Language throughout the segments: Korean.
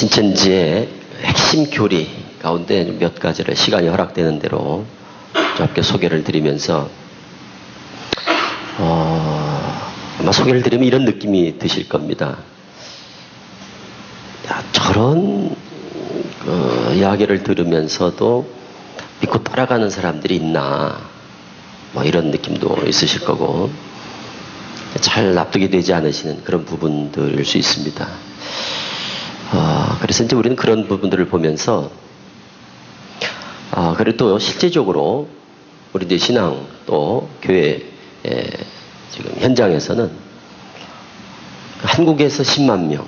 신천지의 핵심 교리 가운데 몇 가지를 시간이 허락되는 대로 짧게 소개를 드리면서 아마 소개를 드리면 이런 느낌이 드실 겁니다. 야, 저런 이야기를 들으면서도 믿고 따라가는 사람들이 있나, 뭐 이런 느낌도 있으실 거고, 잘 납득이 되지 않으시는 그런 부분들일 수 있습니다. 그래서 이제 우리는 그런 부분들을 보면서 그래도 실제적으로 우리 이제 신앙 또 교회 지금 현장에서는 한국에서 10만 명,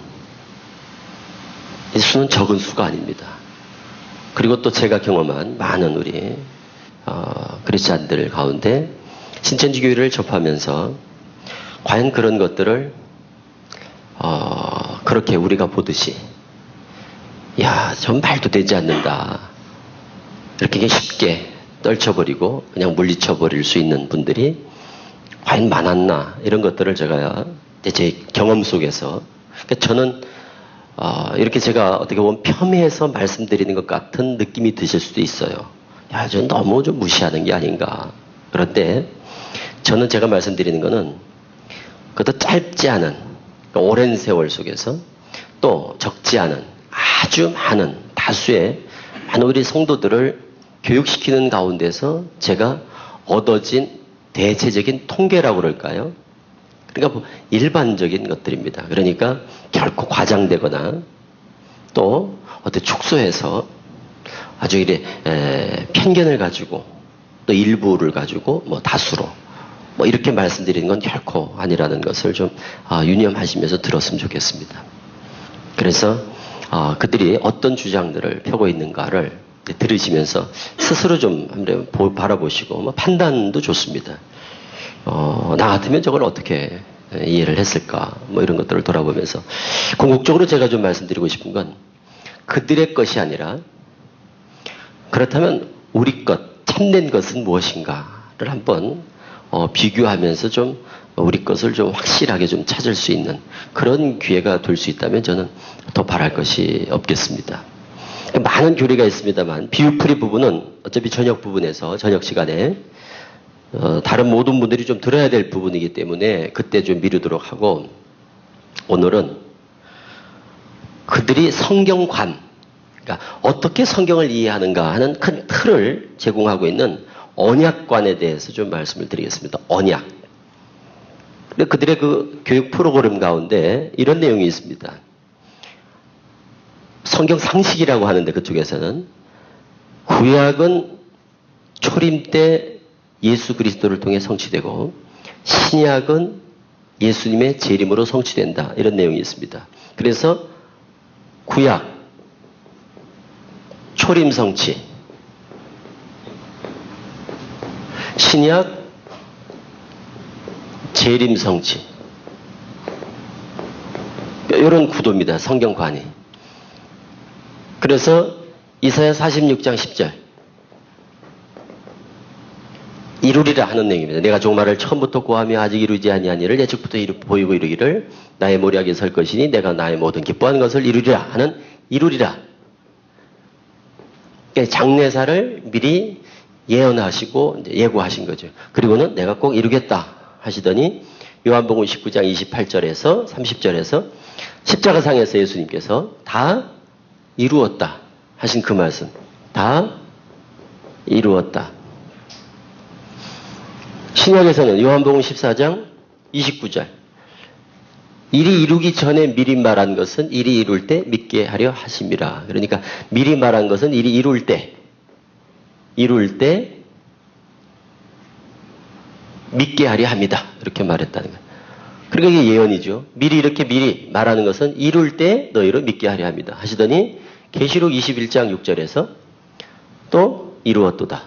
이 수는 적은 수가 아닙니다. 그리고 또 제가 경험한 많은 우리 크리스찬들 가운데 신천지 교회를 접하면서 과연 그런 것들을 그렇게 우리가 보듯이 야, 전 말도 되지 않는다, 이렇게 쉽게 떨쳐버리고 그냥 물리쳐버릴 수 있는 분들이 과연 많았나, 이런 것들을 제가 제 경험 속에서, 그러니까 저는 이렇게 제가 어떻게 보면 폄훼해서 말씀드리는 것 같은 느낌이 드실 수도 있어요. 야, 저 너무 좀 무시하는 게 아닌가. 그런데 저는 제가 말씀드리는 거는 그것도 짧지 않은 오랜 세월 속에서 또 적지 않은 아주 많은 다수의 많은 우리 성도들을 교육시키는 가운데서 제가 얻어진 대체적인 통계라고 그럴까요? 그러니까 뭐 일반적인 것들입니다. 그러니까 결코 과장되거나 또 어떻게 축소해서 아주 이래 편견을 가지고 또 일부를 가지고 뭐 다수로 뭐 이렇게 말씀드리는 건 결코 아니라는 것을 좀 유념하시면서 들었으면 좋겠습니다. 그래서 그들이 어떤 주장들을 펴고 있는가를 들으시면서 스스로 좀 한번 바라보시고 뭐 판단도 좋습니다. 나 같으면 저걸 어떻게 이해를 했을까, 뭐 이런 것들을 돌아보면서 궁극적으로 제가 좀 말씀드리고 싶은 건 그들의 것이 아니라 그렇다면 우리 것, 참된 것은 무엇인가를 한번 비교하면서 좀 우리 것을 좀 확실하게 좀 찾을 수 있는 그런 기회가 될 수 있다면 저는 더 바랄 것이 없겠습니다. 많은 교리가 있습니다만 비유풀이 부분은 어차피 저녁 부분에서 저녁 시간에 다른 모든 분들이 좀 들어야 될 부분이기 때문에 그때 좀 미루도록 하고, 오늘은 그들이 성경관, 그러니까 어떻게 성경을 이해하는가 하는 큰 틀을 제공하고 있는 언약관에 대해서 좀 말씀을 드리겠습니다. 언약. 근데 그들의 그 교육 프로그램 가운데 이런 내용이 있습니다. 성경 상식이라고 하는데 그쪽에서는 구약은 초림 때 예수 그리스도를 통해 성취되고 신약은 예수님의 재림으로 성취된다, 이런 내용이 있습니다. 그래서 구약 초림 성취, 신약 재림 성취, 이런 구도입니다. 성경관이. 그래서 이사야 46장 10절 이루리라 하는 내용입니다. 내가 종말을 처음부터 고하며 아직 이루지 아니하니를 예측부터 보이고 이루기를 나의 모략에 설 것이니 내가 나의 모든 기뻐하는 것을 이루리라 하는 이루리라. 장래사를 미리 예언하시고 예고하신 거죠. 그리고는 내가 꼭 이루겠다 하시더니 요한복음 19장 28절에서 30절에서 십자가상에서 예수님께서 다 이루었다 하신 그 말씀, 다 이루었다. 신약에서는 요한복음 14장 29절 일이 이루기 전에 미리 말한 것은 일이 이룰 때 믿게 하려 하심이라. 그러니까 미리 말한 것은 일이 이룰 때 믿게 하려 합니다, 이렇게 말했다는 거예요. 그러니까 이게 예언이죠. 미리 말하는 것은 이룰 때 너희로 믿게 하려 합니다 하시더니 계시록 21장 6절에서 또 이루었도다.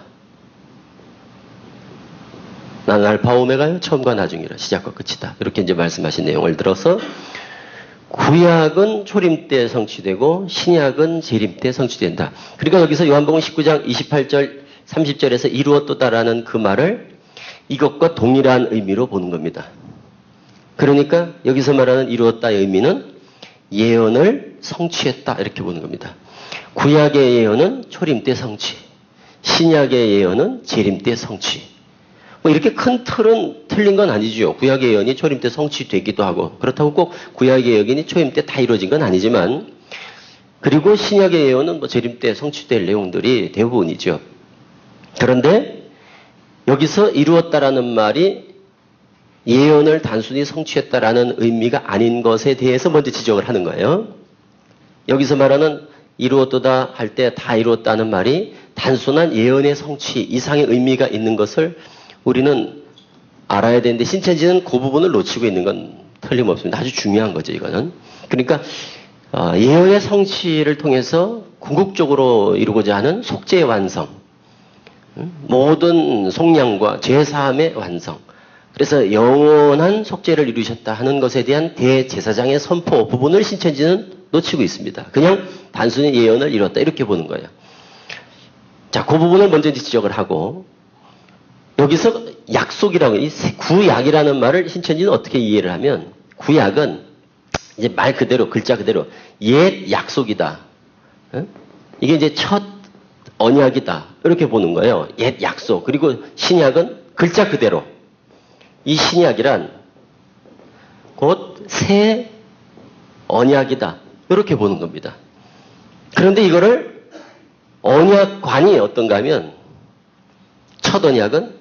나는 알파 오메가요 처음과 나중이라, 시작과 끝이다, 이렇게 이제 말씀하신 내용을 들어서 구약은 초림 때 성취되고 신약은 재림 때 성취된다. 그러니까 여기서 요한복음 19장 28절 30절에서 이루었도다라는 그 말을 이것과 동일한 의미로 보는 겁니다. 그러니까 여기서 말하는 이루었다의 의미는 예언을 성취했다 이렇게 보는 겁니다. 구약의 예언은 초림 때 성취, 신약의 예언은 재림 때 성취. 뭐 이렇게 큰 틀은 틀린 건 아니죠. 구약의 예언이 초림 때 성취되기도 하고 그렇다고 꼭 구약의 예언이 초림 때 다 이루어진 건 아니지만 그리고 신약의 예언은 뭐 재림 때 성취될 내용들이 대부분이죠. 그런데 여기서 이루었다라는 말이 예언을 단순히 성취했다라는 의미가 아닌 것에 대해서 먼저 지적을 하는 거예요. 여기서 말하는 이루었도다 할 때 다 이루었다는 말이 단순한 예언의 성취 이상의 의미가 있는 것을 우리는 알아야 되는데 신천지는 그 부분을 놓치고 있는 건 틀림없습니다. 아주 중요한 거죠, 이거는. 그러니까 예언의 성취를 통해서 궁극적으로 이루고자 하는 속죄의 완성, 모든 속량과 죄사함의 완성, 그래서 영원한 속죄를 이루셨다 하는 것에 대한 대제사장의 선포 부분을 신천지는 놓치고 있습니다. 그냥 단순히 예언을 이뤘다 이렇게 보는 거예요. 자, 그 부분을 먼저 지적을 하고 여기서 약속이라고 이 구약이라는 말을 신천지는 어떻게 이해를 하면 구약은 이제 말 그대로 글자 그대로 옛 약속이다. 이게 이제 첫 언약이다 이렇게 보는 거예요. 옛 약속. 그리고 신약은 글자 그대로 이 신약이란 곧 새 언약이다 이렇게 보는 겁니다. 그런데 이거를 언약관이 어떤가 하면 첫 언약은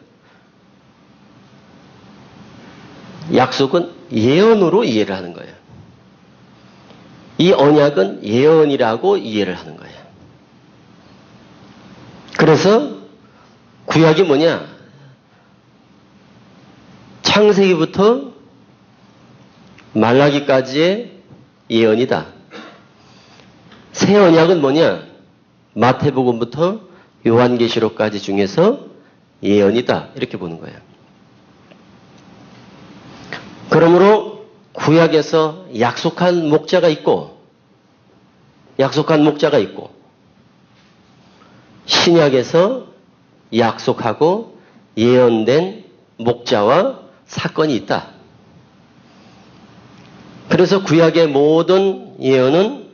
약속은 예언으로 이해를 하는 거예요. 이 언약은 예언이라고 이해를 하는 거예요. 그래서 구약이 뭐냐? 창세기부터 말라기까지의 예언이다. 새 언약은 뭐냐? 마태복음부터 요한계시록까지 중에서 예언이다. 이렇게 보는 거예요. 그러므로 구약에서 약속한 목자가 있고 신약에서 약속하고 예언된 목자와 사건이 있다. 그래서 구약의 모든 예언은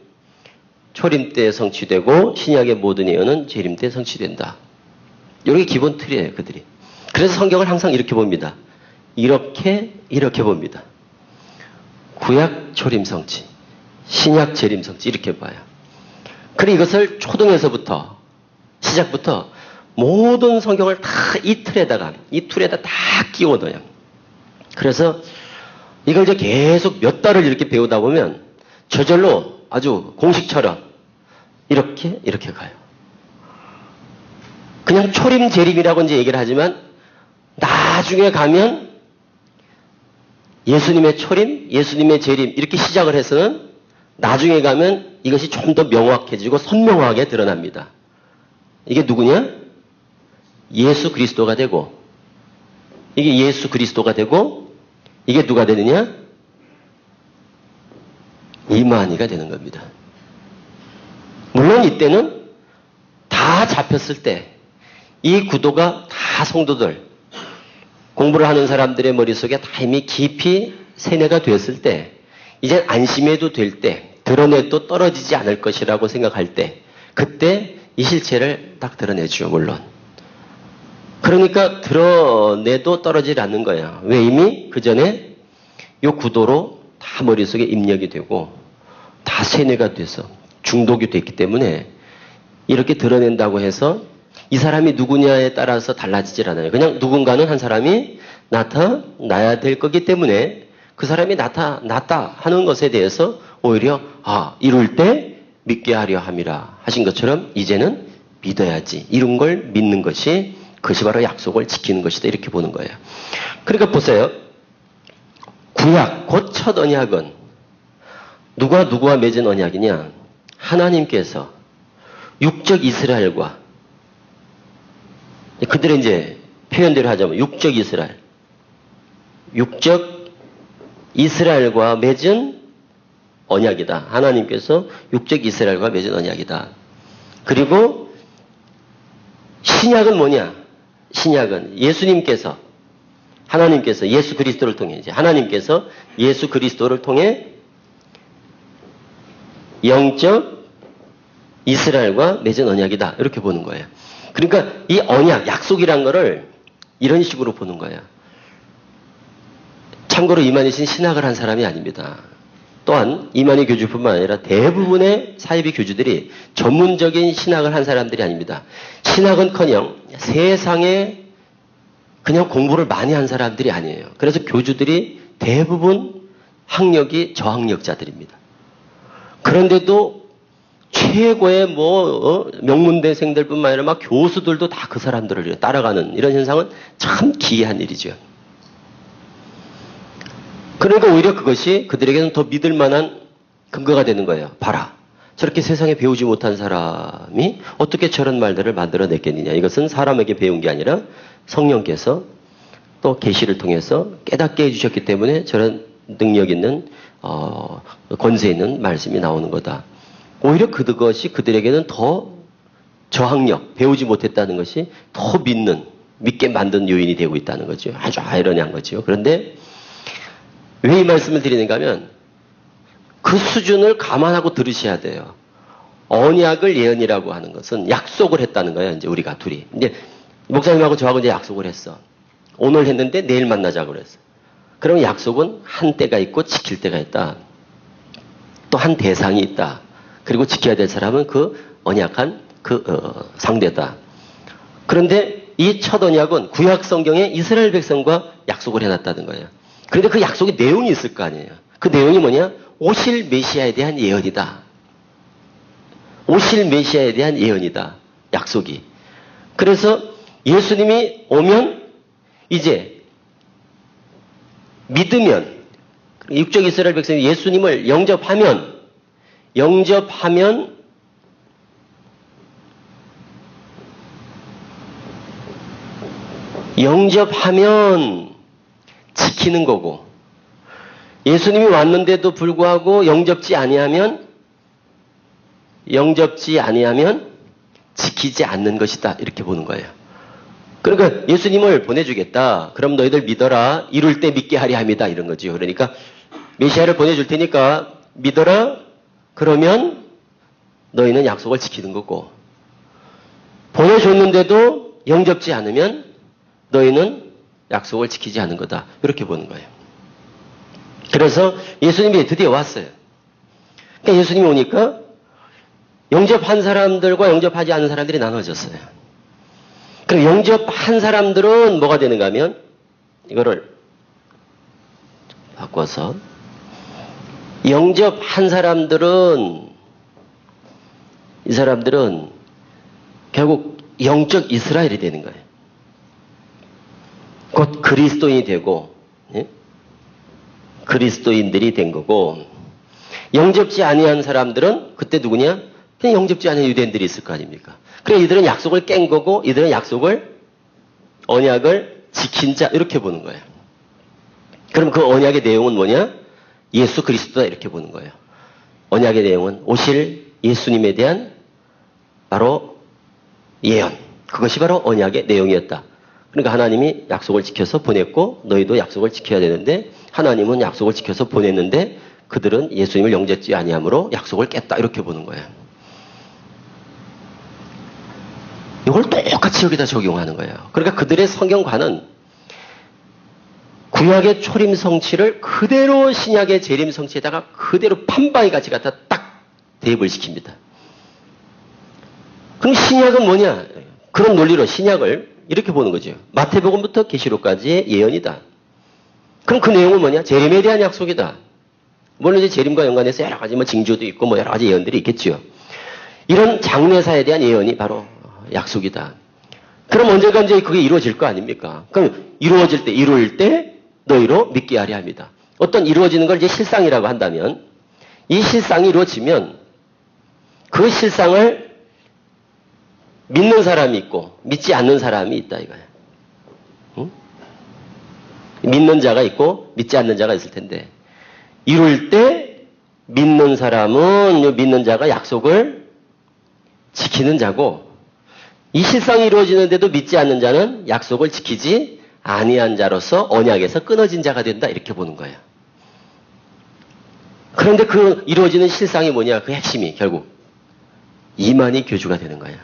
초림 때 성취되고 신약의 모든 예언은 재림 때 성취된다. 이게 기본 틀이에요, 그들이. 그래서 성경을 항상 이렇게 봅니다. 이렇게 봅니다. 구약 초림 성취, 신약 재림 성취 이렇게 봐요. 그리고 이것을 초등에서부터 시작부터 모든 성경을 다 이 틀에다 다 끼워 넣어요. 그래서 이걸 이제 계속 몇 달을 이렇게 배우다 보면 저절로 아주 공식처럼 이렇게 가요. 그냥 초림 재림이라고 이제 얘기를 하지만 나중에 가면 예수님의 초림, 예수님의 재림 이렇게 시작을 해서는 나중에 가면 이것이 좀 더 명확해지고 선명하게 드러납니다. 이게 누구냐? 예수 그리스도가 되고 이게 예수 그리스도가 되고 이게 누가 되느냐? 이만희가 되는 겁니다. 물론 이때는 다 잡혔을 때 이 구도가 다 성도들 공부를 하는 사람들의 머릿속에 다 이미 깊이 세뇌가 됐을 때 이제 안심해도 될 때 드러내도 떨어지지 않을 것이라고 생각할 때 그때 이 실체를 딱 드러내죠. 물론. 그러니까 드러내도 떨어지지 않는 거예요. 왜? 이미 그 전에 이 구도로 다 머릿속에 입력이 되고 다 세뇌가 돼서 중독이 됐기 때문에 이렇게 드러낸다고 해서 이 사람이 누구냐에 따라서 달라지질 않아요. 그냥 누군가는 한 사람이 나타나야 될 거기 때문에 그 사람이 나타났다 하는 것에 대해서 오히려 이룰 때 믿게 하려 함이라 하신 것처럼 이제는 믿어야지. 이룬 걸 믿는 것이 그것이 바로 약속을 지키는 것이다. 이렇게 보는 거예요. 그러니까 보세요. 구약 곧 첫 언약은 누구와 맺은 언약이냐? 하나님께서 육적 이스라엘과 그들의 이제 표현대로 하자면 육적 이스라엘과 맺은 언약이다. 하나님께서 육적 이스라엘과 맺은 언약이다. 그리고 신약은 뭐냐? 신약은 하나님께서 예수 그리스도를 통해 이제 하나님께서 예수 그리스도를 통해 영적 이스라엘과 맺은 언약이다. 이렇게 보는 거예요. 그러니까 이 언약, 약속이란 거를 이런 식으로 보는 거예요. 참고로 이만희신 신학을 한 사람이 아닙니다. 또한 이만희 교주뿐만 아니라 대부분의 사이비 교주들이 전문적인 신학을 한 사람들이 아닙니다. 신학은커녕 세상에 그냥 공부를 많이 한 사람들이 아니에요. 그래서 교주들이 대부분 학력이 저학력자들입니다. 그런데도 최고의 명문대생들뿐만 아니라 막 교수들도 다 그 사람들을 따라가는 이런 현상은 참 기이한 일이죠. 그러니까 오히려 그것이 그들에게는 더 믿을 만한 근거가 되는 거예요. 봐라. 저렇게 세상에 배우지 못한 사람이 어떻게 저런 말들을 만들어냈겠느냐. 이것은 사람에게 배운 게 아니라 성령께서 또 계시를 통해서 깨닫게 해주셨기 때문에 저런 능력 있는 권세 있는 말씀이 나오는 거다. 오히려 그것이 그들에게는 더 저학력, 배우지 못했다는 것이 더 믿게 만든 요인이 되고 있다는 거죠. 아주 아이러니한 거죠. 그런데 왜 이 말씀을 드리는가 하면 그 수준을 감안하고 들으셔야 돼요. 언약을 예언이라고 하는 것은 약속을 했다는 거예요. 이제 우리가 둘이. 이제 목사님하고 저하고 이제 약속을 했어. 오늘 했는데 내일 만나자고 그랬어. 그러면 약속은 한 때가 있고 지킬 때가 있다. 또 한 대상이 있다. 그리고 지켜야 될 사람은 그 언약한 상대다. 그런데 이 첫 언약은 구약 성경에 이스라엘 백성과 약속을 해놨다는 거예요. 그런데 그 약속의 내용이 있을 거 아니에요. 그 내용이 뭐냐? 오실 메시아에 대한 예언이다. 오실 메시아에 대한 예언이다. 약속이. 그래서 예수님이 오면 이제 믿으면 육적 이스라엘 백성이 예수님을 영접하면 지키는 거고 예수님이 왔는데도 불구하고 영접지 아니하면 지키지 않는 것이다. 이렇게 보는 거예요. 그러니까 예수님을 보내주겠다. 그럼 너희들 믿어라. 이룰 때 믿게 하리 함이다. 이런 거지요. 그러니까 메시아를 보내줄 테니까 믿어라. 그러면 너희는 약속을 지키는 거고 보내줬는데도 영접지 않으면 너희는 약속을 지키지 않은 거다. 이렇게 보는 거예요. 그래서 예수님이 드디어 왔어요. 그러니까 예수님이 오니까 영접한 사람들과 영접하지 않은 사람들이 나눠졌어요. 그럼 영접한 사람들은 뭐가 되는가 하면 이거를 바꿔서 영접한 사람들은 이 사람들은 결국 영적 이스라엘이 되는 거예요. 곧 그리스도인이 되고 그리스도인들이 된 거고 영접지 아니한 사람들은 그때 누구냐? 그냥 영접지 않은 유대인들이 있을 거 아닙니까? 그래 이들은 약속을 깬 거고 이들은 언약을 지킨 자 이렇게 보는 거예요. 그럼 그 언약의 내용은 뭐냐? 예수 그리스도다 이렇게 보는 거예요. 언약의 내용은 오실 예수님에 대한 바로 예언. 그것이 바로 언약의 내용이었다. 그러니까 하나님이 약속을 지켜서 보냈고 너희도 약속을 지켜야 되는데 하나님은 약속을 지켜서 보냈는데 그들은 예수님을 영접지 아니함으로 약속을 깼다 이렇게 보는 거예요. 이걸 똑같이 여기다 적용하는 거예요. 그러니까 그들의 성경관은 구약의 초림 성취를 그대로 신약의 재림 성취에다가 그대로 판박이 같이 갖다 딱 대입을 시킵니다. 그럼 신약은 뭐냐? 그런 논리로 신약을 이렇게 보는 거죠. 마태복음부터 계시록까지의 예언이다. 그럼 그 내용은 뭐냐? 재림에 대한 약속이다. 물론 이제 재림과 연관해서 여러 가지 징조도 있고 여러 가지 예언들이 있겠죠. 이런 장래사에 대한 예언이 바로 약속이다. 그럼 언젠가 이제 그게 이루어질 거 아닙니까? 그럼 이루어질 때 너희로 믿게 하려 합니다. 어떤 이루어지는 걸 이제 실상이라고 한다면 이 실상이 이루어지면 그 실상을 믿는 사람이 있고 믿지 않는 사람이 있다 이거예요. 응? 믿는 자가 있고 믿지 않는 자가 있을 텐데 이룰 때 믿는 사람은 믿는 자가 약속을 지키는 자고 이 실상이 이루어지는데도 믿지 않는 자는 약속을 지키지 아니한 자로서 언약에서 끊어진 자가 된다 이렇게 보는 거예요. 그런데 그 이루어지는 실상이 뭐냐? 그 핵심이 결국 이만희 교주가 되는 거야.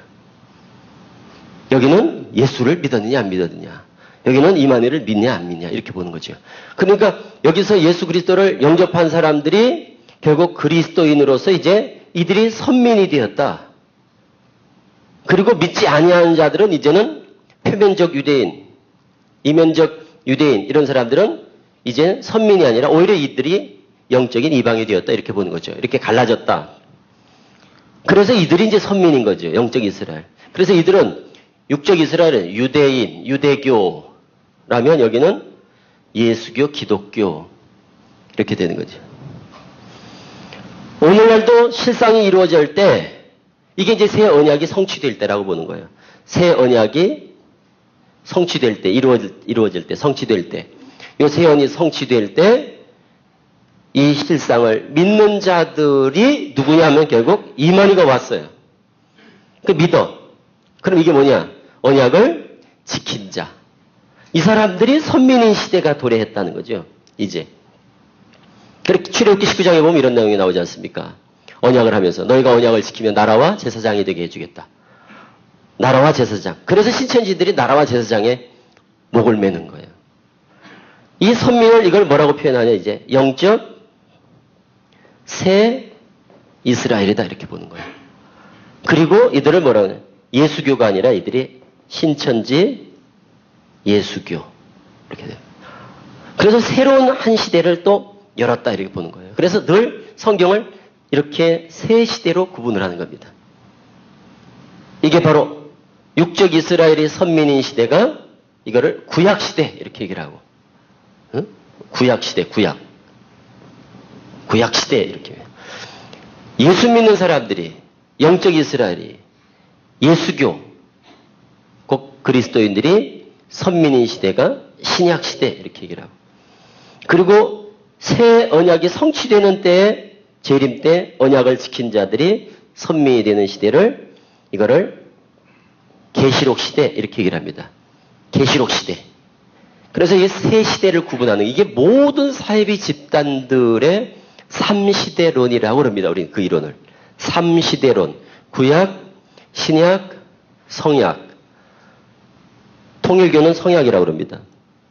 여기는 예수를 믿었느냐 안 믿었느냐. 여기는 이만희를 믿냐 안 믿냐 이렇게 보는 거죠. 그러니까 여기서 예수 그리스도를 영접한 사람들이 결국 그리스도인으로서 이제 이들이 선민이 되었다. 그리고 믿지 아니하는 자들은 이제는 표면적 유대인, 이면적 유대인 이런 사람들은 이제 선민이 아니라 오히려 이들이 영적인 이방이 되었다 이렇게 보는 거죠. 이렇게 갈라졌다. 그래서 이들이 이제 선민인 거죠. 영적 이스라엘. 그래서 이들은 육적 이스라엘은 유대인, 유대교라면 여기는 예수교, 기독교 이렇게 되는 거죠. 오늘날도 실상이 이루어질 때 이게 이제 새 언약이 성취될 때라고 보는 거예요. 새 언약이 성취될 때, 이루어질 때, 성취될 때. 이 새 언약이 성취될 때 이 실상을 믿는 자들이 누구냐 하면 결국 이만희가 왔어요. 그 믿어. 그럼 이게 뭐냐? 언약을 지킨 자. 이 사람들이 선민인 시대가 도래했다는 거죠. 이제. 그렇게 출애굽기 19장에 보면 이런 내용이 나오지 않습니까? 언약을 하면서 너희가 언약을 지키면 나라와 제사장이 되게 해주겠다. 나라와 제사장. 그래서 신천지들이 나라와 제사장에 목을 매는 거예요. 이 선민을 이걸 뭐라고 표현하냐 이제 영적 새 이스라엘이다 이렇게 보는 거예요. 그리고 이들을 뭐라고 하냐 예수교가 아니라 이들이 신천지 예수교 이렇게 돼요. 그래서 새로운 한 시대를 또 열었다 이렇게 보는 거예요. 그래서 늘 성경을 이렇게 세 시대로 구분을 하는 겁니다. 이게 바로 육적 이스라엘의 선민인 시대가 이거를 구약시대 이렇게 얘기를 하고 응? 구약시대, 구약시대 이렇게 예수 믿는 사람들이 영적 이스라엘이 예수교 곧 그리스도인들이 선민인 시대가 신약시대 이렇게 얘기를 하고 그리고 새 언약이 성취되는 때에 재림 때 언약을 지킨 자들이 선민이 되는 시대를 이거를 계시록 시대 이렇게 얘기를 합니다. 계시록 시대. 그래서 이 세 시대를 구분하는 이게 모든 사이비 집단들의 3시대론이라고 합니다. 우리 그 이론을. 3시대론. 구약, 신약, 성약. 통일교는 성약이라고 합니다.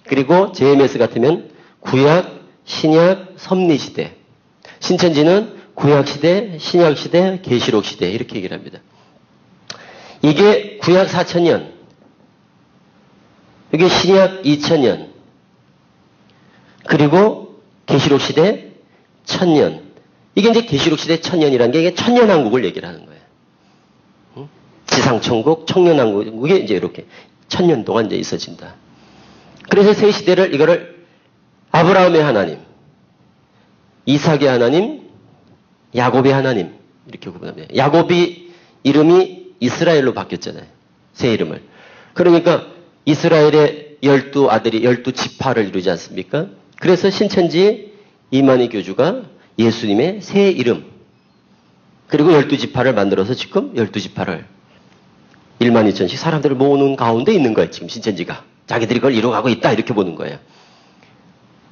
그리고 JMS 같으면 구약, 신약, 섭리시대. 신천지는 구약시대, 신약시대, 계시록시대 이렇게 얘기를 합니다. 이게 구약 4000년, 이게 신약 2000년, 그리고 계시록시대 1000년. 이게 이제 계시록시대 1000년이라는 게 이게 천년왕국을 얘기를 하는 거예요. 지상천국, 청년왕국, 이게 이제 이렇게 1000년 동안 이제 있어진다. 그래서 세 시대를 이거를 아브라함의 하나님, 이삭의 하나님, 야곱의 하나님 이렇게 구분합니다. 야곱이 이름이 이스라엘로 바뀌었잖아요. 새 이름을. 그러니까 이스라엘의 12 아들이 12지파를 이루지 않습니까? 그래서 신천지 이만희 교주가 예수님의 새 이름 그리고 12지파를 만들어서 지금 12지파를 1만 2천씩 사람들을 모으는 가운데 있는 거예요. 지금 신천지가. 자기들이 그걸 이루어가고 있다 이렇게 보는 거예요.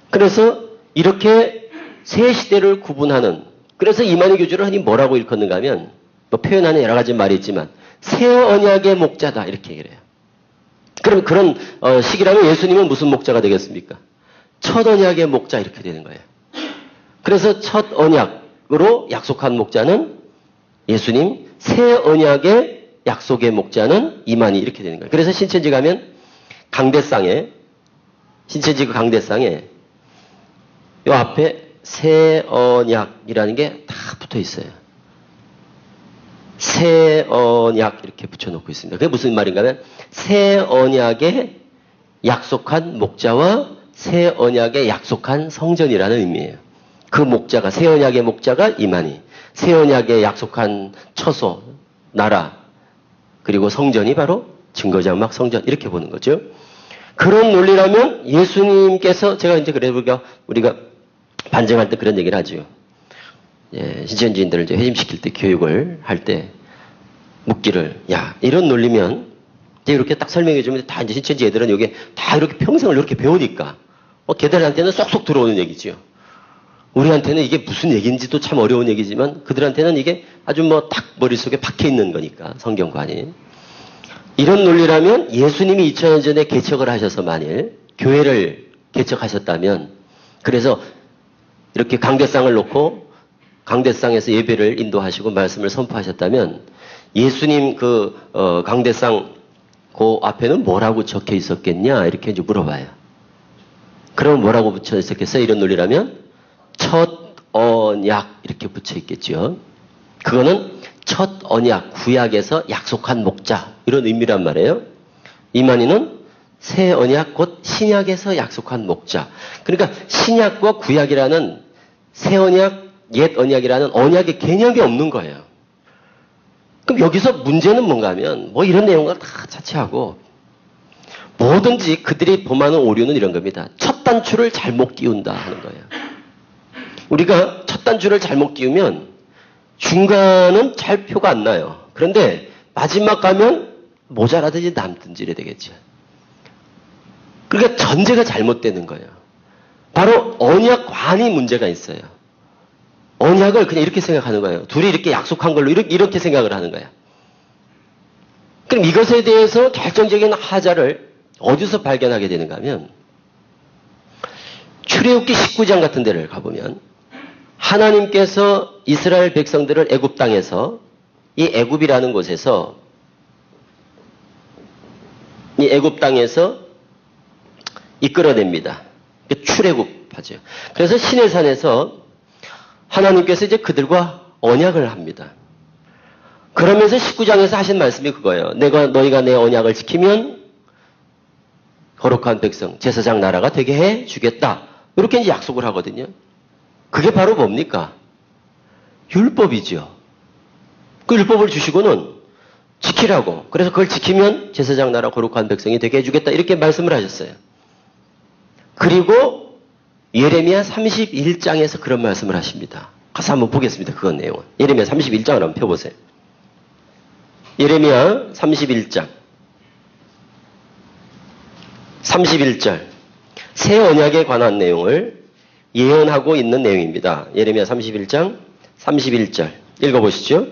그래서 이렇게 세 시대를 구분하는 그래서 이만희 교주를 흔히 뭐라고 일컫는가 하면 뭐 표현하는 여러 가지 말이 있지만 새 언약의 목자다 이렇게 얘기를 해요. 그럼 그런 시기라면 예수님은 무슨 목자가 되겠습니까? 첫 언약의 목자 이렇게 되는 거예요. 그래서 첫 언약으로 약속한 목자는 예수님, 새 언약의 약속의 목자는 이만희 이렇게 되는 거예요. 그래서 신천지 가면 강대상에 신천지 그 강대상에 요 앞에 새 언약이라는 게 다 붙어 있어요. 새 언약 이렇게 붙여놓고 있습니다. 그게 무슨 말인가 하면 새 언약의 약속한 목자와 새 언약의 약속한 성전이라는 의미예요. 그 목자가 새 언약의 목자가 이만희, 새 언약의 약속한 처소, 나라 그리고 성전이 바로 증거장막 성전 이렇게 보는 거죠. 그런 논리라면 예수님께서 제가 이제 그래 우리가 반증할 때 그런 얘기를 하죠. 예, 신천지인들을 이제 회심시킬 때 교육을 할 때 묻기를 야 이런 논리면 이제 이렇게 딱 설명해 주면 다 이제 신천지 애들은 여기 다 이렇게 평생을 이렇게 배우니까 걔들한테는 쏙쏙 들어오는 얘기지요. 우리한테는 이게 무슨 얘기인지도 참 어려운 얘기지만 그들한테는 이게 아주 뭐 딱 머릿속에 박혀 있는 거니까, 성경관이. 이런 논리라면 예수님이 2000년 전에 개척을 하셔서 만일 교회를 개척하셨다면, 그래서 이렇게 강대상을 놓고 강대상에서 예배를 인도하시고 말씀을 선포하셨다면 예수님 강대상 그 앞에는 뭐라고 적혀 있었겠냐 이렇게 이제 물어봐요. 그럼 뭐라고 붙여 있었겠어요? 이런 논리라면 첫 언약 이렇게 붙여 있겠죠. 그거는 첫 언약, 구약에서 약속한 목자 이런 의미란 말이에요. 이만희는 새 언약 곧 신약에서 약속한 목자. 그러니까 신약과 구약이라는 새 언약, 옛 언약이라는 언약의 개념이 없는 거예요. 그럼 여기서 문제는 뭔가 하면 뭐 이런 내용을 다 차치하고 뭐든지 그들이 범하는 오류는 이런 겁니다. 첫 단추를 잘못 끼운다 하는 거예요. 우리가 첫 단추를 잘못 끼우면 중간은 잘 표가 안 나요. 그런데 마지막 가면 모자라든지 남든지 이래 되겠죠. 그러니까 전제가 잘못되는 거예요. 바로 언약관이 문제가 있어요. 언약을 그냥 이렇게 생각하는 거예요. 둘이 이렇게 약속한 걸로 이렇게 생각을 하는 거예요. 그럼 이것에 대해서 결정적인 하자를 어디서 발견하게 되는가 하면 출애굽기 19장 같은 데를 가보면 하나님께서 이스라엘 백성들을 애굽 땅에서 이 애굽이라는 곳에서 이 애굽 땅에서 이끌어냅니다. 출애굽하죠. 그래서 시내산에서 하나님께서 이제 그들과 언약을 합니다. 그러면서 19장에서 하신 말씀이 그거예요. 너희가 내 언약을 지키면 거룩한 백성, 제사장 나라가 되게 해 주겠다. 이렇게 이제 약속을 하거든요. 그게 바로 뭡니까? 율법이죠. 그 율법을 주시고는 지키라고. 그래서 그걸 지키면 제사장 나라 거룩한 백성이 되게 해주겠다. 이렇게 말씀을 하셨어요. 그리고 예레미야 31장에서 그런 말씀을 하십니다. 가서 한번 보겠습니다. 그건 내용은. 예레미야 31장을 한번 펴보세요. 예레미야 31장. 31절. 새 언약에 관한 내용을 예언하고 있는 내용입니다. 예레미야 31장 31절. 읽어보시죠.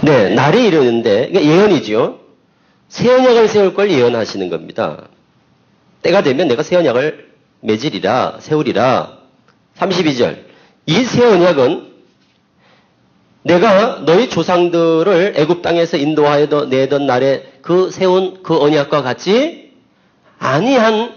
네, 날이 이르는데, 그러니까 예언이죠. 새 언약을 세울 걸 예언하시는 겁니다. 때가 되면 내가 새 언약을 맺으리라, 세우리라. 32절. 이 새 언약은 내가 너희 조상들을 애굽 땅에서 인도하여 내던 날에 세운 그 언약과 같이 아니한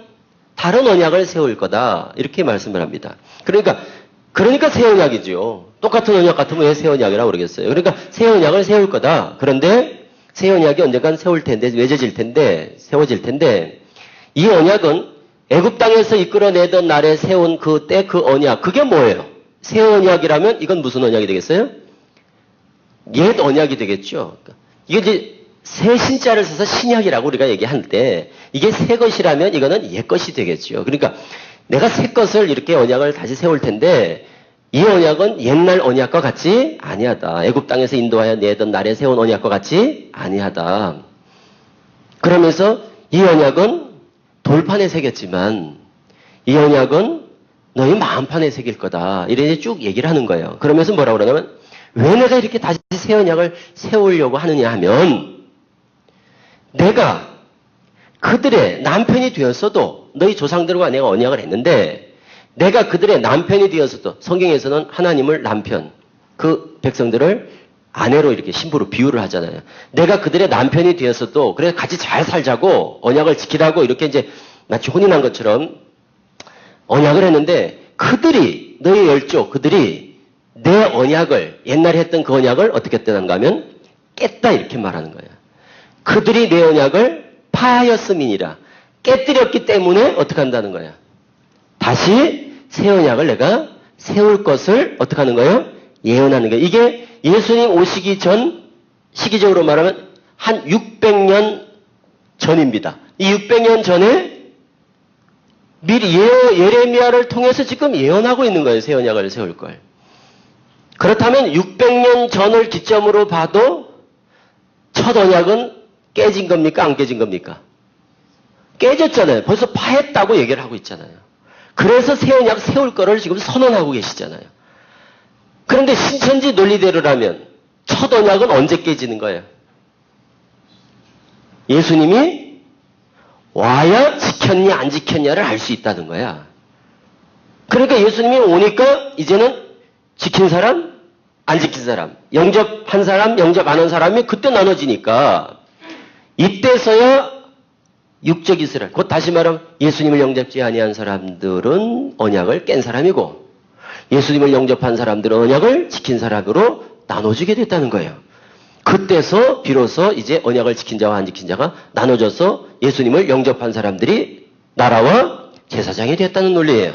다른 언약을 세울 거다. 이렇게 말씀을 합니다. 그러니까 새 언약이죠. 똑같은 언약 같으면 왜 새 언약이라고 그러겠어요? 그러니까 새 언약을 세울 거다. 그런데 새 언약이 언젠간 세워질 텐데 이 언약은 애굽 땅에서 이끌어내던 날에 세운 그때 그 언약, 그게 뭐예요? 새 언약이라면 이건 무슨 언약이 되겠어요? 옛 언약이 되겠죠. 이게 이제 새 신자를 써서 신약이라고 우리가 얘기할 때 이게 새 것이라면 이거는 옛 것이 되겠죠. 그러니까 내가 새 것을 이렇게 언약을 다시 세울 텐데 이 언약은 옛날 언약과 같이 아니하다. 애굽 땅에서 인도하여 내던 날에 세운 언약과 같이 아니하다. 그러면서 이 언약은 돌판에 새겼지만 이 언약은 너희 마음판에 새길 거다. 이렇게 쭉 얘기를 하는 거예요. 그러면서 뭐라고 그러냐면 왜 내가 이렇게 다시 새 언약을 세우려고 하느냐 하면 내가 그들의 남편이 되었어도 너희 조상들과 내가 언약을 했는데 내가 그들의 남편이 되었어도 성경에서는 하나님을 남편, 그 백성들을 아내로 이렇게 신부로 비유를 하잖아요. 내가 그들의 남편이 되었어도 그래서 같이 잘 살자고 언약을 지키라고 이렇게 이제 마치 혼인한 것처럼 언약을 했는데 그들이 너희 열조 그들이 내 언약을 옛날에 했던 그 언약을 어떻게 했다는가 하면 깼다 이렇게 말하는 거예요. 그들이 내 언약을 파하였음이니라. 깨뜨렸기 때문에 어떻게 한다는 거예요? 다시 새 언약을 내가 세울 것을 어떻게 하는 거예요? 예언하는 거예요. 이게 예수님 오시기 전 시기적으로 말하면 한 600년 전입니다. 이 600년 전에 미리 예레미야를 통해서 지금 예언하고 있는 거예요. 새 언약을 세울 걸. 그렇다면 600년 전을 기점으로 봐도 첫 언약은 깨진 겁니까? 안 깨진 겁니까? 깨졌잖아요. 벌써 파했다고 얘기를 하고 있잖아요. 그래서 새 언약 세울 거를 지금 선언하고 계시잖아요. 그런데 신천지 논리대로라면 첫 언약은 언제 깨지는 거예요? 예수님이 와야 지켰냐 안 지켰냐를 알 수 있다는 거야. 그러니까 예수님이 오니까 이제는 지킨 사람, 안 지킨 사람, 영접한 사람, 영접 안 한 사람이 그때 나눠지니까 이때서야 육적 이스라엘, 곧 다시 말하면 예수님을 영접지 아니한 사람들은 언약을 깬 사람이고 예수님을 영접한 사람들은 언약을 지킨 사람으로 나눠지게 됐다는 거예요. 그때서 비로소 이제 언약을 지킨 자와 안 지킨 자가 나눠져서 예수님을 영접한 사람들이 나라와 제사장이 됐다는 논리예요.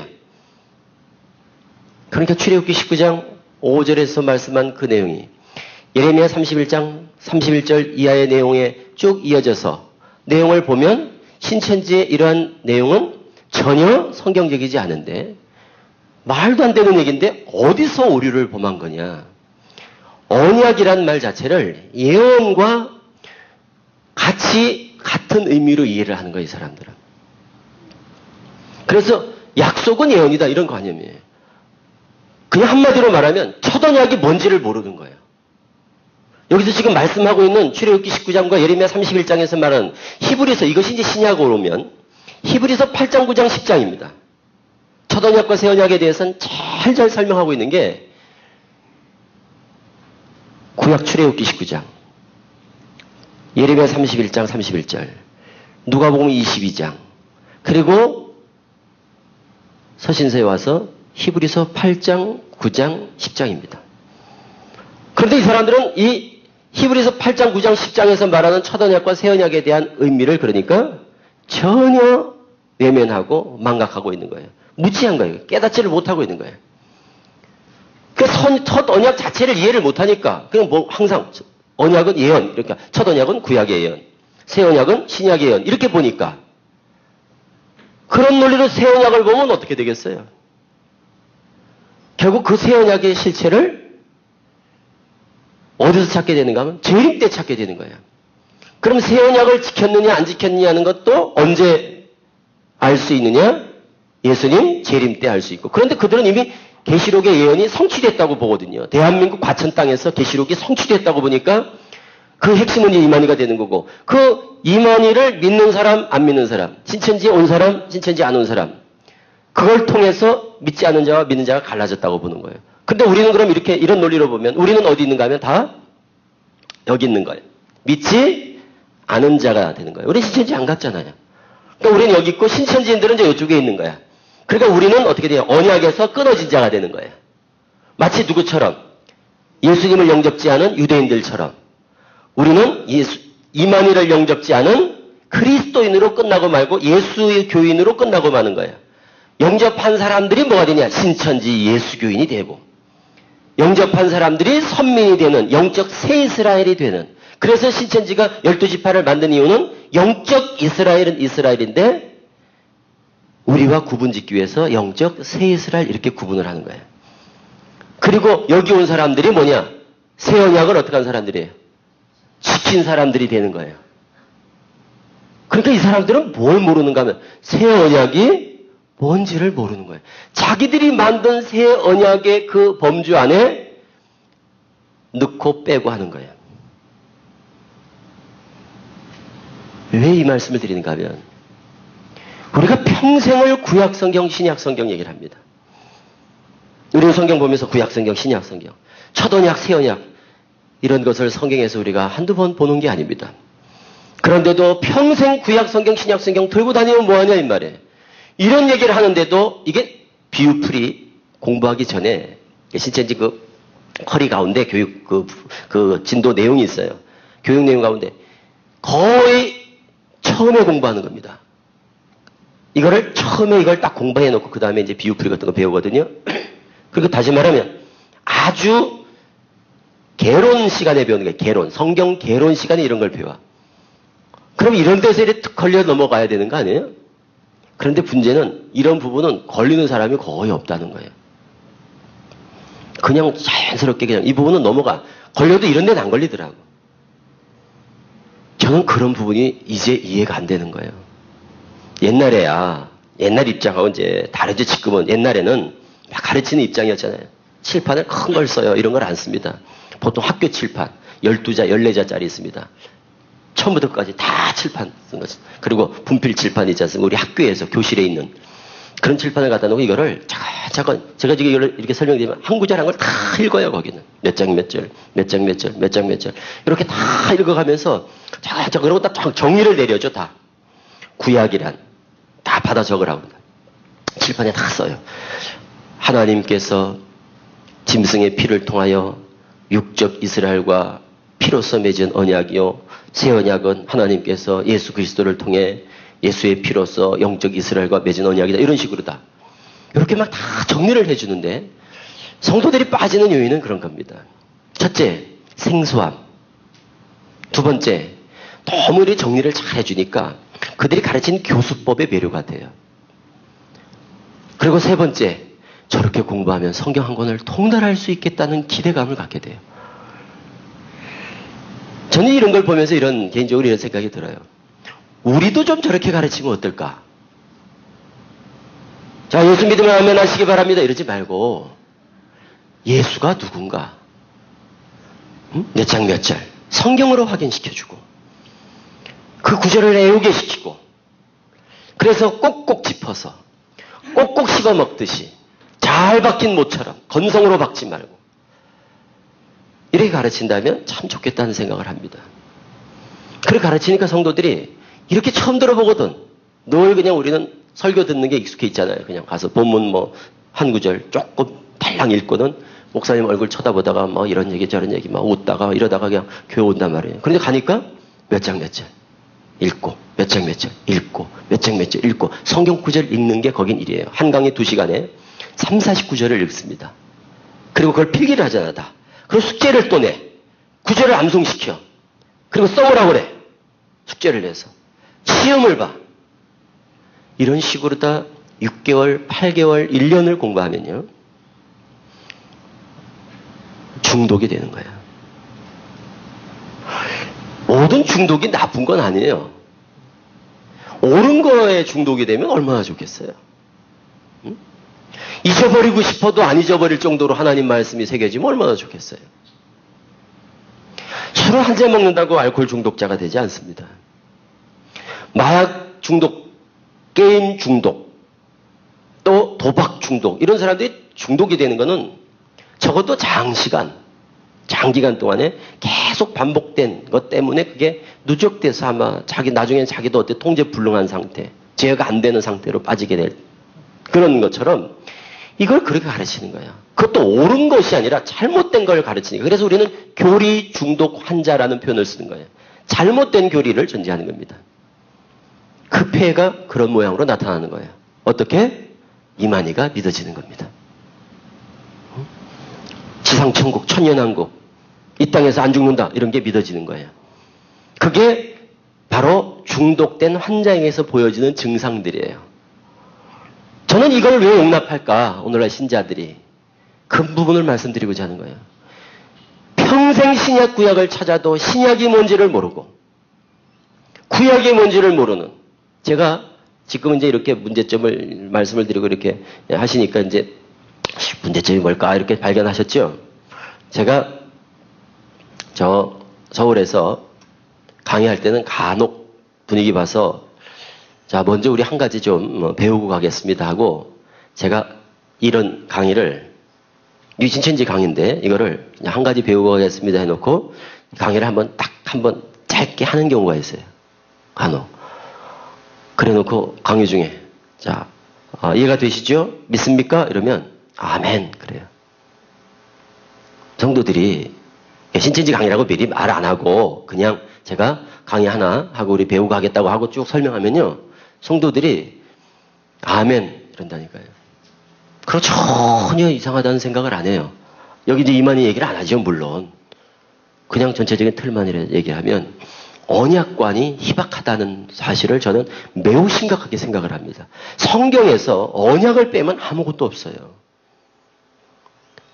그러니까 출애굽기 19장 5절에서 말씀한 그 내용이 예레미야 31장 31절 이하의 내용에 쭉 이어져서 내용을 보면 신천지의 이러한 내용은 전혀 성경적이지 않은데 말도 안 되는 얘기인데 어디서 오류를 범한 거냐. 언약이란 말 자체를 예언과 같은 의미로 이해를 하는 거예요, 이 사람들은. 그래서 약속은 예언이다 이런 관념이에요. 그냥 한마디로 말하면 첫 언약이 뭔지를 모르는 거예요. 여기서 지금 말씀하고 있는 출애굽기 19장과 예레미야 31장에서 말하는 히브리서, 이것이 이제 신약으로 오면 히브리서 8장, 9장, 10장입니다. 첫 언약과 새 언약에 대해서는 잘 설명하고 있는 게 구약 출애굽기 19장, 예레미야 31장 31절, 누가복음 22장, 그리고 서신서에 와서 히브리서 8장, 9장, 10장입니다. 그런데 이 사람들은 이 히브리서 8장, 9장, 10장에서 말하는 첫 언약과 새 언약에 대한 의미를 그러니까 전혀 외면하고 망각하고 있는 거예요. 무지한 거예요. 깨닫지를 못하고 있는 거예요. 첫 언약 자체를 이해를 못하니까 그냥 뭐 항상 언약은 예언, 그러니까 첫 언약은 구약의 예언, 새 언약은 신약의 예언 이렇게 보니까 그런 논리로 새 언약을 보면 어떻게 되겠어요? 결국 그 새 언약의 실체를 어디서 찾게 되는가 하면 재림 때 찾게 되는 거예요. 그럼 새 언약을 지켰느냐 안 지켰느냐 하는 것도 언제 알 수 있느냐? 예수님 재림 때 알 수 있고. 그런데 그들은 이미 계시록의 예언이 성취됐다고 보거든요. 대한민국 과천 땅에서 계시록이 성취됐다고 보니까 그 핵심은 이만희가 되는 거고 그 이만희를 믿는 사람 안 믿는 사람, 신천지에 온 사람, 신천지에 안 온 사람 그걸 통해서 믿지 않는 자와 믿는 자가 갈라졌다고 보는 거예요. 근데 우리는 그럼 이렇게 이런 논리로 보면 우리는 어디 있는가 하면 다 여기 있는 거예요. 믿지 않은 자가 되는 거예요. 우리 신천지 안 갔잖아요. 그러니까 우리는 여기 있고 신천지인들은 이제 이쪽에 있는 거야. 그러니까 우리는 어떻게 돼요? 언약에서 끊어진 자가 되는 거예요. 마치 누구처럼? 예수님을 영접지 않은 유대인들처럼. 우리는 이만희를 영접지 않은 그리스도인으로 끝나고 말고 예수의 교인으로 끝나고 마는 거예요. 영접한 사람들이 뭐가 되냐? 신천지 예수교인이 되고 영접한 사람들이 선민이 되는 영적 새 이스라엘이 되는. 그래서 신천지가 12지파를 만든 이유는 영적 이스라엘은 이스라엘인데 우리와 구분 짓기 위해서 영적 새 이스라엘 이렇게 구분을 하는 거예요. 그리고 여기 온 사람들이 뭐냐? 새 언약을 어떻게 한 사람들이에요? 지킨 사람들이 되는 거예요. 그러니까 이 사람들은 뭘 모르는가 하면 새 언약이 뭔지를 모르는 거예요. 자기들이 만든 새 언약의 그 범주 안에 넣고 빼고 하는 거예요. 왜 이 말씀을 드리는가 하면 우리가 평생을 구약성경, 신약성경 얘기를 합니다. 우리는 성경 보면서 구약성경, 신약성경, 첫 언약, 새 언약 이런 것을 성경에서 우리가 한두 번 보는 게 아닙니다. 그런데도 평생 구약성경, 신약성경 들고 다니면 뭐하냐 이 말이에요. 이런 얘기를 하는데도 이게 비유풀이 공부하기 전에 신천지 그 커리 가운데 교육 그 진도 내용이 있어요. 교육 내용 가운데 거의 처음에 공부하는 겁니다. 이거를 처음에 이걸 딱 공부해 놓고 그 다음에 이제 비유풀이 같은 거 배우거든요. 그리고 다시 말하면 아주 개론 시간에 배우는 거예요. 개론. 성경 개론 시간에 이런 걸 배워. 그럼 이런 데서 이렇게 걸려 넘어가야 되는 거 아니에요? 그런데 문제는 이런 부분은 걸리는 사람이 거의 없다는 거예요. 그냥 자연스럽게 그냥 이 부분은 넘어가. 걸려도 이런 데는 안 걸리더라고. 저는 그런 부분이 이제 이해가 안 되는 거예요. 옛날에야, 옛날 입장하고 이제 다르죠. 지금은. 옛날에는 막 가르치는 입장이었잖아요. 칠판을 큰 걸 써요. 이런 걸 안 씁니다. 보통 학교 칠판, 12자, 14자짜리 있습니다. 처음부터 끝까지 다 칠판 쓴 거죠. 그리고 분필 칠판이 있지 않습니까? 우리 학교에서 교실에 있는 그런 칠판을 갖다 놓고 이거를 잠깐 제가 지금 이렇게 설명드리면 한 구절 한 걸 다 읽어요. 거기는 몇 장 몇 절, 몇 장 몇 절, 몇 장 몇 절 이렇게 다 읽어가면서 자자 그러고 딱 정의를 내려줘. 다 구약이란 다 받아 적으라고 칠판에 다 써요. 하나님께서 짐승의 피를 통하여 육적 이스라엘과 피로써 맺은 언약이요 새 언약은 하나님께서 예수 그리스도를 통해 예수의 피로써 영적 이스라엘과 맺은 언약이다. 이런 식으로 다 이렇게 막 다 정리를 해주는데 성도들이 빠지는 요인은 그런 겁니다. 첫째, 생소함. 두 번째, 너무 이렇게 정리를 잘 해주니까 그들이 가르친 교수법의 매료가 돼요. 그리고 세 번째, 저렇게 공부하면 성경 한 권을 통달할 수 있겠다는 기대감을 갖게 돼요. 저는 이런 걸 보면서 개인적으로 이런 생각이 들어요. 우리도 좀 저렇게 가르치면 어떨까? 자, 예수 믿으면 아멘 하시기 바랍니다. 이러지 말고, 예수가 누군가? 몇 장 몇 절. 성경으로 확인시켜주고, 그 구절을 애우게 시키고, 그래서 꼭꼭 짚어서, 꼭꼭 씹어 먹듯이, 잘 박힌 모처럼, 건성으로 박지 말고, 이렇게 가르친다면 참 좋겠다는 생각을 합니다. 그렇게 가르치니까 성도들이 이렇게 처음 들어보거든. 늘 그냥 우리는 설교 듣는 게 익숙해 있잖아요. 그냥 가서 본문 한 구절 조금 달랑 읽고는 목사님 얼굴 쳐다보다가 이런 얘기 저런 얘기 웃다가 이러다가 그냥 교회 온단 말이에요. 그런데 가니까 몇 장 몇 절 읽고 몇 장 몇 절 읽고 몇 장 몇 절 읽고 성경 구절 읽는 게 거긴 일이에요. 한 강의 2시간에 3, 40구절을 읽습니다. 그리고 그걸 필기를 하잖아 다. 그리고 숙제를 또 내. 구절을 암송시켜. 그리고 써오라고 그래. 숙제를 내서. 시험을 봐. 이런 식으로 다 6개월, 8개월, 1년을 공부하면요. 중독이 되는 거예요. 모든 중독이 나쁜 건 아니에요. 옳은 거에 중독이 되면 얼마나 좋겠어요. 응? 잊어버리고 싶어도 안 잊어버릴 정도로 하나님 말씀이 새겨지면 얼마나 좋겠어요. 술을 한 잔 먹는다고 알코올 중독자가 되지 않습니다. 마약 중독, 게임 중독, 또 도박 중독 이런 사람들이 중독이 되는 것은 적어도 장기간 동안에 계속 반복된 것 때문에 그게 누적돼서 아마 나중에는 자기도 통제 불능한 상태, 제어가 안 되는 상태로 빠지게 될 그런 것처럼 이걸 그렇게 가르치는 거예요. 그것도 옳은 것이 아니라 잘못된 걸 가르치니까. 그래서 우리는 교리 중독 환자라는 표현을 쓰는 거예요. 잘못된 교리를 전제하는 겁니다. 그 폐해가 그런 모양으로 나타나는 거예요. 어떻게? 이만희가 믿어지는 겁니다. 지상천국, 천년왕국, 이 땅에서 안 죽는다 이런 게 믿어지는 거예요. 그게 바로 중독된 환자에게서 보여지는 증상들이에요. 저는 이걸 왜 용납할까? 오늘날 신자들이. 그 부분을 말씀드리고자 하는 거예요. 평생 신약 구약을 찾아도 신약이 뭔지를 모르고 구약이 뭔지를 모르는 제가 지금 이제 이렇게 문제점을 말씀을 드리고 이렇게 하시니까 이제 문제점이 뭘까 이렇게 발견하셨죠? 제가 서울에서 강의할 때는 간혹 분위기 봐서 자, 먼저 우리 한 가지 좀 배우고 가겠습니다 하고 제가 이런 강의를 뉴진천지 강의인데 이거를 그냥 한 가지 배우고 가겠습니다 해놓고 강의를 한번 짧게 하는 경우가 있어요. 간혹. 그래 놓고 강의 중에 자, 이해가 되시죠? 믿습니까? 이러면 아멘 그래요. 성도들이 신천지 강의라고 미리 말 안 하고 그냥 제가 강의 하나 하고 우리 배우고 하겠다고 하고 쭉 설명하면요. 성도들이 아멘 이런다니까요. 그럼 전혀 이상하다는 생각을 안 해요. 여기 이제 이만희 얘기를 안 하죠. 물론. 그냥 전체적인 틀만 얘기하면 언약관이 희박하다는 사실을 저는 매우 심각하게 생각을 합니다. 성경에서 언약을 빼면 아무것도 없어요.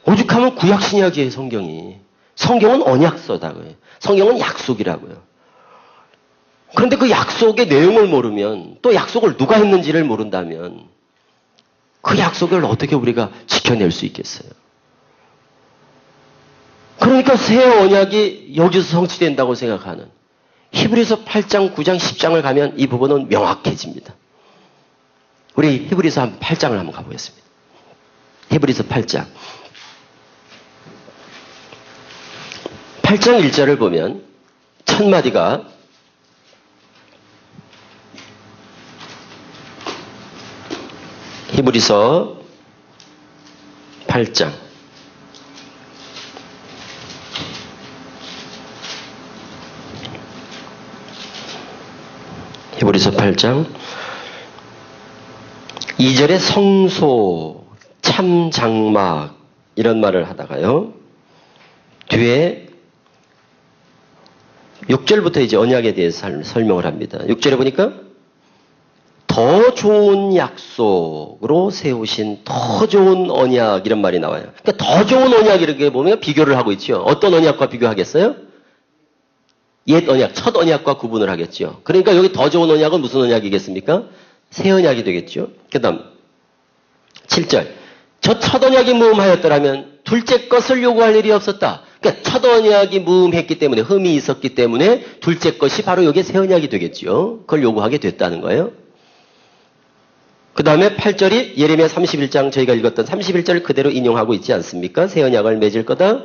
오죽하면 구약 신약이에요. 성경이. 성경은 언약서다고요. 성경은 약속이라고요. 그런데 그 약속의 내용을 모르면, 또 약속을 누가 했는지를 모른다면 그 약속을 어떻게 우리가 지켜낼 수 있겠어요? 그러니까 새 언약이 여기서 성취된다고 생각하는 히브리서 8장, 9장, 10장을 가면 이 부분은 명확해집니다. 우리 히브리서 8장을 한번 가보겠습니다. 히브리서 8장. 8장 1절을 보면 첫 마디가 히브리서 8장 히브리서 8장 2절에 성소, 참장막 이런 말을 하다가요. 뒤에 6절부터 이제 언약에 대해서 설명을 합니다. 6절에 보니까 더 좋은 약속으로 세우신 더 좋은 언약 이런 말이 나와요. 그러니까 더 좋은 언약 이렇게 보면 비교를 하고 있죠. 어떤 언약과 비교하겠어요? 옛 언약, 첫 언약과 구분을 하겠죠. 그러니까 여기 더 좋은 언약은 무슨 언약이겠습니까? 새 언약이 되겠죠. 그 다음 7절. 저 첫 언약이 무음하였더라면 둘째 것을 요구할 일이 없었다. 그러니까 첫 언약이 무음했기 때문에 흠이 있었기 때문에 둘째 것이 바로 여기에 새 언약이 되겠죠. 그걸 요구하게 됐다는 거예요. 그 다음에 8절이 예레미야 31장 저희가 읽었던 31절을 그대로 인용하고 있지 않습니까? 새 언약을 맺을 거다.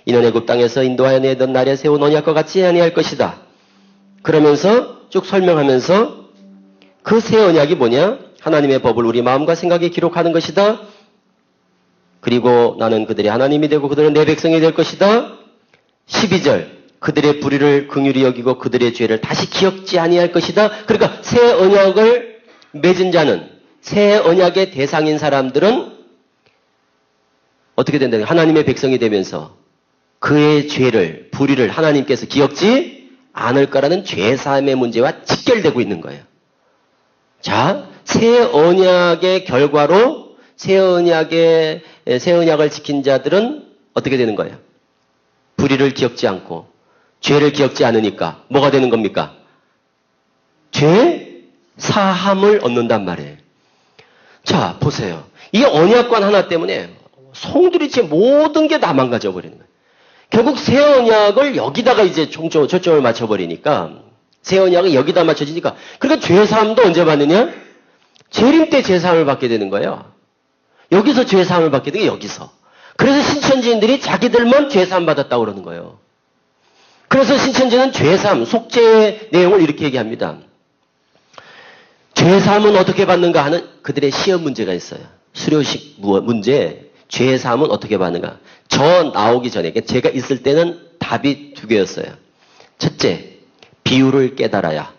이는 애굽 땅에서 인도하여 내던 날에 세운 언약과 같이 아니할 것이다. 그러면서 쭉 설명하면서 그 새 언약이 뭐냐? 하나님의 법을 우리 마음과 생각에 기록하는 것이다. 그리고 나는 그들의 하나님이 되고 그들은 내 백성이 될 것이다. 12절 그들의 불의를 긍휼히 여기고 그들의 죄를 다시 기억지 아니할 것이다. 그러니까 새 언약을 맺은 자는 새 언약의 대상인 사람들은 어떻게 된다는 하나님의 백성이 되면서 그의 죄를 불의를 하나님께서 기억지 않을 거라는 죄사함의 문제와 직결되고 있는 거예요. 자, 새 언약의 결과로 새 언약을 지킨 자들은 어떻게 되는 거예요? 불의를 기억지 않고 죄를 기억지 않으니까 뭐가 되는 겁니까? 죄 사함을 얻는단 말이에요. 자, 보세요. 이 언약관 하나 때문에 송두리째 모든 게 다 망가져 버리는 거예요. 결국 새 언약을 여기다가 이제 초점을 맞춰버리니까 새 언약이 여기다 맞춰지니까 그러니까 죄사함도 언제 받느냐? 재림 때 죄사함을 받게 되는 거예요. 여기서 죄사함을 받게 되는 게 여기서. 그래서 신천지인들이 자기들만 죄사함 받았다고 그러는 거예요. 그래서 신천지는 죄사함, 속죄의 내용을 이렇게 얘기합니다. 죄사함은 어떻게 받는가 하는 그들의 시험 문제가 있어요. 수료식 문제, 죄사함은 어떻게 받는가. 저 나오기 전에, 제가 있을 때는 답이 두 개였어요. 첫째, 비유를 깨달아야.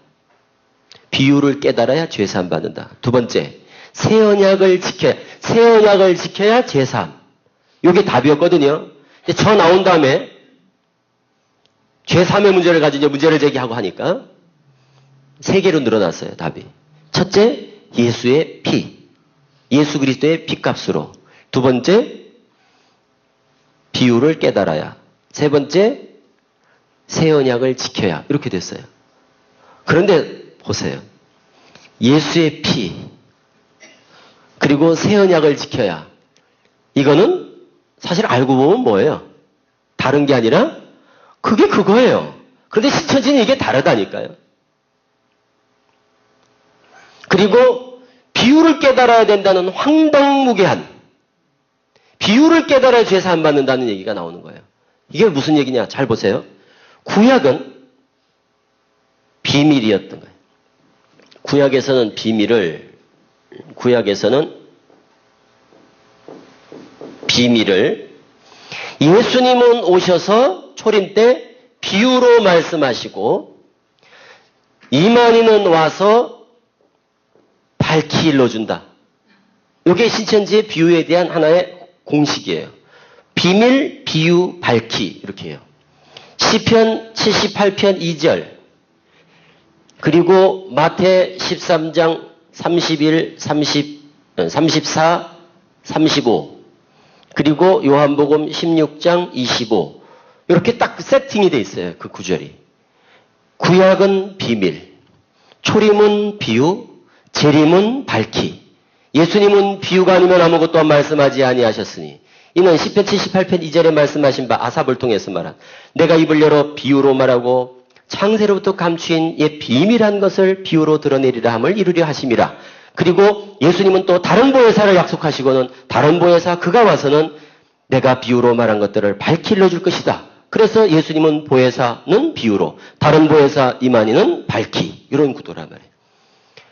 비유를 깨달아야 죄사함 받는다. 두 번째, 새 언약을 지켜야 죄사함. 이게 답이었거든요. 저 나온 다음에 죄사함의 문제를 가지고 이제 문제를 제기하고 하니까 세 개로 늘어났어요, 답이. 첫째, 예수의 피. 예수 그리스도의 피값으로. 두 번째, 비유를 깨달아야. 세 번째, 새 언약을 지켜야. 이렇게 됐어요. 그런데 보세요. 예수의 피, 그리고 새 언약을 지켜야. 이거는 사실 알고 보면 뭐예요? 다른 게 아니라 그게 그거예요. 그런데 신천지는 이게 다르다니까요. 그리고 비유를 깨달아야 된다는 황당무계한, 비유를 깨달아야 죄사함 받는다는 얘기가 나오는 거예요. 이게 무슨 얘기냐? 잘 보세요. 구약은 비밀이었던 거예요. 구약에서는 비밀을 예수님은 오셔서 초림 때 비유로 말씀하시고 이만희는 와서 밝히 일러준다. 이게 신천지의 비유에 대한 하나의 공식이에요. 비밀, 비유, 밝히 이렇게 해요. 시편 78편 2절 그리고 마태 13장 31, 34, 35 그리고 요한복음 16장 25 이렇게 딱 세팅이 돼 있어요. 그 구절이. 구약은 비밀, 초림은 비유, 재림은 밝히. 예수님은 비유가 아니면 아무것도 말씀하지 아니하셨으니 이는 시편 78편 2절에 말씀하신 바 아삽을 통해서 말한 내가 입을 열어 비유로 말하고 창세로부터 감추인 옛 비밀한 것을 비유로 드러내리라 함을 이루려 하심이라. 그리고 예수님은 또 다른 보혜사를 약속하시고는 다른 보혜사 그가 와서는 내가 비유로 말한 것들을 밝히 일러줄 것이다. 그래서 예수님은 보혜사는 비유로, 다른 보혜사 이만희는 밝히, 이런 구도란 말이에요.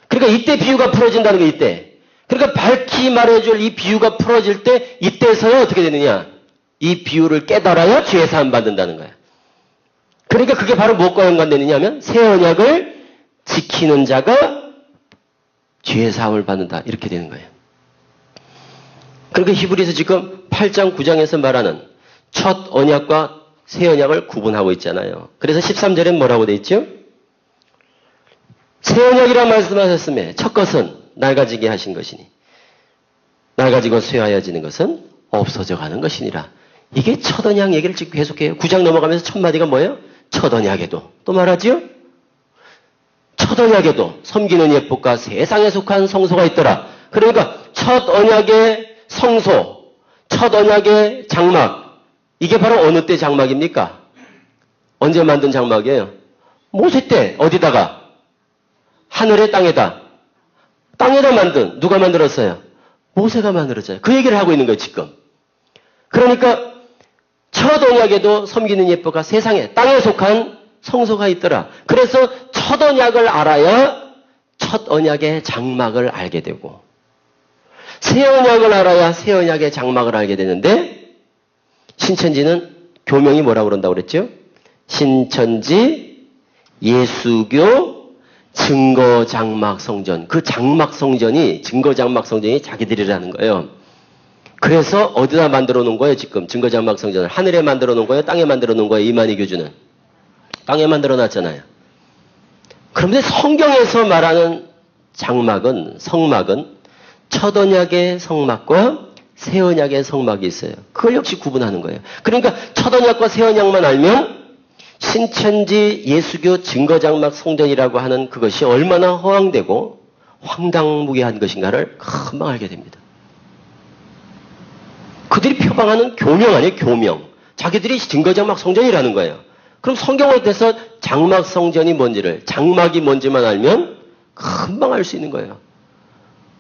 그러니까 이때 비유가 풀어진다는 게 이때. 그러니까 밝히 말해줄 이 비유가 풀어질 때 이때서야 어떻게 되느냐? 이 비유를 깨달아야 죄 사함 받는다는 거야. 그러니까 그게 바로 무엇과 연관되느냐 하면 새 언약을 지키는 자가 죄 사함을 받는다. 이렇게 되는 거예요. 그러니까 히브리서 지금 8장 9장에서 말하는 첫 언약과 새 언약을 구분하고 있잖아요. 그래서 13절엔 뭐라고 돼 있죠? 새 언약이라 말씀하셨음에 첫 것은 낡아지게 하신 것이니 낡아지고 쇠하여지는 것은 없어져 가는 것이니라. 이게 첫 언약 얘기를 지금 계속해요. 9장 넘어가면서 첫 마디가 뭐예요? 첫 언약에도 또 말하지요? 첫 언약에도 섬기는 예법과 세상에 속한 성소가 있더라. 그러니까 첫 언약의 성소, 첫 언약의 장막, 이게 바로 어느 때 장막입니까? 언제 만든 장막이에요? 모세 때. 어디다가? 하늘의 땅에다. 땅에다 만든, 누가 만들었어요? 모세가 만들었잖아요. 그 얘기를 하고 있는 거예요, 지금. 그러니까 첫 언약에도 섬기는 예법과 세상에, 땅에 속한 성소가 있더라. 그래서 첫 언약을 알아야 첫 언약의 장막을 알게 되고, 새 언약을 알아야 새 언약의 장막을 알게 되는데, 신천지는 교명이 뭐라고 그런다고 그랬죠? 신천지 예수교 증거장막 성전. 그 장막 성전이, 증거장막 성전이 자기들이라는 거예요. 그래서 어디다 만들어 놓은 거예요, 지금? 증거장막 성전을. 하늘에 만들어 놓은 거예요? 땅에 만들어 놓은 거예요? 이만희 교주는? 땅에 만들어 놨잖아요. 그런데 성경에서 말하는 장막은, 성막은 첫 언약의 성막과 새 언약의 성막이 있어요. 그걸 역시 구분하는 거예요. 그러니까 첫 언약과 새 언약만 알면 신천지 예수교 증거장막 성전이라고 하는 그것이 얼마나 허황되고 황당무계한 것인가를 금방 알게 됩니다. 그들이 표방하는 교명 아니에요, 교명. 자기들이 증거장막 성전이라는 거예요. 그럼 성경에 대해서 장막 성전이 뭔지를, 장막이 뭔지만 알면 금방 알 수 있는 거예요.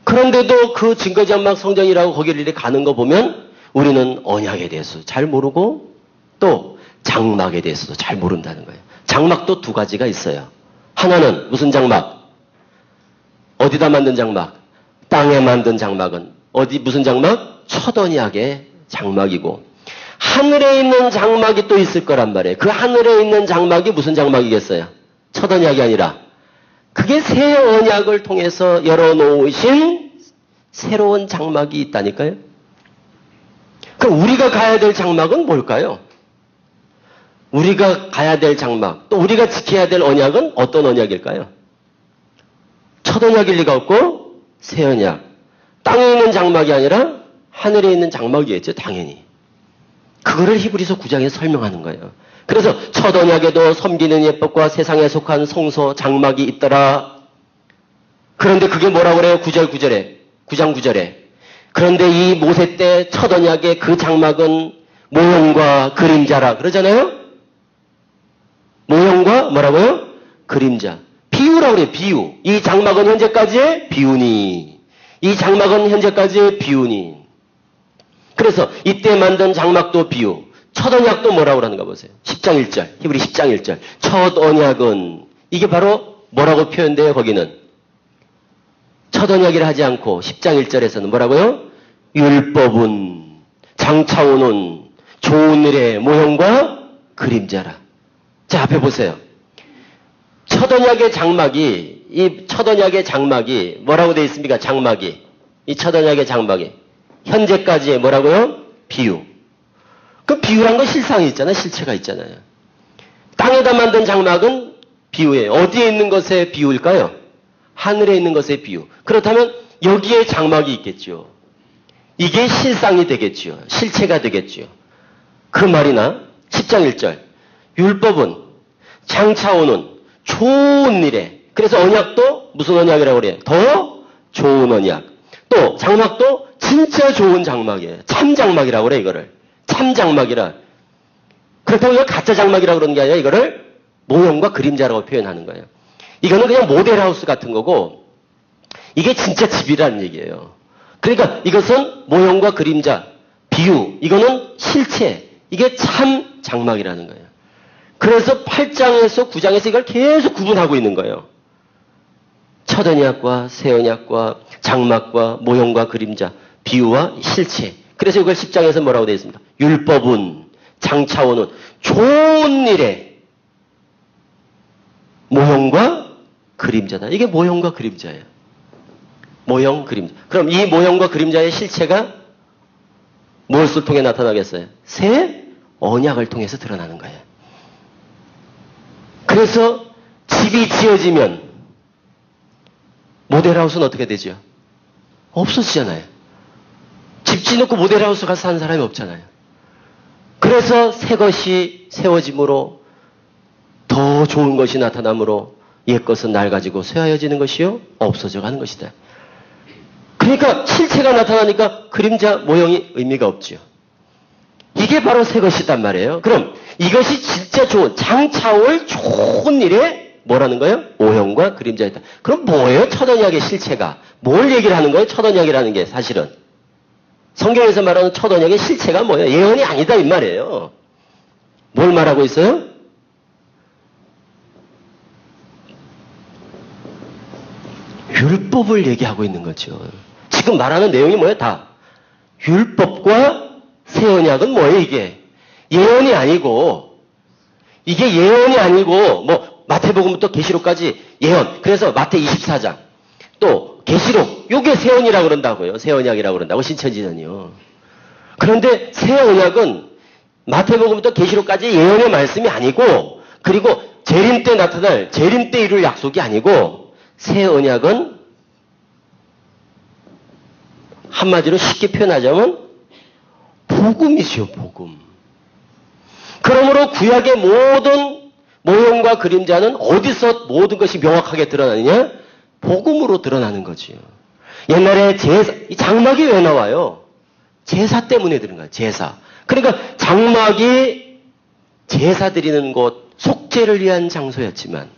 그런데도 그 증거장막 성전이라고 거기를 이렇게 가는 거 보면 우리는 언약에 대해서 잘 모르고 또 장막에 대해서도 잘 모른다는 거예요. 장막도 두 가지가 있어요. 하나는 무슨 장막? 어디다 만든 장막? 땅에 만든 장막은 어디 무슨 장막? 첫 언약의 장막이고, 하늘에 있는 장막이 또 있을 거란 말이에요. 그 하늘에 있는 장막이 무슨 장막이겠어요? 첫 언약이 아니라 그게 새 언약을 통해서 열어놓으신 새로운 장막이 있다니까요. 그럼 우리가 가야 될 장막은 뭘까요? 우리가 가야 될 장막, 또 우리가 지켜야 될 언약은 어떤 언약일까요? 첫 언약일 리가 없고 새 언약. 땅에 있는 장막이 아니라 하늘에 있는 장막이겠죠, 당연히. 그거를 히브리서 9장에 설명하는 거예요. 그래서 첫 언약에도 섬기는 예법과 세상에 속한 성소 장막이 있더라. 그런데 그게 뭐라고 그래요? 9장 9절에. 그런데 이 모세 때 첫 언약의 그 장막은 모형과 그림자라 그러잖아요? 모형과 뭐라고요? 그림자. 비유라고 그래요, 비유. 이 장막은 현재까지의 비유니. 이 장막은 현재까지의 비유니. 그래서 이때 만든 장막도 비유. 첫 언약도 뭐라고 하는가 보세요. 10장 1절. 히브리 10장 1절. 첫 언약은 이게 바로 뭐라고 표현돼요, 거기는? 첫 언약이라 하지 않고 10장 1절에서는 뭐라고요? 율법은 장차오는 좋은 일의 모형과 그림자라. 자, 앞에 보세요. 첫 언약의 장막이, 이 첫 언약의 장막이 뭐라고 되어 있습니까? 장막이. 이 첫 언약의 장막이. 현재까지의 뭐라고요? 비유. 그 비유란 건 실상이 있잖아요. 실체가 있잖아요. 땅에다 만든 장막은 비유예요. 어디에 있는 것의 비유일까요? 하늘에 있는 것의 비유. 그렇다면 여기에 장막이 있겠죠. 이게 실상이 되겠죠. 실체가 되겠죠. 그 말이나 10장 1절. 율법은 장차오는 좋은 일에, 그래서 언약도 무슨 언약이라고 그래요? 더 좋은 언약. 또 장막도 진짜 좋은 장막이에요. 참 장막이라고 그래 이거를. 참 장막이라. 그렇다고 이거 가짜 장막이라고 그러는 게 아니라 이거를 모형과 그림자라고 표현하는 거예요. 이거는 그냥 모델하우스 같은 거고 이게 진짜 집이라는 얘기예요. 그러니까 이것은 모형과 그림자, 비유, 이거는 실체, 이게 참 장막이라는 거예요. 그래서 8장에서 9장에서 이걸 계속 구분하고 있는 거예요. 첫 언약과 새 언약과 장막과 모형과 그림자, 비유와 실체. 그래서 이걸 10장에서 뭐라고 되어 있습니다. 율법은, 장차오는 좋은 일의 모형과 그림자다. 이게 모형과 그림자예요. 모형, 그림자. 그럼 이 모형과 그림자의 실체가 무엇을 통해 나타나겠어요? 새 언약을 통해서 드러나는 거예요. 그래서 집이 지어지면 모델하우스는 어떻게 되죠? 없어지잖아요. 집 지놓고 모델하우스 가서 사는 사람이 없잖아요. 그래서 새 것이 세워짐으로 더 좋은 것이 나타나므로 옛 것은 낡아지고 쇠하여지는 것이요 없어져 가는 것이다. 그러니까 실체가 나타나니까 그림자 모형이 의미가 없죠. 이게 바로 새 것이단 말이에요. 그럼 이것이 진짜 좋은 장차올 좋은 일에 뭐라는 거예요? 모형과 그림자이다. 그럼 뭐예요? 첫 언약의 실체가. 뭘 얘기를 하는 거예요? 첫 언약이라는 게 사실은. 성경에서 말하는 첫 언약의 실체가 뭐예요? 예언이 아니다 이 말이에요. 뭘 말하고 있어요? 율법을 얘기하고 있는 거죠. 지금 말하는 내용이 뭐예요? 다. 율법과 새 언약은 뭐예요 이게? 예언이 아니고 이게 예언이 아니고 뭐 마태복음부터 계시록까지 예언. 그래서 마태 24장 또 계시록 요게 새 언이라고 그런다고요. 새 언약이라고 그런다고 신천지전이요. 그런데 새 언약은 마태복음부터 계시록까지 예언의 말씀이 아니고 그리고 재림 때 나타날 재림 때 이룰 약속이 아니고 새 언약은 한마디로 쉽게 표현하자면 복음이지요, 복음. 그러므로 구약의 모든 모형과 그림자는 어디서 모든 것이 명확하게 드러나느냐? 복음으로 드러나는 거지요. 옛날에 제사, 이 장막이 왜 나와요? 제사 때문에 드는 거야, 제사. 그러니까 장막이 제사 드리는 곳, 속죄를 위한 장소였지만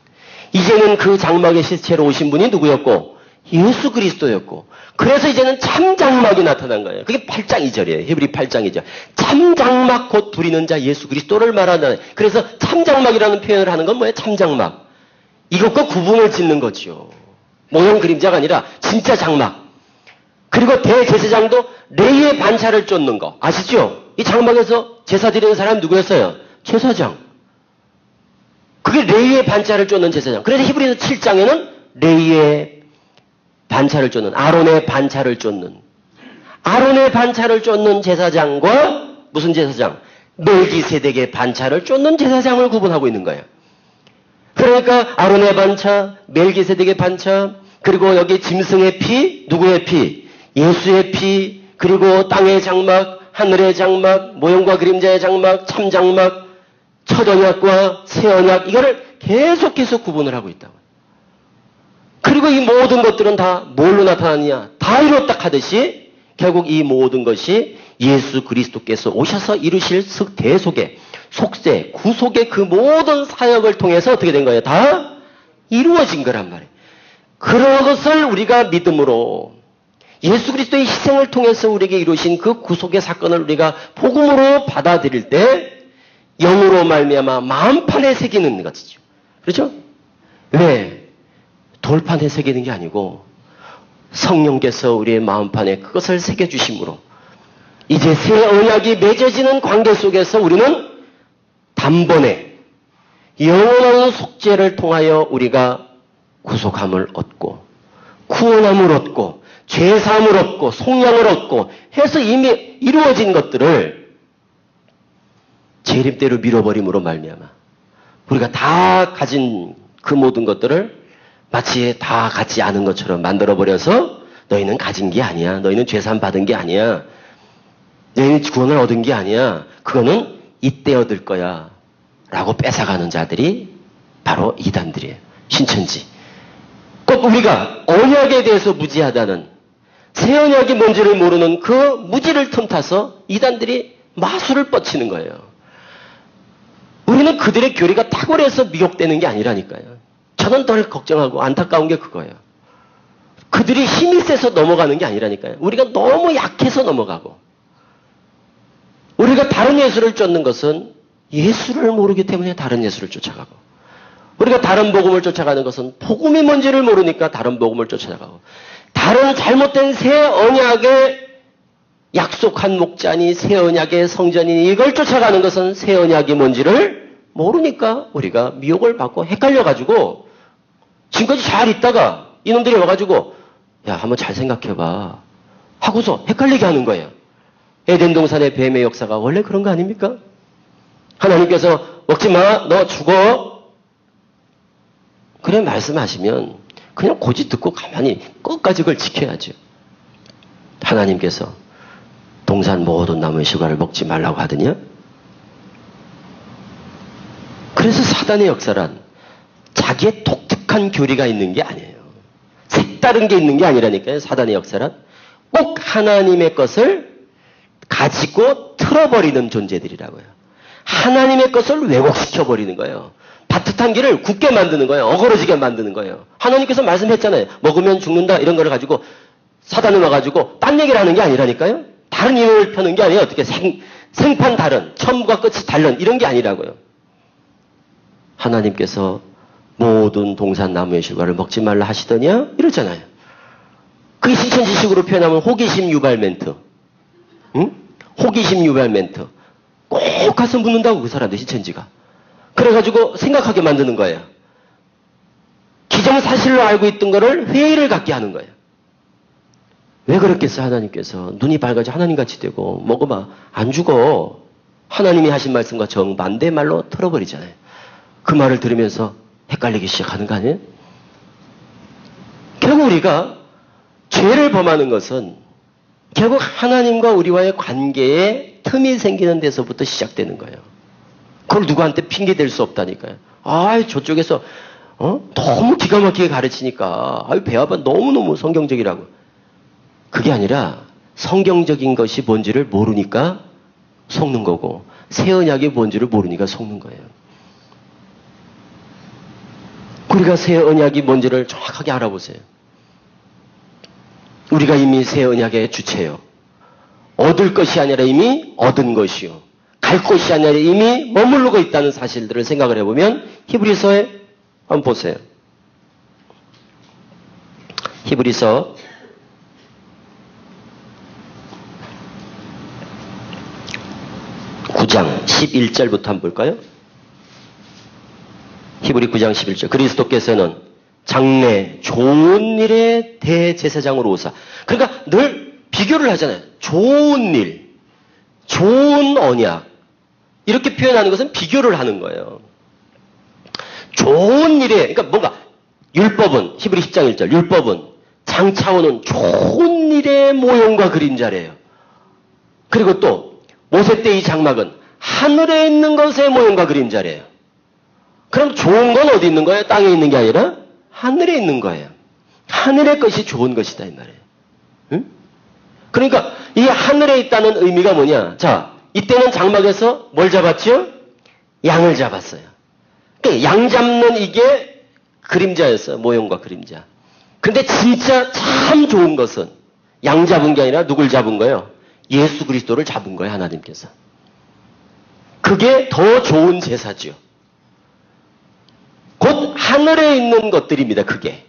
이제는 그 장막의 실체로 오신 분이 누구였고? 예수 그리스도였고 그래서 이제는 참 장막이 나타난 거예요. 그게 8장 2절이에요. 히브리 8장 2절. 참 장막 곧 부리는 자 예수 그리스도를 말하는. 그래서 참 장막이라는 표현을 하는 건 뭐예요? 참 장막. 이것과 구분을 짓는 거죠. 모형 그림자가 아니라 진짜 장막. 그리고 대제사장도 레위의 반차를 쫓는 거 아시죠? 이 장막에서 제사 드리는 사람이 누구였어요? 제사장. 그게 레위의 반차를 쫓는 제사장. 그래서 히브리서 7장에는 레위의 반차를 쫓는, 아론의 반차를 쫓는, 아론의 반차를 쫓는 제사장과 무슨 제사장? 멜기세덱의 반차를 쫓는 제사장을 구분하고 있는 거예요. 그러니까 아론의 반차, 멜기세덱의 반차, 그리고 여기 짐승의 피, 누구의 피? 예수의 피, 그리고 땅의 장막, 하늘의 장막, 모형과 그림자의 장막, 참 장막, 첫 언약과 새 언약, 이거를 계속 구분을 하고 있다고. 그리고 이 모든 것들은 다 뭘로 나타나느냐? 다 이뤘다 하듯이 결국 이 모든 것이 예수 그리스도께서 오셔서 이루실 대속의 속죄, 구속의 그 모든 사역을 통해서 어떻게 된 거예요? 다 이루어진 거란 말이에요. 그런 것을 우리가 믿음으로 예수 그리스도의 희생을 통해서 우리에게 이루신 그 구속의 사건을 우리가 복음으로 받아들일 때 영으로 말미암아 마음판에 새기는 것이죠. 그렇죠? 왜? 돌판에 새기는 게 아니고 성령께서 우리의 마음판에 그것을 새겨주심으로 이제 새 언약이 맺어지는 관계 속에서 우리는 단번에 영원한 속죄를 통하여 우리가 구속함을 얻고 구원함을 얻고 죄사함을 얻고 속량을 얻고 해서 이미 이루어진 것들을 재림대로 밀어버림으로 말미암아 우리가 다 가진 그 모든 것들을 마치 다 갖지 않은 것처럼 만들어버려서 너희는 가진 게 아니야. 너희는 죄사함 받은 게 아니야. 너희는 구원을 얻은 게 아니야. 그거는 이때 얻을 거야. 라고 뺏어가는 자들이 바로 이단들이에요. 신천지. 꼭 우리가 언약에 대해서 무지하다는, 새 언약이 뭔지를 모르는 그 무지를 틈타서 이단들이 마술을 뻗치는 거예요. 우리는 그들의 교리가 탁월해서 미혹되는 게 아니라니까요. 저는 덜 걱정하고 안타까운 게 그거예요. 그들이 힘이 세서 넘어가는 게 아니라니까요. 우리가 너무 약해서 넘어가고, 우리가 다른 예수를 쫓는 것은 예수를 모르기 때문에 다른 예수를 쫓아가고, 우리가 다른 복음을 쫓아가는 것은 복음이 뭔지를 모르니까 다른 복음을 쫓아가고, 다른 잘못된 새 언약의 약속한 목자니 새 언약의 성전이니 이걸 쫓아가는 것은 새 언약이 뭔지를 모르니까 우리가 미혹을 받고 헷갈려가지고 지금까지 잘 있다가 이놈들이 와가지고 야 한번 잘 생각해봐 하고서 헷갈리게 하는 거예요. 에덴 동산의 뱀의 역사가 원래 그런 거 아닙니까? 하나님께서 먹지 마, 너 죽어. 그래 말씀하시면 그냥 고지 듣고 가만히 끝까지 그걸 지켜야죠. 하나님께서 동산 모든 나무의 실과를 먹지 말라고 하더냐? 그래서 사단의 역사란 자기의 독특한 교리가 있는 게 아니에요. 색다른 게 있는 게 아니라니까요. 사단의 역사란 꼭 하나님의 것을 가지고 틀어버리는 존재들이라고요. 하나님의 것을 왜곡시켜버리는 거예요. 바트한 길을 굳게 만드는 거예요. 어그러지게 만드는 거예요. 하나님께서 말씀했잖아요. 먹으면 죽는다 이런 거를 가지고 사단을 와가지고 딴 얘기를 하는 게 아니라니까요. 다른 이론을 펴는 게 아니에요. 어떻게 생판 다른, 처음과 끝이 다른 이런 게 아니라고요. 하나님께서 모든 동산 나무의 실과를 먹지 말라 하시더냐? 이러잖아요. 그게 신천지식으로 표현하면 호기심 유발 멘트. 응? 호기심 유발 멘트. 꼭 가서 묻는다고 그 사람들 신천지가. 그래가지고 생각하게 만드는 거예요. 기정사실로 알고 있던 거를 회의를 갖게 하는 거예요. 왜 그랬겠어 하나님께서. 눈이 밝아져 하나님같이 되고 먹어봐 안 죽어. 하나님이 하신 말씀과 정반대 말로 털어버리잖아요. 그 말을 들으면서 헷갈리기 시작하는 거 아니에요? 결국 우리가 죄를 범하는 것은 결국 하나님과 우리와의 관계에 틈이 생기는 데서부터 시작되는 거예요. 그걸 누구한테 핑계댈 수 없다니까요. 저쪽에서 너무 기가 막히게 가르치니까 배아반 너무너무 성경적이라고. 그게 아니라 성경적인 것이 뭔지를 모르니까 속는 거고 새 언약이 뭔지를 모르니까 속는 거예요. 우리가 새 언약이 뭔지를 정확하게 알아보세요. 우리가 이미 새 언약의 주체요. 얻을 것이 아니라 이미 얻은 것이요. 갈 곳이 아니라 이미 머무르고 있다는 사실들을 생각을 해보면 히브리서에 한번 보세요. 히브리서 9장 11절부터 한번 볼까요? 히브리 9장 11절. 그리스도께서는 장래 좋은 일의 대제사장으로 오사. 그러니까 늘 비교를 하잖아요. 좋은 일, 좋은 언약. 이렇게 표현하는 것은 비교를 하는 거예요. 좋은 일에, 그러니까 뭔가 율법은 히브리 10장 1절. 율법은 장차오는 좋은 일의 모형과 그림자래요. 그리고 또 모세 때의 장막은 하늘에 있는 것의 모형과 그림자래요. 그럼 좋은 건 어디 있는 거예요? 땅에 있는 게 아니라 하늘에 있는 거예요. 하늘의 것이 좋은 것이다 이 말이에요. 응? 그러니까 이 하늘에 있다는 의미가 뭐냐? 자, 이때는 장막에서 뭘 잡았죠? 양을 잡았어요. 그러니까 양 잡는 이게 그림자였어요. 모형과 그림자. 근데 진짜 참 좋은 것은 양 잡은 게 아니라 누굴 잡은 거예요? 예수 그리스도를 잡은 거예요. 하나님께서. 그게 더 좋은 제사지요. 곧 하늘에 있는 것들입니다. 그게.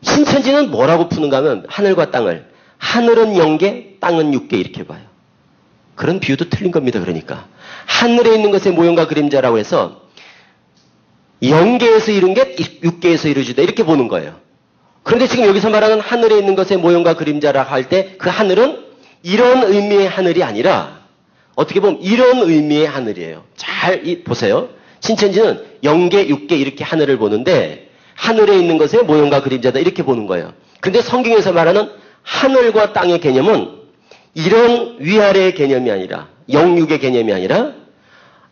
신천지는 뭐라고 푸는가 하면 하늘과 땅을. 하늘은 0개, 땅은 6개 이렇게 봐요. 그런 비유도 틀린 겁니다. 그러니까. 하늘에 있는 것의 모형과 그림자라고 해서 0개에서 이룬 게 6개에서 이루어지다 이렇게 보는 거예요. 그런데 지금 여기서 말하는 하늘에 있는 것의 모형과 그림자라 할 때 그 하늘은 이런 의미의 하늘이 아니라 어떻게 보면 이런 의미의 하늘이에요. 잘 보세요. 신천지는 0개, 6개 이렇게 하늘을 보는데 하늘에 있는 것의 모형과 그림자다 이렇게 보는 거예요. 그런데 성경에서 말하는 하늘과 땅의 개념은 이런 위아래의 개념이 아니라 0, 6의 개념이 아니라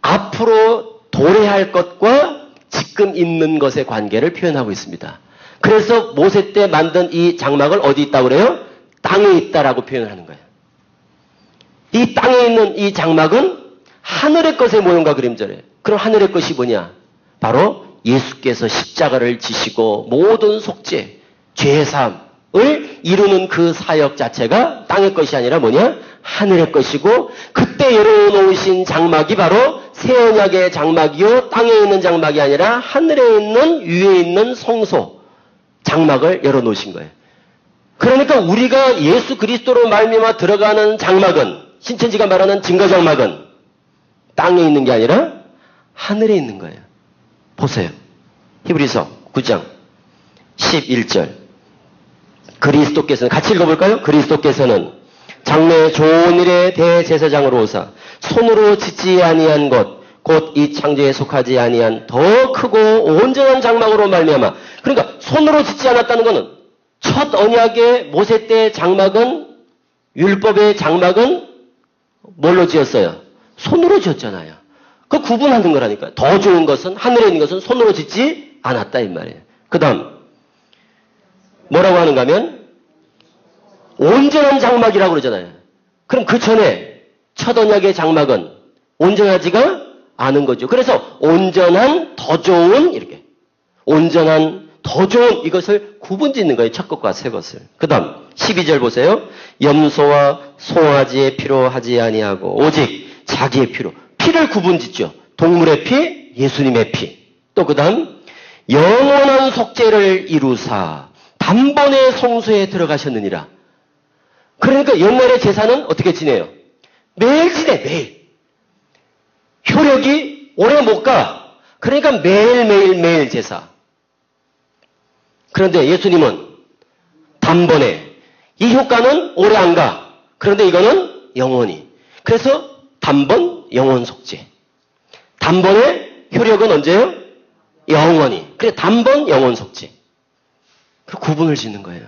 앞으로 도래할 것과 지금 있는 것의 관계를 표현하고 있습니다. 그래서 모세 때 만든 이 장막을 어디 있다고 그래요? 땅에 있다라고 표현을 하는 거예요. 이 땅에 있는 이 장막은 하늘의 것의 모형과 그림자래요. 그럼 하늘의 것이 뭐냐? 바로 예수께서 십자가를 지시고 모든 속죄, 죄사함을 이루는 그 사역 자체가 땅의 것이 아니라 뭐냐? 하늘의 것이고, 그때 열어놓으신 장막이 바로 새 언약의 장막이요, 땅에 있는 장막이 아니라 하늘에 있는, 위에 있는 성소 장막을 열어놓으신 거예요. 그러니까 우리가 예수 그리스도로 말미암아 들어가는 장막은, 신천지가 말하는 증거장막은 땅에 있는 게 아니라 하늘에 있는 거예요. 보세요. 히브리서 9장 11절. 그리스도께서는, 같이 읽어볼까요? 그리스도께서는 장래의 좋은 일의 대제사장으로 오사 손으로 짓지 아니한 것, 곧 이 창조에 속하지 아니한 더 크고 온전한 장막으로 말미암아. 그러니까 손으로 짓지 않았다는 것은, 첫 언약의 모세 때 장막은, 율법의 장막은 뭘로 지었어요? 손으로 지었잖아요. 그 구분하는 거라니까요. 더 좋은 것은, 하늘에 있는 것은 손으로 짓지 않았다 이 말이에요. 그 다음 뭐라고 하는가 하면 온전한 장막이라고 그러잖아요. 그럼 그 전에 첫 언약의 장막은 온전하지가 않은 거죠. 그래서 온전한 더 좋은, 이렇게 온전한 더 좋은, 이것을 구분 짓는 거예요. 첫 것과 새 것을. 그 다음 12절 보세요. 염소와 송아지의 피로 하지 아니하고 오직 자기의 피로. 피를 구분 짓죠. 동물의 피, 예수님의 피. 또 그 다음 영원한 속죄를 이루사 단번에 성소에 들어가셨느니라. 그러니까 옛날의 제사는 어떻게 지내요? 매일 지내, 매일. 효력이 오래 못 가. 그러니까 매일 제사. 그런데 예수님은 단번에. 이 효과는 오래 안 가. 그런데 이거는 영원히. 그래서 단번 영원 속죄. 단번의 효력은 언제요? 영원히. 그래, 단번 영원 속죄. 그 구분을 짓는 거예요.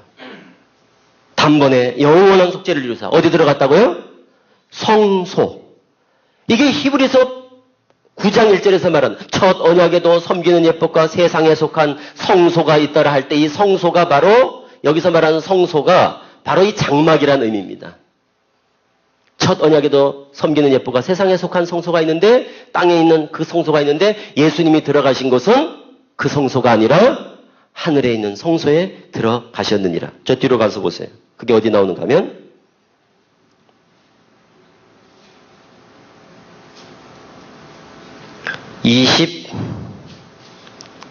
단번에 영원한 속죄를 이루사. 어디 들어갔다고요? 성소. 이게 히브리서 9장 1절에서 말하는 첫 언약에도 섬기는 예법과 세상에 속한 성소가 있더라 할 때 이 성소가 바로, 여기서 말하는 성소가 바로 이 장막이라는 의미입니다. 첫 언약에도 섬기는 예법과 세상에 속한 성소가 있는데, 땅에 있는 그 성소가 있는데, 예수님이 들어가신 곳은 그 성소가 아니라 하늘에 있는 성소에 들어가셨느니라. 저 뒤로 가서 보세요. 그게 어디 나오는가 하면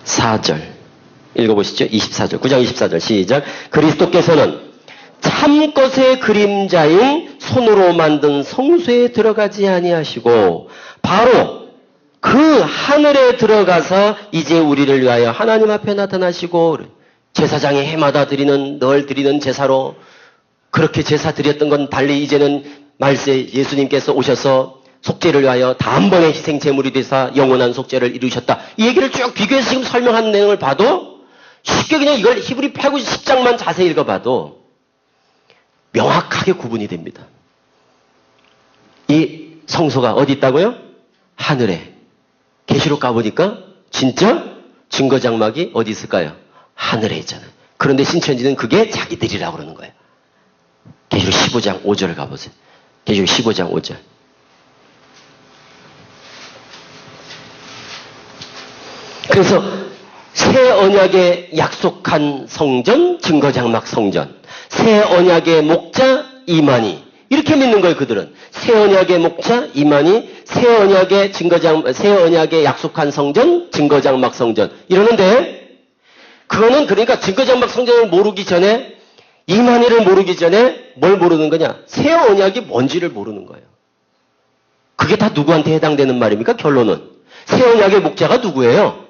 24절 읽어보시죠. 24절, 9장 24절 시작. 그리스도께서는 참것의 그림자인 손으로 만든 성소에 들어가지 아니하시고 바로 그 하늘에 들어가서 이제 우리를 위하여 하나님 앞에 나타나시고, 제사장이 해마다 늘 드리는 제사로 그렇게 제사 드렸던 건 달리 이제는 말세 예수님께서 오셔서 속죄를 위하여 단번에 희생 제물이 되사 영원한 속죄를 이루셨다. 이 얘기를 쭉 비교해서 지금 설명하는 내용을 봐도 쉽게 그냥 이걸 히브리 8, 9, 10장만 자세히 읽어봐도 명확하게 구분이 됩니다. 이 성소가 어디 있다고요? 하늘에. 계시록 가보니까 진짜 증거장막이 어디 있을까요? 하늘에 있잖아요. 그런데 신천지는 그게 자기들이라고 그러는 거예요. 계시록 15장 5절 가보세요. 계시록 15장 5절. 그래서 새 언약에 약속한 성전, 증거장막 성전. 새 언약의 목자 이만희. 이렇게 믿는 거예요, 그들은. 새 언약의 목자 이만희, 새 언약의 약속한 성전, 증거장막 성전. 이러는데, 그거는 그러니까 증거장막 성전을 모르기 전에, 이만희를 모르기 전에 뭘 모르는 거냐? 새 언약이 뭔지를 모르는 거예요. 그게 다 누구한테 해당되는 말입니까? 결론은. 새 언약의 목자가 누구예요?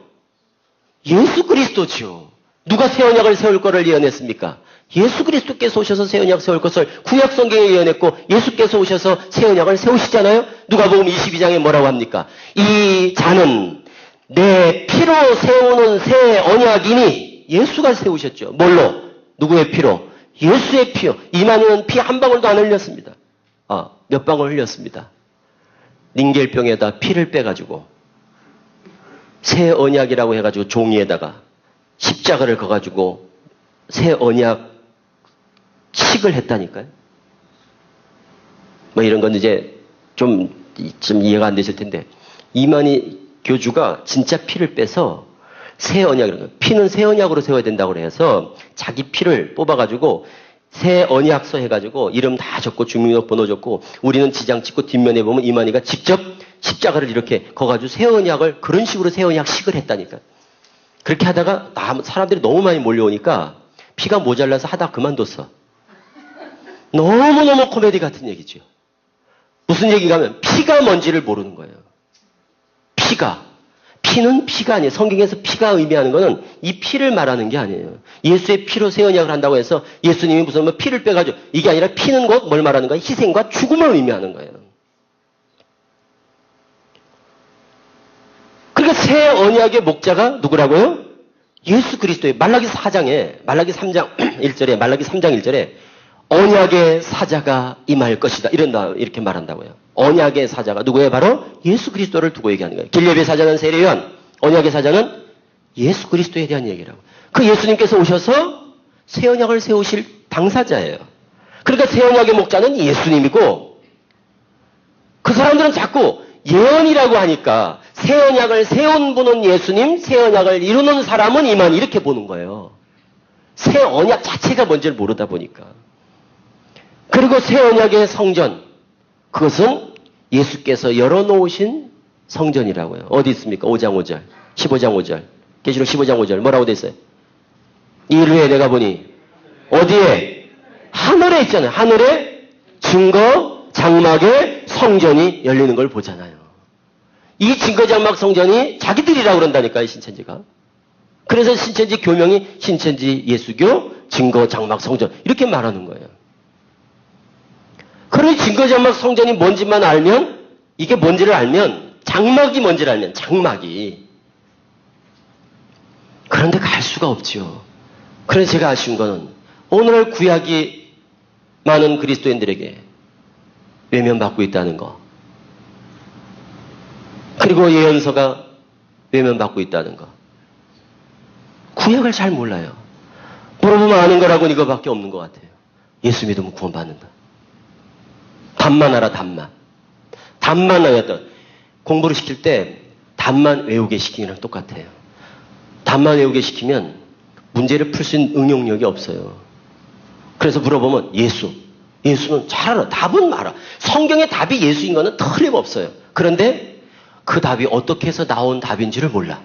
예수 그리스도죠. 누가 새 언약을 세울 거를 예언했습니까? 예수 그리스도께서 오셔서 새 언약 세울 것을 구약 성경에 예언했고, 예수께서 오셔서 새 언약을 세우시잖아요. 누가복음 22장에 뭐라고 합니까? 이 자는 내 피로 세우는 새 언약이니. 예수가 세우셨죠. 뭘로? 누구의 피로? 예수의 피요. 이만희는 피 한 방울도 안 흘렸습니다. 몇 방울 흘렸습니다. 링겔병에다 피를 빼가지고 새 언약이라고 해가지고 종이에다가 십자가를 거가지고 새 언약 칙을 했다니까요. 뭐 이런 건 이제 좀 이해가 안 되실 텐데, 이만희 교주가 진짜 피를 빼서 새 언약이라는 거예요. 피는 새 언약으로 세워야 된다고 해서 자기 피를 뽑아가지고 새 언약서 해가지고 이름 다 적고 주민등록번호 적고, 우리는 지장 찍고 뒷면에 보면 이만희가 직접 십자가를 이렇게 거가지고 새 언약을 그런 식으로 새 언약식을 했다니까. 그렇게 하다가 사람들이 너무 많이 몰려오니까 피가 모자라서 하다 그만뒀어. 너무너무 코미디 같은 얘기죠. 무슨 얘기가 하면 피가 뭔지를 모르는 거예요. 피는 피가 아니에요. 성경에서 피가 의미하는 거는 이 피를 말하는 게 아니에요. 예수의 피로 새 언약을 한다고 해서 예수님이 무슨 뭐 피를 빼가지고, 이게 아니라 피는 곧 뭘 말하는 거야? 희생과 죽음을 의미하는 거예요. 그러니까 새 언약의 목자가 누구라고요? 예수 그리스도의 말라기 4장에, 말라기 3장 1절에, 말라기 3장 1절에 언약의 사자가 임할 것이다. 이렇게 말한다고요. 언약의 사자가 누구예요? 바로 예수 그리스도를 두고 얘기하는 거예요. 길렙의 사자는 세례요한, 언약의 사자는 예수 그리스도에 대한 얘기라고. 그 예수님께서 오셔서 새 언약을 세우실 당사자예요. 그러니까 새 언약의 목자는 예수님이고, 그 사람들은 자꾸 예언이라고 하니까 새 언약을 세운 분은 예수님, 새 언약을 이루는 사람은 이만, 이렇게 보는 거예요. 새 언약 자체가 뭔지를 모르다 보니까. 그리고 새 언약의 성전, 그것은 예수께서 열어놓으신 성전이라고요. 어디 있습니까? 5장 5절, 15장 5절, 계시록 15장 5절 뭐라고 돼 있어요? 이르에 내가 보니 어디에? 하늘에 있잖아요. 하늘에 증거 장막의 성전이 열리는 걸 보잖아요. 이 증거 장막 성전이 자기들이라고 그런다니까요, 신천지가. 그래서 신천지 교명이 신천지 예수교 증거 장막 성전 이렇게 말하는 거예요. 그런 증거 장막 성전이 뭔지만 알면, 이게 뭔지를 알면, 장막이 뭔지를 알면, 장막이. 그런데 갈 수가 없죠. 그래서 제가 아쉬운 거는 오늘날 구약이 많은 그리스도인들에게 외면받고 있다는 거. 그리고 예언서가 외면받고 있다는 거. 구약을 잘 몰라요. 물어보면 아는 거라고는 이거밖에 없는 것 같아요. 예수 믿으면 구원받는다. 답만 알아, 답만. 답만 알았다. 공부를 시킬 때 답만 외우게 시키는 거랑 똑같아요. 답만 외우게 시키면 문제를 풀 수 있는 응용력이 없어요. 그래서 물어보면 예수는 잘 알아. 답은 알아. 성경의 답이 예수인 거는 틀림없어요. 그런데 그 답이 어떻게 해서 나온 답인지를 몰라.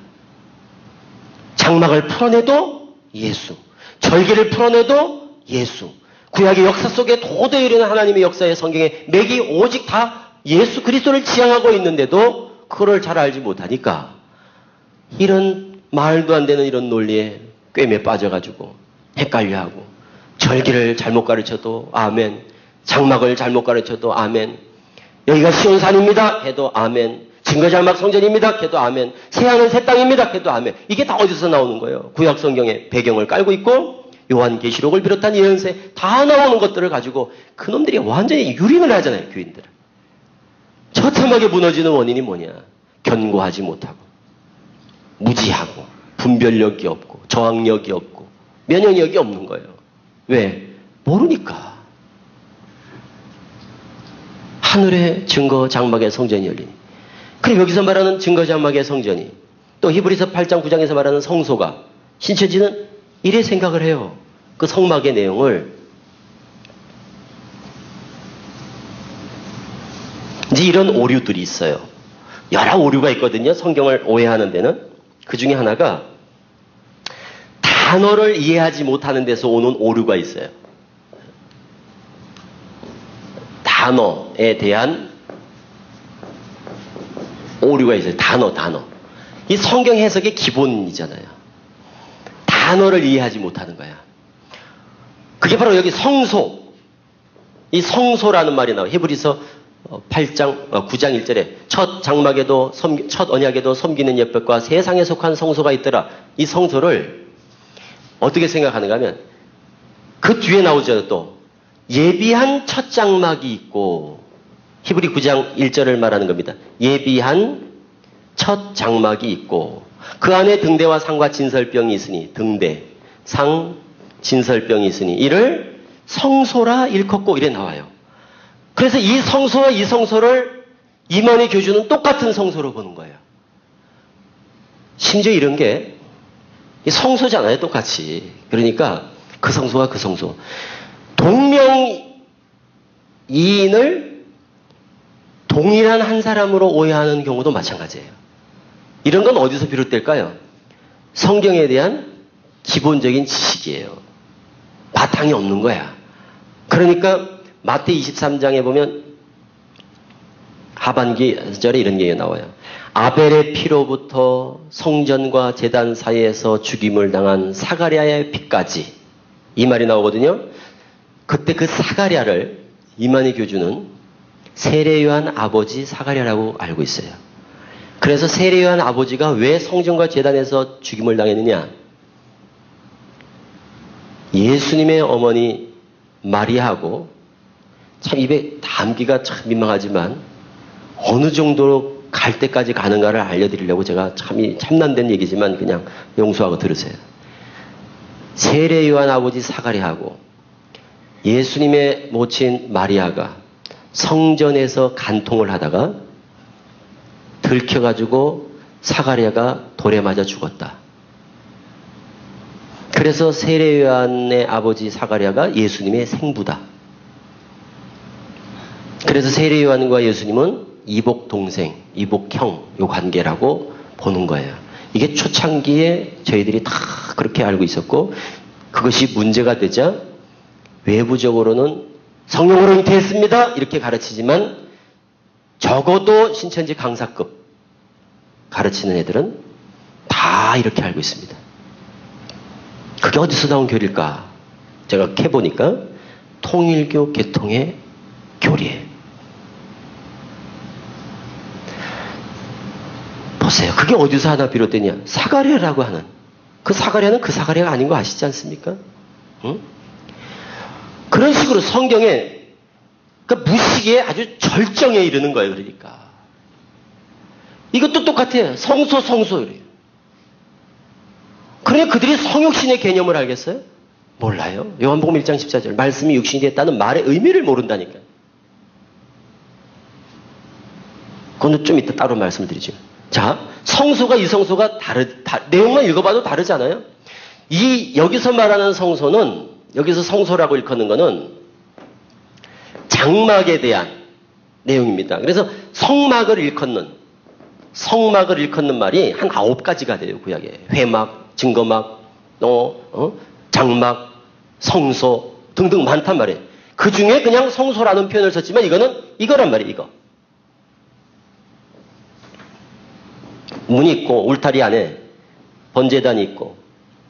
장막을 풀어내도 예수. 절기를 풀어내도 예수. 구약의 역사 속에 도저히 이르는 하나님의 역사의 성경에 맥이 오직 다 예수 그리스도를 지향하고 있는데도 그걸 잘 알지 못하니까 이런 말도 안 되는 이런 논리에 꿰매 빠져가지고 헷갈려하고, 절기를 잘못 가르쳐도 아멘, 장막을 잘못 가르쳐도 아멘, 여기가 시온산입니다 해도 아멘, 증거장막 성전입니다 해도 아멘, 새하늘 새 땅입니다 해도 아멘. 이게 다 어디서 나오는 거예요? 구약 성경의 배경을 깔고 있고 요한계시록을 비롯한 예언서에 다 나오는 것들을 가지고 그놈들이 완전히 유린을 하잖아요, 교인들을. 처참하게 무너지는 원인이 뭐냐? 견고하지 못하고, 무지하고, 분별력이 없고, 저항력이 없고, 면역력이 없는 거예요. 왜? 모르니까. 하늘의 증거 장막의 성전이 열리니. 그리고 여기서 말하는 증거 장막의 성전이, 또 히브리서 8장 9장에서 말하는 성소가, 신천지는 이래 생각을 해요. 그 성막의 내용을. 이제 이런 오류들이 있어요. 여러 오류가 있거든요. 성경을 오해하는 데는. 그 중에 하나가 단어를 이해하지 못하는 데서 오는 오류가 있어요. 단어에 대한 오류가 있어요. 단어. 이 성경 해석의 기본이잖아요. 단어를 이해하지 못하는 거야. 그게 바로 여기 성소. 이 성소라는 말이 나와요. 히브리서 9장 1절에 첫 장막에도 첫 언약에도 섬기는 예법과 세상에 속한 성소가 있더라. 이 성소를 어떻게 생각하는가 하면 그 뒤에 나오죠. 또 예비한 첫 장막이 있고, 히브리 9장 1절을 말하는 겁니다. 예비한 첫 장막이 있고 그 안에 등대와 상과 진설병이 있으니, 등대, 상, 진설병이 있으니 이를 성소라 일컫고 이래 나와요. 그래서 이 성소와 이 성소를 이만희 교주는 똑같은 성소로 보는 거예요. 심지어 이런 게 성소잖아요, 똑같이. 그러니까 그 성소와 그 성소. 동명이인을 동일한 한 사람으로 오해하는 경우도 마찬가지예요. 이런 건 어디서 비롯될까요? 성경에 대한 기본적인 지식이에요. 바탕이 없는 거야. 그러니까 마태 23장에 보면 하반기절에 이런 얘기가 나와요. 아벨의 피로부터 성전과 제단 사이에서 죽임을 당한 사가랴의 피까지, 이 말이 나오거든요. 그때 그 사가랴를 이만희 교주는 세례요한 아버지 사가랴라고 알고 있어요. 그래서 세례요한 아버지가 왜 성전과 제단에서 죽임을 당했느냐? 예수님의 어머니 마리아하고, 참 입에 담기가 참 민망하지만 어느 정도로 갈 때까지 가는가를 알려드리려고 제가 참난된 얘기지만 그냥 용서하고 들으세요. 세례요한 아버지 사가랴하고 예수님의 모친 마리아가 성전에서 간통을 하다가 들켜가지고 사가랴가 돌에 맞아 죽었다. 그래서 세례요한의 아버지 사가랴가 예수님의 생부다. 그래서 세례요한과 예수님은 이복 동생, 이복형 요 관계라고 보는 거예요. 이게 초창기에 저희들이 다 그렇게 알고 있었고, 그것이 문제가 되자 외부적으로는 성령으로 잉태했습니다 이렇게 가르치지만 적어도 신천지 강사급 가르치는 애들은 다 이렇게 알고 있습니다. 그게 어디서 나온 교리일까? 제가 캐보니까 통일교 계통의 교리예요. 보세요. 그게 어디서 하나 비롯되냐? 사가랴라고 하는, 그 사가랴는 그 사가랴가 아닌 거 아시지 않습니까? 응? 그런 식으로 성경에, 그러니까 무식에 아주 절정에 이르는 거예요. 그러니까 이것도 똑같아요. 성소 이래요. 그러니까 그들이 성육신의 개념을 알겠어요? 몰라요. 요한복음 1장 14절 말씀이 육신이 됐다는 말의 의미를 모른다니까요. 그건 좀 이따 따로 말씀드리죠. 자, 성소가 이 성소가 내용만 읽어봐도 다르잖아요. 여기서 말하는 성소는, 여기서 성소라고 일컫는 거는 장막에 대한 내용입니다. 그래서 성막을 일컫는 말이 한 9가지가 돼요, 구약에. 회막, 증거막, 장막, 성소 등등 많단 말이에요. 그 중에 그냥 성소라는 표현을 썼지만 이거란 말이에요, 이거. 문이 있고, 울타리 안에 번제단이 있고,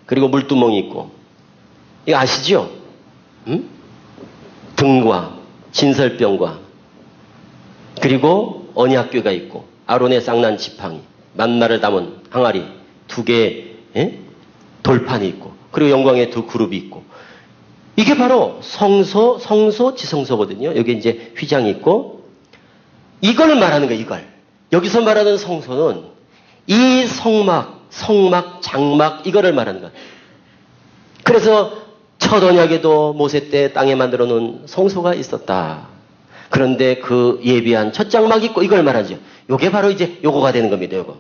그리고 물두멍이 있고. 이거 아시죠? 응? 등과 진설병과 그리고 언약궤가 있고, 아론의 쌍난 지팡이, 만나를 담은 항아리 2개의 돌판이 있고, 그리고 영광의 2 그룹이 있고. 이게 바로 성소, 지성소거든요. 여기 이제 휘장이 있고, 이걸 말하는 거예요, 이걸. 여기서 말하는 성소는 이 성막, 장막, 이거를 말하는 거예요. 그래서 첫 언약에도 모세 때 땅에 만들어 놓은 성소가 있었다. 그런데 그 예비한 첫 장막이 있고, 이걸 말하죠. 요게 바로 이제 요거가 되는 겁니다, 요거.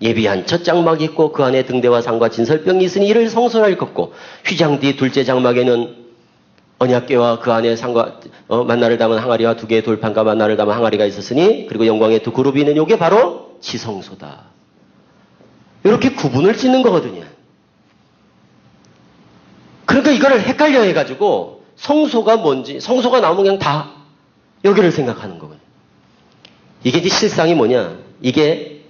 예비한 첫 장막이 있고, 그 안에 등대와 상과 진설병이 있으니 이를 성소라 일컫고, 휘장 뒤 둘째 장막에는 언약궤와 그 안에 상과 만나를 담은 항아리와 2개의 돌판과 만나를 담은 항아리가 있었으니, 그리고 영광의 2 그룹이 있는 요게 바로 지성소다. 이렇게 구분을 짓는 거거든요. 그러니까 이거를 헷갈려 해가지고 성소가 뭔지, 성소가 나오면 그냥 다 여기를 생각하는 거거든요. 이게 이제 실상이 뭐냐? 이게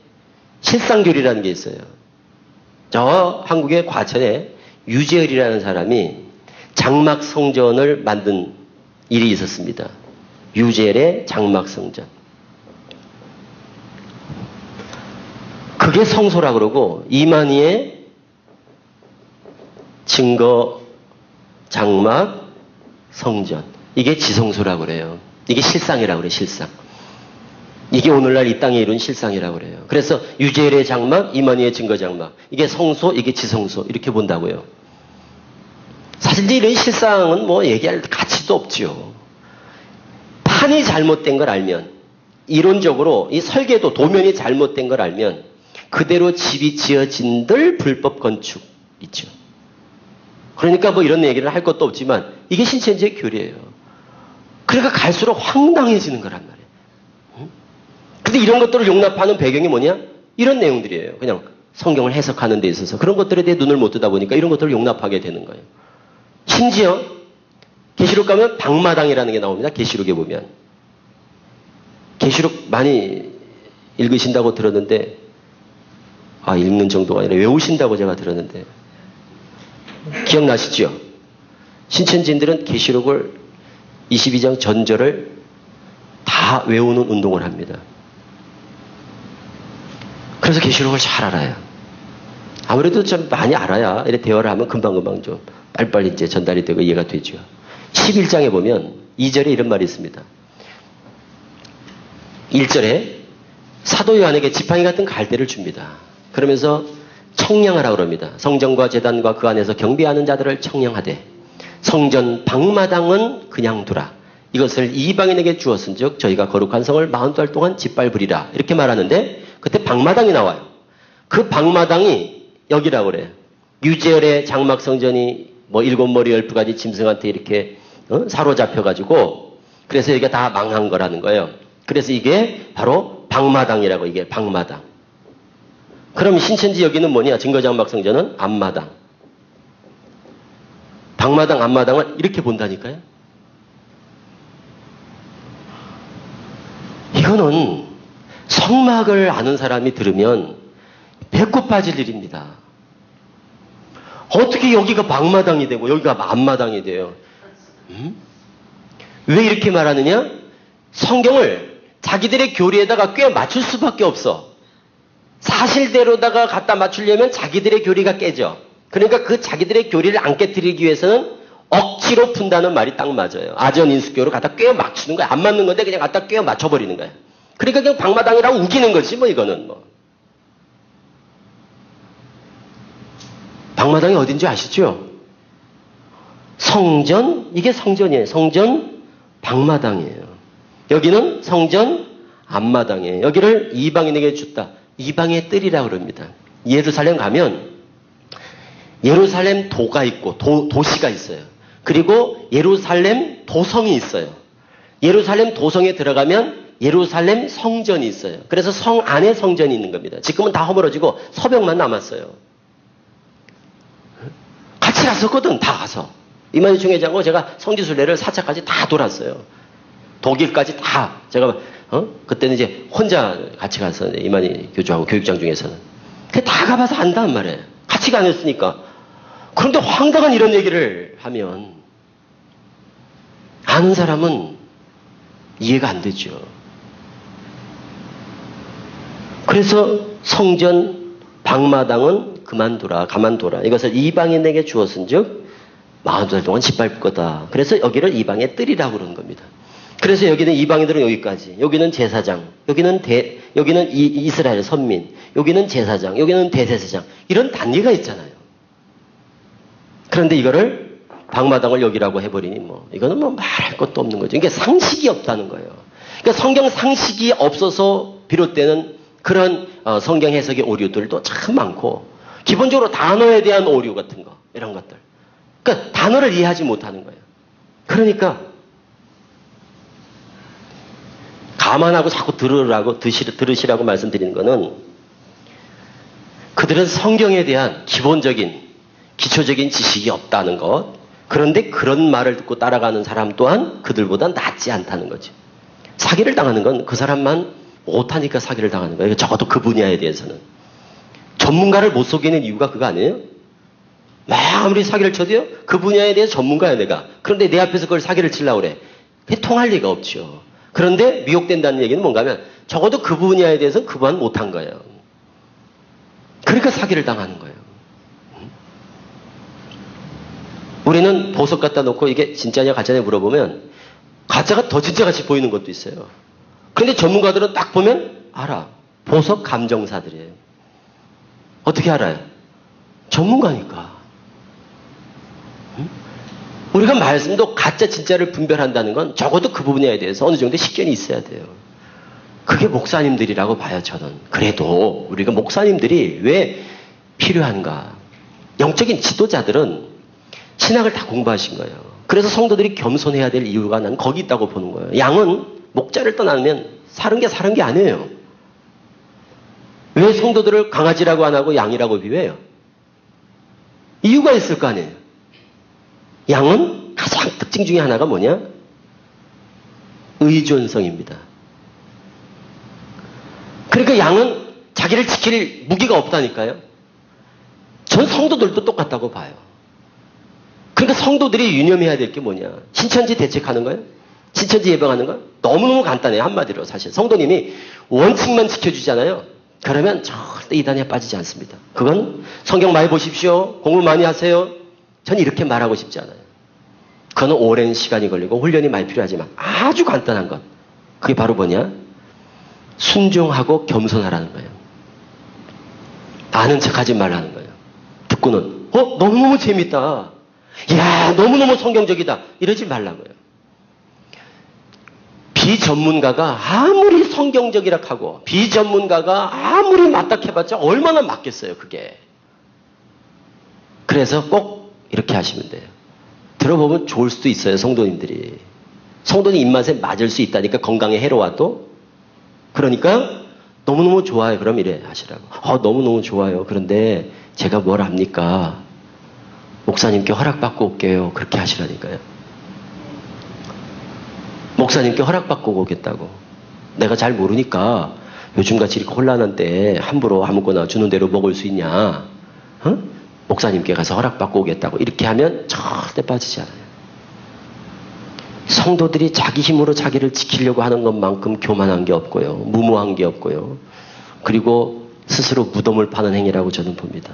실상교리라는 게 있어요. 저 한국의 과천에 유재열이라는 사람이 장막 성전을 만든 일이 있었습니다. 유재열의 장막 성전. 그게 성소라 그러고, 이만희의 증거 장막 성전, 이게 지성소라 그래요. 이게 실상이라고 그래요, 실상. 이게 오늘날 이 땅에 이룬 실상이라고 그래요. 그래서 유재열의 장막, 이만희의 증거 장막, 이게 성소, 이게 지성소, 이렇게 본다고요. 사실 이제 이런 실상은 뭐 얘기할 가치도 없죠. 판이 잘못된 걸 알면, 이론적으로 이 설계도 도면이 잘못된 걸 알면 그대로 집이 지어진들 불법 건축 있죠. 그러니까 뭐 이런 얘기를 할 것도 없지만 이게 신천지의 교리예요. 그러니까 갈수록 황당해지는 거란 말이에요. 근데 이런 것들을 용납하는 배경이 뭐냐? 이런 내용들이에요. 그냥 성경을 해석하는 데 있어서 그런 것들에 대해 눈을 못 뜨다 보니까 이런 것들을 용납하게 되는 거예요. 심지어 계시록 가면 방마당이라는 게 나옵니다. 계시록에 보면. 계시록 많이 읽으신다고 들었는데, 읽는 정도가 아니라 외우신다고 제가 들었는데, 기억나시죠? 신천지인들은 계시록을 22장 전절을 다 외우는 운동을 합니다. 그래서 계시록을 잘 알아요. 아무래도 좀 많이 알아야 이렇게 대화를 하면 금방금방 좀 빨리빨리 이제 전달이 되고 이해가 되죠. 11장에 보면 2절에 이런 말이 있습니다. 1절에 사도 요한에게 지팡이 같은 갈대를 줍니다. 그러면서 청량하라고 그럽니다. 성전과 제단과 그 안에서 경배하는 자들을 청량하되 성전 방마당은 그냥 두라. 이것을 이방인에게 주었은즉 저희가 거룩한 성을 40달 동안 짓밟으리라. 이렇게 말하는데 그때 방마당이 나와요. 그 방마당이 여기라고 그래요. 유재열의 장막 성전이 뭐 7머리 12가지 짐승한테 이렇게 사로잡혀가지고 그래서 여기가 다 망한 거라는 거예요. 그래서 이게 바로 방마당이라고, 이게 방마당. 그럼 신천지 여기는 뭐냐? 증거장막 성전은 앞마당. 방마당, 앞마당을 이렇게 본다니까요. 이거는 성막을 아는 사람이 들으면 배꼽 빠질 일입니다. 어떻게 여기가 방마당이 되고 여기가 앞마당이 돼요? 왜 이렇게 말하느냐? 성경을 자기들의 교리에다가 꽤 맞출 수밖에 없어. 사실대로다가 갖다 맞추려면 자기들의 교리가 깨져. 그러니까 그 자기들의 교리를 안 깨뜨리기 위해서는 억지로 푼다는 말이 딱 맞아요. 아전인수교로 갖다 꿰어 맞추는 거야. 안 맞는 건데 그냥 갖다 꿰어 맞춰버리는 거야. 그러니까 그냥 방마당이라고 우기는 거지 뭐 이거는 뭐. 방마당이 어딘지 아시죠? 성전, 이게 성전이에요. 성전 방마당이에요. 여기는 성전 앞마당이에요. 여기를 이방인에게 줬다. 이방의 뜰이라고 그럽니다. 예루살렘 가면 예루살렘 도가 있고 도시가 있어요. 그리고 예루살렘 도성이 있어요. 예루살렘 도성에 들어가면 예루살렘 성전이 있어요. 그래서 성 안에 성전이 있는 겁니다. 지금은 다 허물어지고 서벽만 남았어요. 같이 갔었거든. 다 가서. 이만희 총회장하고 제가 성지순례를 4차까지 다 돌았어요. 독일까지 다 제가 그때는 이제 혼자 같이 갔었는데 이만희 교주하고 교육장 중에서는 다 가봐서 안단 말이에요. 같이 가냈으니까. 그런데 황당한 이런 얘기를 하면 아는 사람은 이해가 안 되죠. 그래서 성전 방마당은 가만둬라. 이것을 이방인에게 주었은즉 40달 동안 짓밟을 거다. 그래서 여기를 이방의 뜰이라고 그러는 겁니다. 그래서 여기는 이방인들은 여기까지, 여기는 제사장, 여기는 이스라엘 선민, 여기는 제사장, 여기는 대제사장, 이런 단계가 있잖아요. 그런데 이거를 방마당을 여기라고 해버리니 뭐 이거는 뭐 말할 것도 없는 거죠. 이게 상식이 없다는 거예요. 그러니까 성경 상식이 없어서 비롯되는 그런 성경 해석의 오류들도 참 많고, 기본적으로 단어에 대한 오류 같은 거, 이런 것들. 그러니까 단어를 이해하지 못하는 거예요. 그러니까 감안하고 자꾸 들으시라고 말씀드리는 거는, 그들은 성경에 대한 기본적인 기초적인 지식이 없다는 것, 그런데 그런 말을 듣고 따라가는 사람 또한 그들보다 낫지 않다는 거죠. 사기를 당하는 건 그 사람만 못하니까 사기를 당하는 거예요. 적어도 그 분야에 대해서는. 전문가를 못 속이는 이유가 그거 아니에요? 아무리 사기를 쳐도요, 그 분야에 대해서 전문가야 내가. 그런데 내 앞에서 그걸 사기를 치려고 그래. 그게 통할 리가 없죠. 그런데 미혹된다는 얘기는 뭔가 하면 적어도 그 분야에 대해서는 그만 못한 거예요. 그러니까 사기를 당하는 거예요. 우리는 보석 갖다 놓고 이게 진짜냐 가짜냐 물어보면 가짜가 더 진짜같이 보이는 것도 있어요. 그런데 전문가들은 딱 보면 알아. 보석 감정사들이에요. 어떻게 알아요? 전문가니까. 우리가 말씀도 가짜 진짜를 분별한다는 건 적어도 그 부분에 대해서 어느 정도 식견이 있어야 돼요. 그게 목사님들이라고 봐요, 저는. 그래도 우리가 목사님들이 왜 필요한가? 영적인 지도자들은 신학을 다 공부하신 거예요. 그래서 성도들이 겸손해야 될 이유가 난 거기 있다고 보는 거예요. 양은 목자를 떠나면 사는 게 아니에요. 왜 성도들을 강아지라고 안 하고 양이라고 비유해요? 이유가 있을 거 아니에요. 양은 가장 특징 중에 하나가 뭐냐? 의존성입니다. 그러니까 양은 자기를 지킬 무기가 없다니까요. 전 성도들도 똑같다고 봐요. 그러니까 성도들이 유념해야 될 게 뭐냐? 신천지 대책하는 거예요? 신천지 예방하는 거예요? 너무너무 간단해요. 한마디로 사실. 성도님이 원칙만 지켜주잖아요. 그러면 절대 이단에 빠지지 않습니다. 그건 성경 많이 보십시오. 공부 많이 하세요. 전 이렇게 말하고 싶지 않아요. 그거는 오랜 시간이 걸리고 훈련이 많이 필요하지만 아주 간단한 것. 그게 바로 뭐냐? 순종하고 겸손하라는 거예요. 아는 척하지 말라는 거예요. 듣고는 너무너무 재밌다. 이야 너무너무 성경적이다. 이러지 말라고요. 비전문가가 아무리 성경적이라 하고 비전문가가 아무리 맞닥해봤자 얼마나 맞겠어요 그게. 그래서 꼭 이렇게 하시면 돼요. 들어보면 좋을 수도 있어요 성도님들이. 성도님 입맛에 맞을 수 있다니까 건강에 해로워도. 그러니까 너무너무 좋아요. 그럼 이래 하시라고. 너무너무 좋아요. 그런데 제가 뭘 합니까? 목사님께 허락받고 올게요. 그렇게 하시라니까요. 목사님께 허락받고 오겠다고. 내가 잘 모르니까 요즘같이 이렇게 혼란한 때 함부로 아무거나 주는 대로 먹을 수 있냐? 목사님께 가서 허락받고 오겠다고. 이렇게 하면 절대 빠지지 않아요. 성도들이 자기 힘으로 자기를 지키려고 하는 것만큼 교만한 게 없고요. 무모한 게 없고요. 그리고 스스로 무덤을 파는 행위라고 저는 봅니다.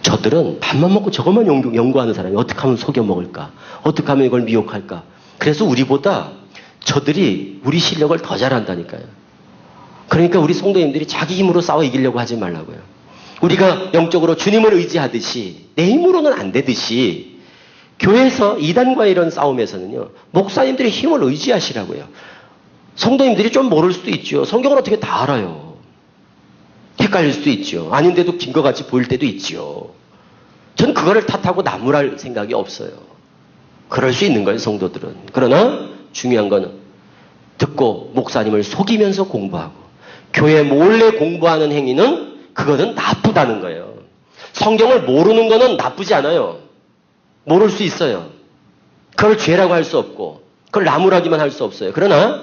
저들은 밥만 먹고 저것만 연구하는 사람이 어떻게 하면 속여 먹을까? 어떻게 하면 이걸 미혹할까? 그래서 우리보다 저들이 우리 실력을 더 잘한다니까요. 그러니까 우리 성도님들이 자기 힘으로 싸워 이기려고 하지 말라고요. 우리가 영적으로 주님을 의지하듯이 내 힘으로는 안 되듯이 교회에서 이단과 이런 싸움에서는요. 목사님들의 힘을 의지하시라고요. 성도님들이 좀 모를 수도 있죠. 성경을 어떻게 다 알아요. 헷갈릴 수도 있죠. 아닌데도 긴 것 같이 보일 때도 있죠. 전 그거를 탓하고 나무랄 생각이 없어요. 그럴 수 있는 거예요, 성도들은. 그러나 중요한 거는 듣고 목사님을 속이면서 공부하고 교회 몰래 공부하는 행위는 그거는 나쁘다는 거예요. 성경을 모르는 거는 나쁘지 않아요. 모를 수 있어요. 그걸 죄라고 할 수 없고 그걸 나무라기만 할 수 없어요. 그러나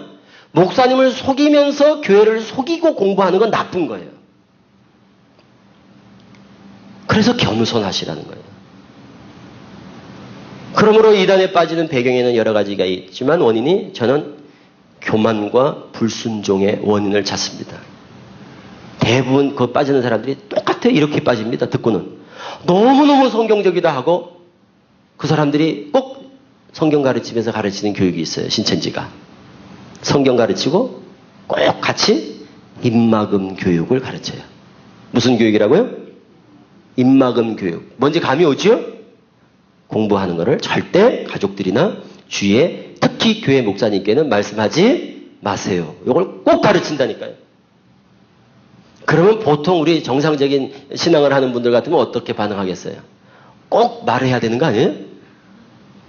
목사님을 속이면서 교회를 속이고 공부하는 건 나쁜 거예요. 그래서 겸손하시라는 거예요. 그러므로 이단에 빠지는 배경에는 여러 가지가 있지만 원인이 저는 교만과 불순종의 원인을 찾습니다. 대부분 그 빠지는 사람들이 똑같아요. 이렇게 빠집니다. 듣고는 너무너무 성경적이다 하고 그 사람들이 꼭 성경 가르치면서 가르치는 교육이 있어요. 신천지가. 성경 가르치고 꼭 같이 입막음 교육을 가르쳐요. 무슨 교육이라고요? 입막음 교육. 뭔지 감이 오죠? 공부하는 거를 절대 가족들이나 주위에 특히 교회 목사님께는 말씀하지 마세요. 이걸 꼭 가르친다니까요. 그러면 보통 우리 정상적인 신앙을 하는 분들 같으면 어떻게 반응하겠어요? 꼭 말해야 되는 거 아니에요?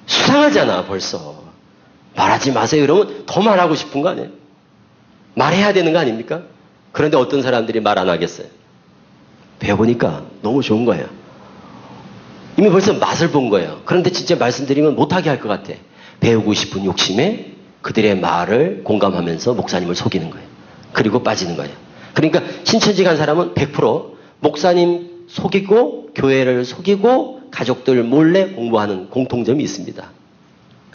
수상하잖아 벌써. 말하지 마세요 이러면 더 말하고 싶은 거 아니에요? 말해야 되는 거 아닙니까? 그런데 어떤 사람들이 말 안 하겠어요? 배워보니까 너무 좋은 거예요. 이미 벌써 맛을 본 거예요. 그런데 진짜 말씀드리면 못하게 할 것 같아. 배우고 싶은 욕심에 그들의 말을 공감하면서 목사님을 속이는 거예요. 그리고 빠지는 거예요. 그러니까 신천지 간 사람은 100% 목사님 속이고 교회를 속이고 가족들 몰래 공부하는 공통점이 있습니다.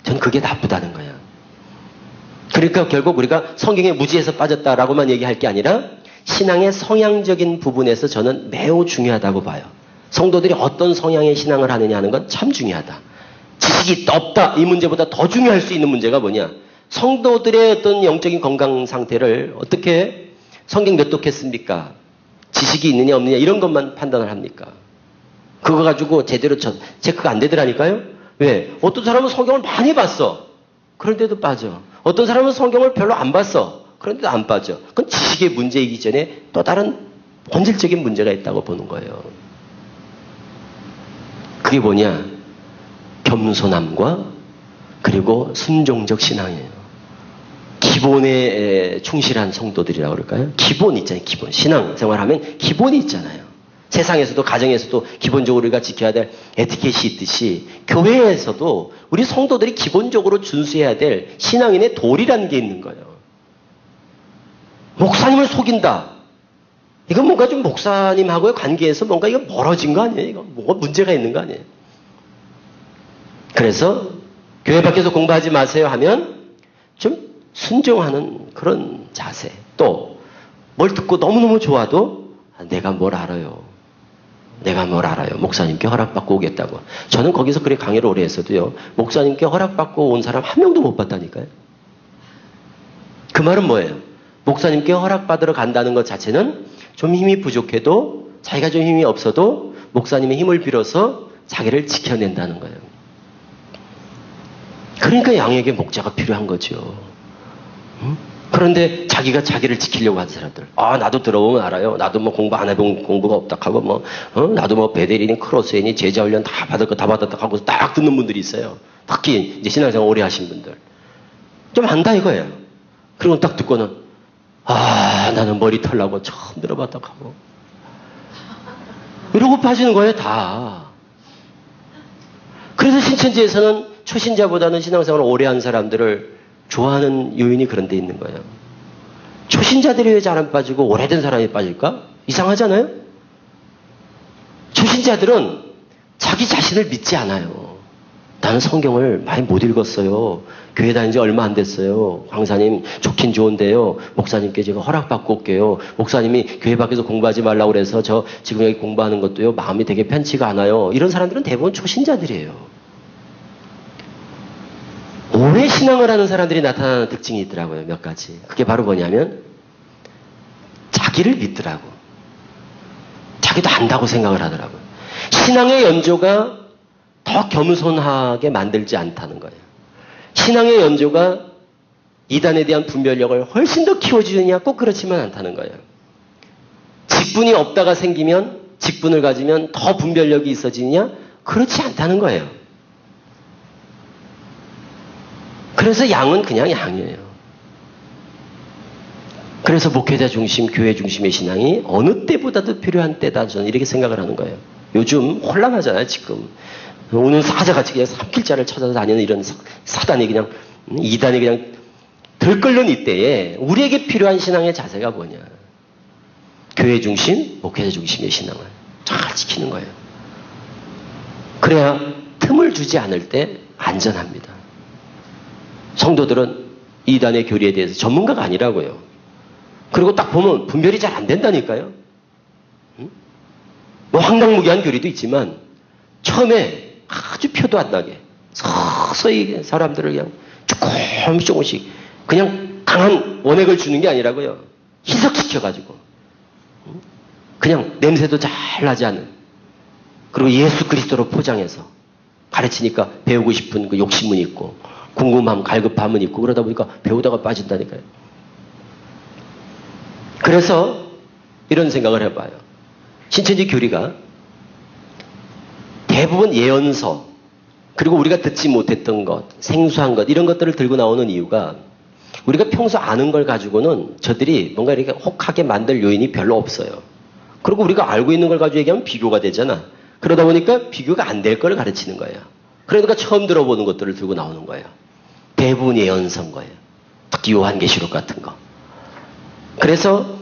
전 그게 나쁘다는 거예요. 그러니까 결국 우리가 성경에 무지해서 빠졌다라고만 얘기할 게 아니라 신앙의 성향적인 부분에서 저는 매우 중요하다고 봐요. 성도들이 어떤 성향의 신앙을 하느냐 하는 건 참 중요하다. 지식이 없다. 이 문제보다 더 중요할 수 있는 문제가 뭐냐. 성도들의 어떤 영적인 건강 상태를 어떻게 성경 몇 독했습니까? 지식이 있느냐 없느냐 이런 것만 판단을 합니까? 그거 가지고 제대로 체크가 안 되더라니까요. 왜? 어떤 사람은 성경을 많이 봤어. 그런데도 빠져. 어떤 사람은 성경을 별로 안 봤어. 그런데도 안 빠져. 그건 지식의 문제이기 전에 또 다른 본질적인 문제가 있다고 보는 거예요. 그게 뭐냐? 겸손함과 그리고 순종적 신앙이에요. 기본에 충실한 성도들이라고 그럴까요? 기본 있잖아요. 기본. 신앙생활하면 기본이 있잖아요. 세상에서도 가정에서도 기본적으로 우리가 지켜야 될 에티켓이 있듯이 교회에서도 우리 성도들이 기본적으로 준수해야 될 신앙인의 도리라는 게 있는 거예요. 목사님을 속인다. 이건 뭔가 좀 목사님하고의 관계에서 뭔가 이거 멀어진 거 아니에요? 이거 뭐가 문제가 있는 거 아니에요? 그래서 교회 밖에서 공부하지 마세요 하면 좀 순종하는 그런 자세. 또 뭘 듣고 너무너무 좋아도 내가 뭘 알아요. 내가 뭘 알아요. 목사님께 허락받고 오겠다고. 저는 거기서 그렇게 강의를 오래 했어도요. 목사님께 허락받고 온 사람 한 명도 못 봤다니까요. 그 말은 뭐예요? 목사님께 허락받으러 간다는 것 자체는 좀 힘이 부족해도 자기가 좀 힘이 없어도 목사님의 힘을 빌어서 자기를 지켜낸다는 거예요. 그러니까 양에게 목자가 필요한 거죠. 그런데 자기가 자기를 지키려고 하는 사람들. 나도 들어보면 알아요. 나도 뭐 공부 안 해본 공부가 없다 하고 나도 뭐 베델이니 크로스이니 제자훈련 다 받을 거 다 받았다 하고 딱 듣는 분들이 있어요. 특히 이제 신앙생활 오래 하신 분들. 좀 안다 이거예요. 그리고 딱 듣고는 나는 머리 털라고 처음 들어봤다 하고 이러고 빠지는 거예요 다. 그래서 신천지에서는 초신자보다는 신앙생활을 오래 한 사람들을 좋아하는 요인이 그런 데 있는 거예요. 초신자들이 왜 잘 안 빠지고 오래된 사람이 빠질까? 이상하잖아요? 초신자들은 자기 자신을 믿지 않아요. 나는 성경을 많이 못 읽었어요. 교회 다닌 지 얼마 안 됐어요. 강사님 좋긴 좋은데요. 목사님께 제가 허락받고 올게요. 목사님이 교회 밖에서 공부하지 말라고 그래서 저 지금 여기 공부하는 것도요. 마음이 되게 편치가 않아요. 이런 사람들은 대부분 초신자들이에요. 오래 신앙을 하는 사람들이 나타나는 특징이 있더라고요. 몇 가지. 그게 바로 뭐냐면 자기를 믿더라고. 자기도 안다고 생각을 하더라고요. 신앙의 연조가 더 겸손하게 만들지 않다는 거예요. 신앙의 연조가 이단에 대한 분별력을 훨씬 더 키워주느냐 꼭 그렇지만 않다는 거예요. 직분이 없다가 생기면 직분을 가지면 더 분별력이 있어지느냐 그렇지 않다는 거예요. 그래서 양은 그냥 양이에요. 그래서 목회자 중심, 교회 중심의 신앙이 어느 때보다도 필요한 때다. 저는 이렇게 생각을 하는 거예요. 요즘 혼란하잖아요, 지금. 오늘 사자같이 그냥 삼킬자를 찾아서 다니는 이런 사단이 그냥, 이단이 그냥 들끓는 이때에 우리에게 필요한 신앙의 자세가 뭐냐. 교회 중심, 목회자 중심의 신앙을 잘 지키는 거예요. 그래야 틈을 주지 않을 때 안전합니다. 성도들은 이단의 교리에 대해서 전문가가 아니라고요. 그리고 딱 보면 분별이 잘 안 된다니까요. 뭐 황당무계한 교리도 있지만 처음에 아주 표도 안 나게 서서히 사람들을 그냥 조금씩 그냥 강한 원액을 주는 게 아니라고요. 희석시켜가지고 그냥 냄새도 잘 나지 않은 그리고 예수 그리스도로 포장해서 가르치니까 배우고 싶은 그 욕심은 있고 궁금함, 갈급함은 있고 그러다 보니까 배우다가 빠진다니까요. 그래서 이런 생각을 해봐요. 신천지 교리가 대부분 예언서 그리고 우리가 듣지 못했던 것, 생소한 것 이런 것들을 들고 나오는 이유가 우리가 평소 아는 걸 가지고는 저들이 뭔가 이렇게 혹하게 만들 요인이 별로 없어요. 그리고 우리가 알고 있는 걸 가지고 얘기하면 비교가 되잖아. 그러다 보니까 비교가 안 될 걸 가르치는 거예요. 그러니까 처음 들어보는 것들을 들고 나오는 거예요. 대부분 예언서인 거예요. 특히 요한계시록 같은 거. 그래서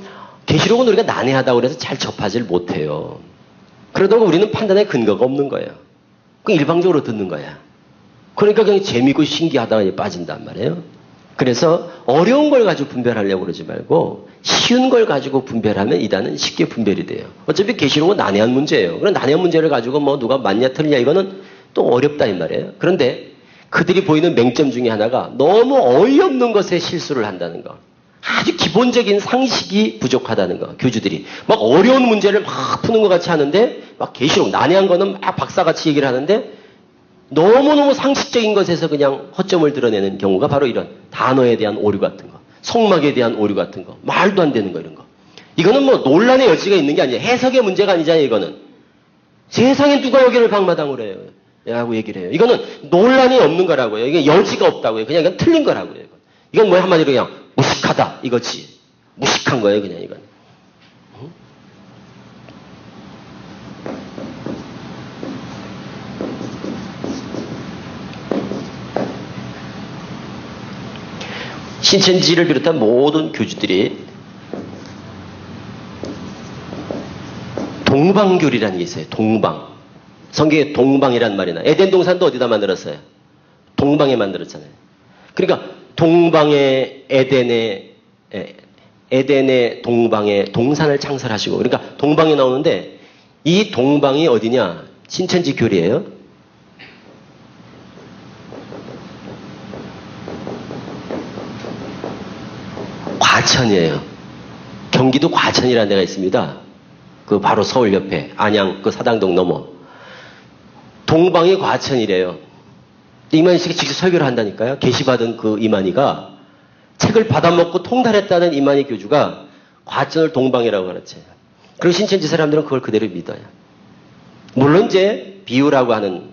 계시록은 우리가 난해하다고 해서 잘 접하지를 못해요. 그러다 보니 우리는 판단에 근거가 없는 거예요. 그냥 일방적으로 듣는 거야. 그러니까 그냥 재미있고 신기하다가 빠진단 말이에요. 그래서 어려운 걸 가지고 분별하려고 그러지 말고 쉬운 걸 가지고 분별하면 이단은 쉽게 분별이 돼요. 어차피 계시록은 난해한 문제예요. 그런 난해한 문제를 가지고 뭐 누가 맞냐 틀리냐 이거는 또 어렵다 이 말이에요. 그런데 그들이 보이는 맹점 중에 하나가 너무 어이없는 것에 실수를 한다는 거. 아주 기본적인 상식이 부족하다는 거. 교주들이 막 어려운 문제를 막 푸는 것 같이 하는데 막 계시록 난해한 거는 막 박사같이 얘기를 하는데 너무너무 상식적인 것에서 그냥 허점을 드러내는 경우가 바로 이런 단어에 대한 오류 같은 거, 성막에 대한 오류 같은 거, 말도 안 되는 거 이런 거. 이거는 뭐 논란의 여지가 있는 게 아니에요. 해석의 문제가 아니잖아요. 이거는. 세상에 누가 여기를 방마당으로 해요. 라고 얘기를 해요. 이거는 논란이 없는 거라고요. 이게 여지가 없다고요. 그냥 이건 틀린 거라고요. 이건 뭐 한마디로 그냥 무식하다 이거지. 무식한 거예요. 그냥 이건. 신천지를 비롯한 모든 교주들이 동방교리라는 게 있어요. 동방. 성경에 동방이란 말이 나요. 에덴 동산도 어디다 만들었어요? 동방에 만들었잖아요. 그러니까 동방의 에덴의 동방에 동산을 창설하시고, 그러니까 동방에 나오는데 이 동방이 어디냐? 신천지 교리예요. 과천이에요. 경기도 과천이라는 데가 있습니다. 그 바로 서울 옆에 안양 그 사당동 넘어. 동방이 과천이래요. 이만희 씨가 직접 설교를 한다니까요. 계시받은 그 이만희가 책을 받아먹고 통달했다는 이만희 교주가 과천을 동방이라고 가르쳐요. 그리고 신천지 사람들은 그걸 그대로 믿어요. 물론 이제 비유라고 하는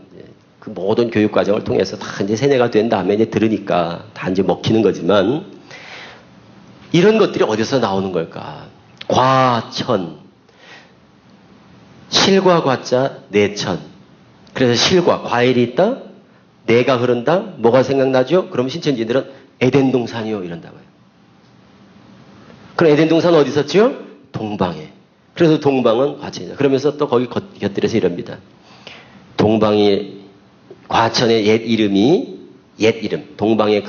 그 모든 교육 과정을 통해서 다 이제 세뇌가 된 다음에 이제 들으니까 다 이제 먹히는 거지만, 이런 것들이 어디서 나오는 걸까? 과천. 실과 과자 내천. 그래서 실과 과일이 있다. 내가 흐른다. 뭐가 생각나죠? 그럼 신천지들은 에덴 동산이요 이런다고요. 그럼 에덴 동산은 어디 있었죠? 동방에. 그래서 동방은 과천이다. 그러면서 또 거기 곁들여서 이럽니다. 동방이 과천의 옛 이름이 옛 이름, 동방의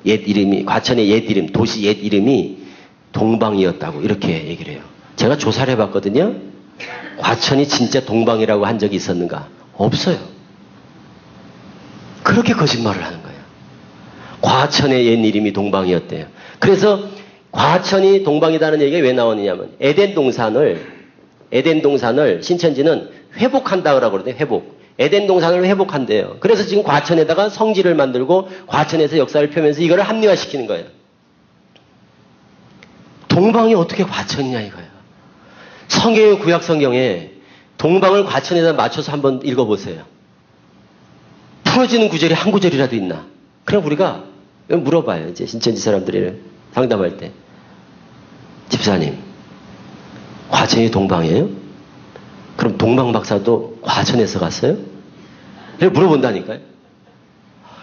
옛 이름이, 과천의 옛 이름, 도시 옛 이름이 동방이었다고 이렇게 얘기를 해요. 제가 조사를 해봤거든요. 과천이 진짜 동방이라고 한 적이 있었는가? 없어요. 그렇게 거짓말을 하는 거예요. 과천의 옛 이름이 동방이었대요. 그래서 과천이 동방이다는 얘기가 왜 나오느냐면 에덴 동산을 신천지는 회복한다고 그러거든요. 회복. 에덴 동산을 회복한대요. 그래서 지금 과천에다가 성지를 만들고 과천에서 역사를 펴면서 이거를 합리화시키는 거예요. 동방이 어떻게 과천이냐 이거예요. 성경의 구약 성경에 동방을 과천에다 맞춰서 한번 읽어보세요. 풀어지는 구절이 한 구절이라도 있나? 그럼 우리가 물어봐요. 이제 신천지 사람들이 상담할 때. 집사님, 과천이 동방이에요? 그럼 동방 박사도 과천에서 갔어요? 이렇게 물어본다니까요.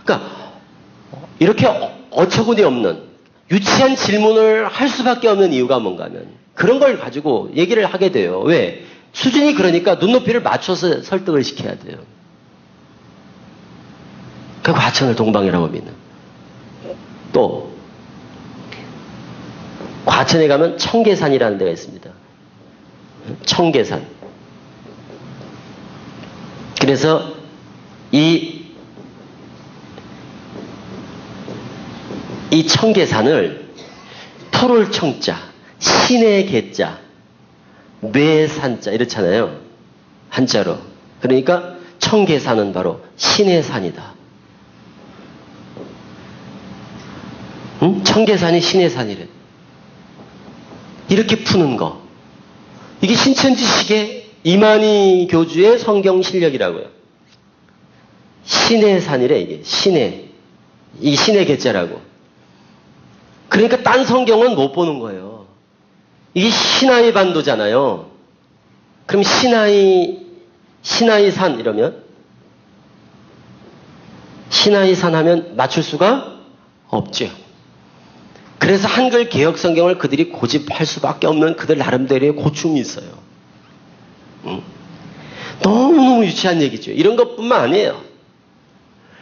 그러니까 이렇게 어처구니 없는 유치한 질문을 할 수밖에 없는 이유가 뭔가 하면 그런 걸 가지고 얘기를 하게 돼요. 왜? 수준이 그러니까 눈높이를 맞춰서 설득을 시켜야 돼요. 그 과천을 동방이라고 믿는. 또 과천에 가면 청계산이라는 데가 있습니다. 청계산. 그래서 이 청계산을 토를 청자, 신의 계자, 뇌산자 이렇잖아요. 한자로. 그러니까 청계산은 바로 신의 산이다. 응? 청계산이 신의 산이래. 이렇게 푸는 거. 이게 신천지식의 이만희 교주의 성경 실력이라고요. 신의 산이래, 이게. 이 신의 계자라고. 그러니까 딴 성경은 못 보는 거예요. 이게 시나이 반도잖아요. 그럼 시나이 산 이러면? 시나이 산 하면 맞출 수가 없죠. 그래서 한글 개혁 성경을 그들이 고집할 수밖에 없는 그들 나름대로의 고충이 있어요. 너무너무 유치한 얘기죠. 이런 것뿐만 아니에요.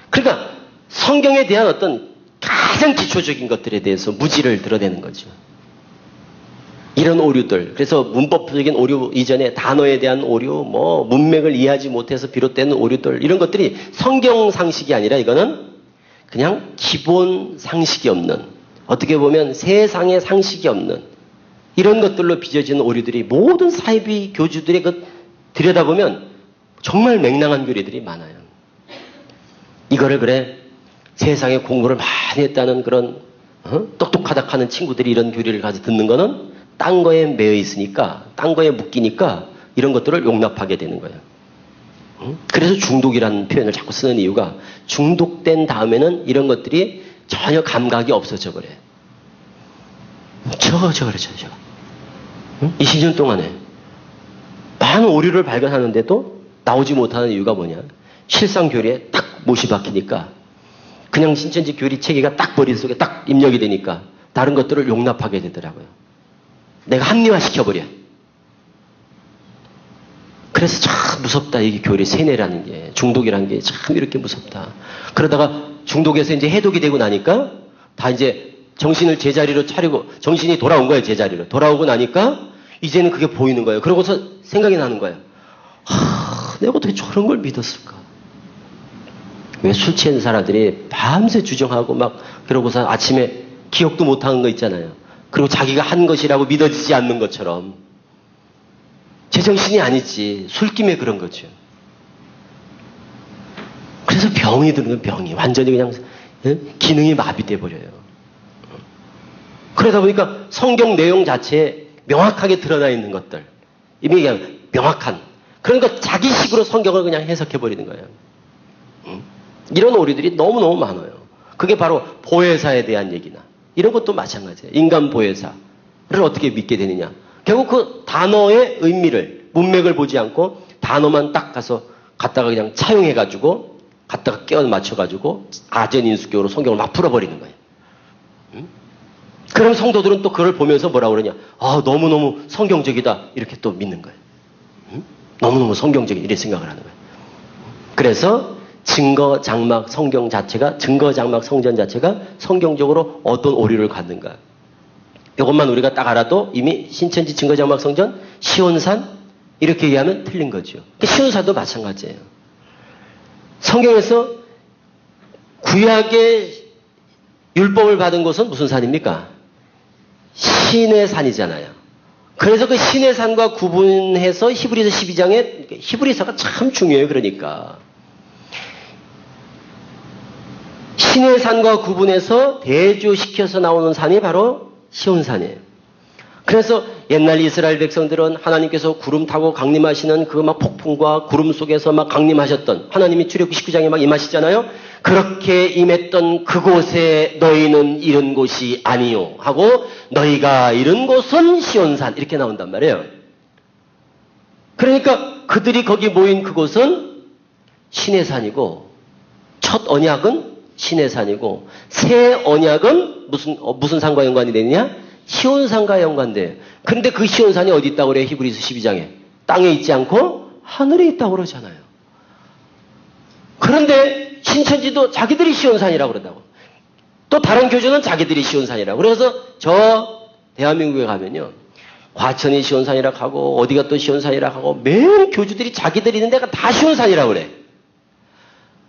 그러니까 성경에 대한 어떤 가장 기초적인 것들에 대해서 무지를 드러내는 거죠. 이런 오류들. 그래서 문법적인 오류 이전에 단어에 대한 오류, 문맥을 이해하지 못해서 비롯되는 오류들, 이런 것들이 성경 상식이 아니라 이거는 그냥 기본 상식이 없는, 어떻게 보면 세상에 상식이 없는 이런 것들로 빚어지는 오류들이 모든 사이비 교주들의 들여다보면 정말 맹랑한 교리들이 많아요. 이거를 그래 세상에 공부를 많이 했다는 그런 똑똑하다 하는 친구들이 이런 교리를 가지고 듣는 거는 딴 거에 매여 있으니까, 딴 거에 묶이니까 이런 것들을 용납하게 되는 거예요. 그래서 중독이라는 표현을 자꾸 쓰는 이유가 중독된 다음에는 이런 것들이 전혀 감각이 없어져 버려요. 그래. 20년 동안에 많은 오류를 발견하는데도 나오지 못하는 이유가 뭐냐? 실상 교리에 딱 못이 박히니까 그냥 신천지 교리 체계가 딱 머릿속에 딱 입력이 되니까 다른 것들을 용납하게 되더라고요. 내가 합리화시켜버려. 그래서 참 무섭다. 이게 교리 세뇌라는 게, 중독이라는 게 참 이렇게 무섭다. 그러다가 중독에서 이제 해독이 되고 나니까 다 이제 정신을 제자리로 차리고 정신이 돌아온 거예요. 제자리로. 돌아오고 나니까 이제는 그게 보이는 거예요. 그러고서 생각이 나는 거예요. 내가 어떻게 저런 걸 믿었을까? 왜 술 취한 사람들이 밤새 주정하고 막 그러고서 아침에 기억도 못하는 거 있잖아요. 그리고 자기가 한 것이라고 믿어지지 않는 것처럼 제정신이 아니지. 술김에 그런 거죠. 그래서 병이 드는 거예요. 병이 완전히 그냥 기능이 마비돼 버려요. 그러다 보니까 성경 내용 자체에 명확하게 드러나 있는 것들, 이미 그냥 명확한, 그러니까 자기식으로 성경을 그냥 해석해 버리는 거예요. 이런 오류들이 너무너무 많아요. 그게 바로 보혜사에 대한 얘기나 이런 것도 마찬가지예요. 인간 보혜사를 어떻게 믿게 되느냐. 결국 그 단어의 의미를, 문맥을 보지 않고 단어만 딱 가서 갖다가 그냥 차용해가지고 갖다가 끼워 맞춰가지고 아전인수격으로 성경을 막 풀어버리는 거예요. 그럼 성도들은 또 그걸 보면서 뭐라고 그러냐. 너무너무 성경적이다. 이렇게 또 믿는 거예요. 너무너무 성경적이다. 이렇게 생각을 하는 거예요. 그래서 증거 장막 성경 자체가, 증거 장막 성전 자체가 성경적으로 어떤 오류를 갖는가. 이것만 우리가 딱 알아도 이미 신천지 증거 장막 성전, 시온산 이렇게 얘기하면 틀린 거죠. 시온산도 마찬가지예요. 성경에서 구약의 율법을 받은 곳은 무슨 산입니까? 신의 산이잖아요. 그래서 그 신의 산과 구분해서 히브리서 12장에, 히브리서가 참 중요해요. 그러니까 신의 산과 구분해서 대조시켜서 나오는 산이 바로 시온산이에요. 그래서 옛날 이스라엘 백성들은 하나님께서 구름 타고 강림하시는 그 막 폭풍과 구름 속에서 막 강림하셨던, 하나님이 출애굽기 19장에 막 임하시잖아요. 그렇게 임했던 그곳에 너희는 이른 곳이 아니요 하고 너희가 이른 곳은 시온산 이렇게 나온단 말이에요. 그러니까 그들이 거기 모인 그곳은 신의 산이고, 첫 언약은 신의 산이고, 새 언약은 무슨 산과 연관이 되느냐? 시온산과 연관돼요. 근데 그 시온산이 어디 있다고 그래요? 히브리서 12장에. 땅에 있지 않고 하늘에 있다고 그러잖아요. 그런데 신천지도 자기들이 시온산이라고 그런다고. 또 다른 교주는 자기들이 시온산이라고. 그래서 저 대한민국에 가면요. 과천이 시온산이라고 하고 어디가 또 시온산이라고 하고 매일 교주들이 자기들이 있는 데가 다 시온산이라고 그래.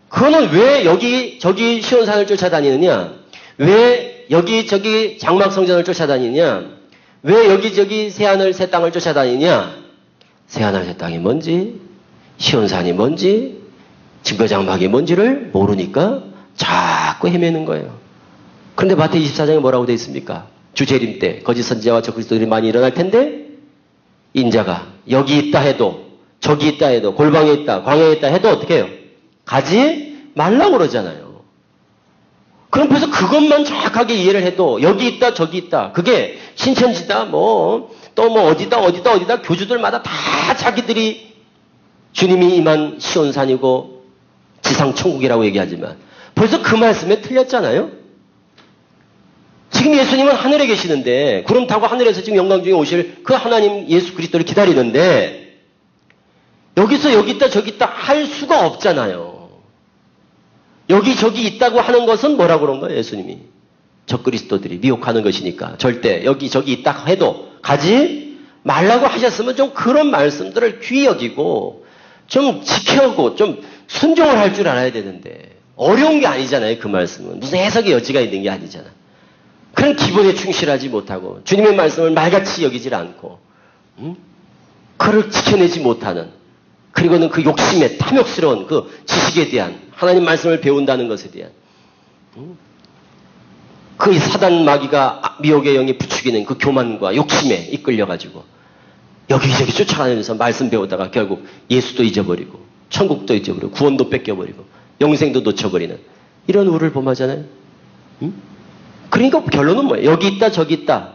그거는 왜 여기 저기 시온산을 쫓아다니느냐? 왜 여기 저기 장막성전을 쫓아다니냐? 왜 여기 저기 새하늘 새 땅을 쫓아다니냐? 새하늘 새 땅이 뭔지, 시온산이 뭔지, 증거장막이 뭔지를 모르니까 자꾸 헤매는 거예요. 그런데 마태복음 24장에 뭐라고 되어 있습니까? 주재림 때 거짓 선지자와 적그리스도들이 많이 일어날 텐데 인자가 여기 있다 해도 저기 있다 해도 골방에 있다 광야에 있다 해도 어떻게 해요? 가지 말라고 그러잖아요. 그럼 그래서 그것만 정확하게 이해를 해도 여기 있다 저기 있다 그게 신천지다 또 어디다 교주들마다 다 자기들이 주님이 임한 시온산이고 지상천국이라고 얘기하지만 벌써 그 말씀에 틀렸잖아요. 지금 예수님은 하늘에 계시는데 구름 타고 하늘에서 지금 영광 중에 오실 그 하나님 예수 그리스도를 기다리는데 여기서 여기 있다 저기 있다 할 수가 없잖아요. 여기 저기 있다고 하는 것은 뭐라고 그런 거예요? 예수님이 적그리스도들이 미혹하는 것이니까 절대 여기 저기 있다 해도 가지 말라고 하셨으면 좀 그런 말씀들을 귀히 여기고 좀 지켜고 좀 순종을 할 줄 알아야 되는데 어려운 게 아니잖아요. 그 말씀은 무슨 해석의 여지가 있는 게 아니잖아. 그런 기본에 충실하지 못하고 주님의 말씀을 말같이 여기질 않고 그를 지켜내지 못하는 그리고는 그 욕심에 탐욕스러운 그 지식에 대한 하나님 말씀을 배운다는 것에 대한 그 사단 마귀가 미혹의 영이 부추기는 그 교만과 욕심에 이끌려가지고 여기저기 쫓아다니면서 말씀 배우다가 결국 예수도 잊어버리고 천국도 잊어버리고 구원도 뺏겨버리고 영생도 놓쳐버리는 이런 우를 범하잖아요. 그러니까 결론은 뭐예요? 여기 있다 저기 있다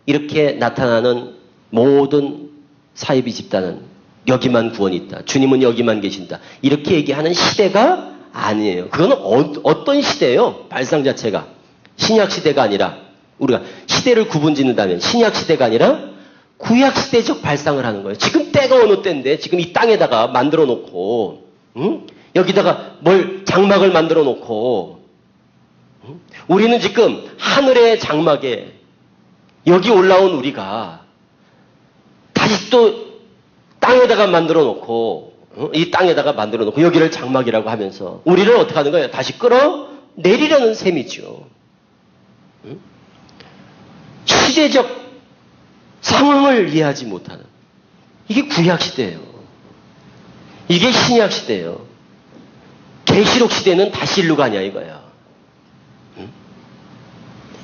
이렇게 나타나는 모든 사이비 집단은 여기만 구원이 있다. 주님은 여기만 계신다. 이렇게 얘기하는 시대가 아니에요. 그거는 어떤 시대예요? 발상 자체가. 신약 시대가 아니라 우리가 시대를 구분짓는다면 신약 시대가 아니라 구약 시대적 발상을 하는 거예요. 지금 때가 어느 때인데 지금 이 땅에다가 만들어 놓고 여기다가 뭘 장막을 만들어 놓고 우리는 지금 하늘의 장막에 여기 올라온 우리가 다시 또 땅에다가 만들어 놓고 이 땅에다가 만들어 놓고 여기를 장막이라고 하면서 우리를 어떻게 하는 거예요? 다시 끌어내리려는 셈이죠. 시대적 상황을 이해하지 못하는 이게 구약 시대예요. 이게 신약 시대예요. 계시록 시대는 다시 일로 가냐 이거야.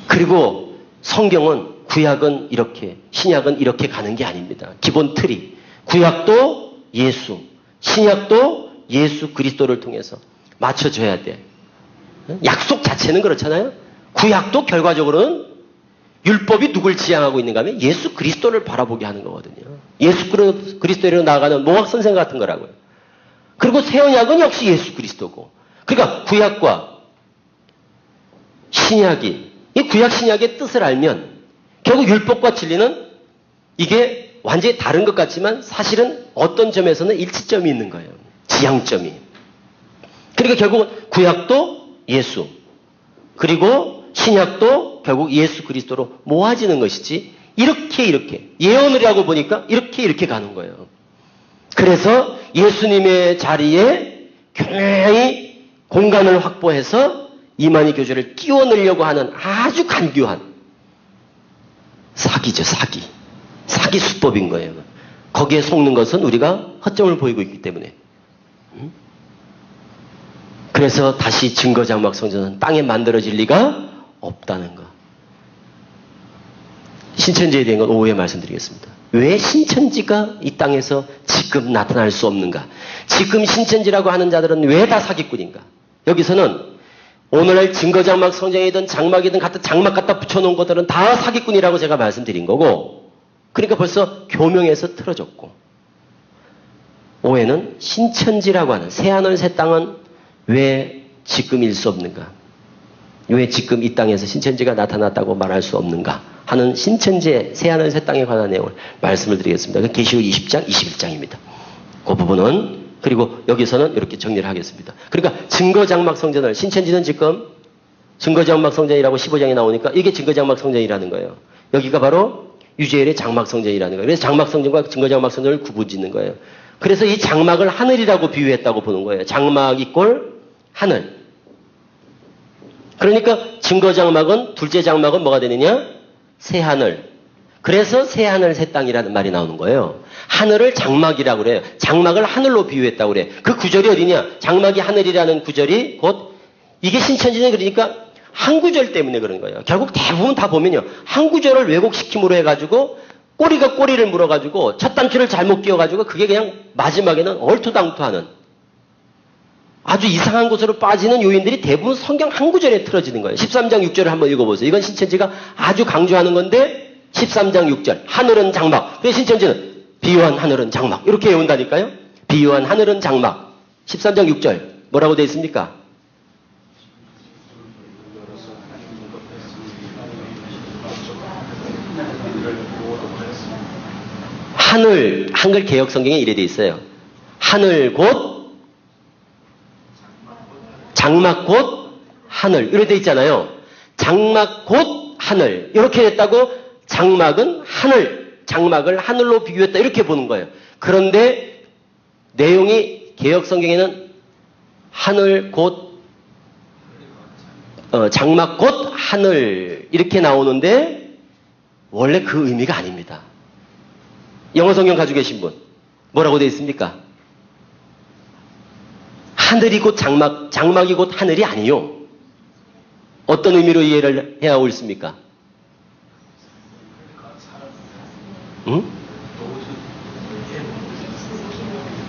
그리고 성경은 구약은 이렇게 신약은 이렇게 가는 게 아닙니다. 기본 틀이 구약도 예수, 신약도 예수 그리스도를 통해서 맞춰줘야 돼. 약속 자체는 그렇잖아요. 구약도 결과적으로는 율법이 누굴 지향하고 있는가 하면 예수 그리스도를 바라보게 하는 거거든요. 예수 그리스도로 나아가는 모학 선생 같은 거라고요. 그리고 새 언약은 역시 예수 그리스도고. 그러니까 구약과 신약이 이 구약 신약의 뜻을 알면 결국 율법과 진리는 이게 완전히 다른 것 같지만 사실은 어떤 점에서는 일치점이 있는 거예요. 지향점이. 그러니까 결국은 구약도 예수 그리고 신약도 결국 예수 그리스도로 모아지는 것이지 이렇게 예언을 하고 보니까 이렇게 가는 거예요. 그래서 예수님의 자리에 교묘히 공간을 확보해서 이만희 교주를 끼워 넣으려고 하는 아주 간교한 사기죠. 사기 수법인 거예요. 거기에 속는 것은 우리가 허점을 보이고 있기 때문에. 그래서 다시 증거장막 성전은 땅에 만들어질 리가 없다는 거. 신천지에 대한 건 오후에 말씀드리겠습니다. 왜 신천지가 이 땅에서 지금 나타날 수 없는가? 지금 신천지라고 하는 자들은 왜 다 사기꾼인가? 여기서는 오늘날 증거장막 성전이든 장막이든 장막 갖다 붙여놓은 것들은 다 사기꾼이라고 제가 말씀드린 거고 그러니까 벌써 교명에서 틀어졌고 오해는 신천지라고 하는 새하늘 새 땅은 왜 지금일 수 없는가? 왜 지금 이 땅에서 신천지가 나타났다고 말할 수 없는가? 하는 신천지의 새하늘 새 땅에 관한 내용을 말씀을 드리겠습니다. 계시록 20장, 21장입니다. 그 부분은 그리고 여기서는 이렇게 정리를 하겠습니다. 그러니까 증거장막 성전을 신천지는 지금 증거장막 성전이라고 15장에 나오니까 이게 증거장막 성전이라는 거예요. 여기가 바로 유재일의 장막 성전이라는 거예요. 그래서 장막 성전과 증거장막 성전을 구분짓는 거예요. 그래서 이 장막을 하늘이라고 비유했다고 보는 거예요. 장막 이꼴 하늘. 그러니까 증거장막은 둘째 장막은 뭐가 되느냐? 새하늘. 그래서 새하늘 새 땅이라는 말이 나오는 거예요. 하늘을 장막이라고 그래요. 장막을 하늘로 비유했다고 그래요. 그 구절이 어디냐? 장막이 하늘이라는 구절이 곧 이게 신천지는 그러니까 한 구절 때문에 그런 거예요. 결국 대부분 다 보면요. 한 구절을 왜곡시킴으로 해가지고 꼬리가 꼬리를 물어가지고 첫 단추를 잘못 끼워가지고 그게 그냥 마지막에는 얼토당토하는 아주 이상한 곳으로 빠지는 요인들이 대부분 성경 한 구절에 틀어지는 거예요. 13장 6절을 한번 읽어보세요. 이건 신천지가 아주 강조하는 건데 13장 6절 하늘은 장막. 그래서 신천지는 비유한 하늘은 장막. 이렇게 외운다니까요. 비유한 하늘은 장막. 13장 6절 뭐라고 되어 있습니까? 하늘, 한글 개역 성경에 이래 돼 있어요. 하늘 곧 장막 곧 하늘 이렇게 돼 있잖아요. 장막 곧 하늘 이렇게 됐다고 장막은 하늘, 장막을 하늘로 비교했다 이렇게 보는 거예요. 그런데 내용이 개역 성경에는 하늘 곧 장막 곧 하늘 이렇게 나오는데 원래 그 의미가 아닙니다. 영어 성경 가지고 계신 분 뭐라고 되어 있습니까? 하늘이 곧 장막, 장막이 곧 하늘이 아니요. 어떤 의미로 이해를 해야 옳습니까? 응?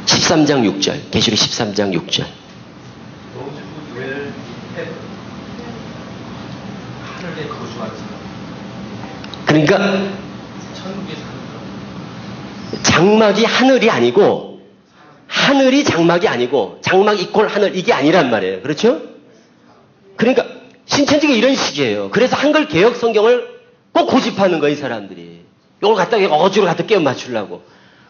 13장 6절, 계시록 13장 6절. 그러니까 장막이 하늘이 아니고, 하늘이 장막이 아니고, 장막 이퀄 하늘, 이게 아니란 말이에요. 그렇죠? 그러니까 신천지가 이런 식이에요. 그래서 한글 개혁 성경을 꼭 고집하는 거예요, 이 사람들이. 이걸 갖다가 억지로 갖다 끼워 맞추려고.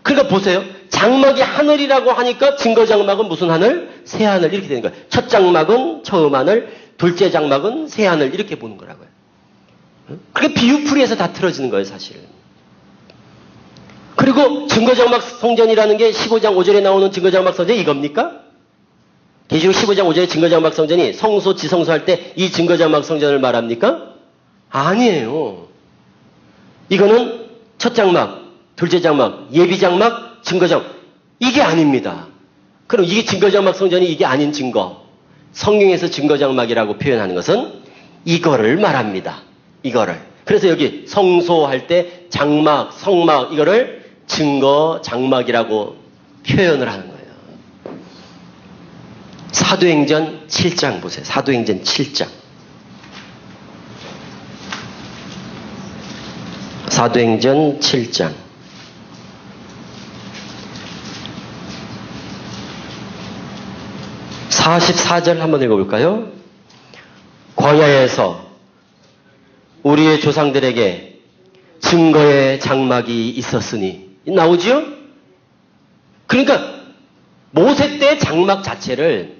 그러니까 보세요. 장막이 하늘이라고 하니까 증거 장막은 무슨 하늘? 새 하늘 이렇게 되는 거예요. 첫 장막은 처음 하늘, 둘째 장막은 새 하늘 이렇게 보는 거라고요. 그게 비유풀이에서 다 틀어지는 거예요, 사실은. 그리고 증거장막 성전이라는 게 15장 5절에 나오는 증거장막 성전이 이겁니까? 계시록 15장 5절에 증거장막 성전이 성소 지성소할 때 이 증거장막 성전을 말합니까? 아니에요. 이거는 첫 장막, 둘째 장막, 예비 장막, 증거장막 이게 아닙니다. 그럼 이게 증거장막 성전이 이게 아닌 증거. 성경에서 증거장막이라고 표현하는 것은 이거를 말합니다. 이거를. 그래서 여기 성소할 때 장막, 성막 이거를 증거장막이라고 표현을 하는 거예요. 사도행전 7장 보세요. 사도행전 7장. 사도행전 7장. 44절 한번 읽어볼까요? 광야에서 우리의 조상들에게 증거의 장막이 있었으니 나오지요? 그러니까 모세 때 장막 자체를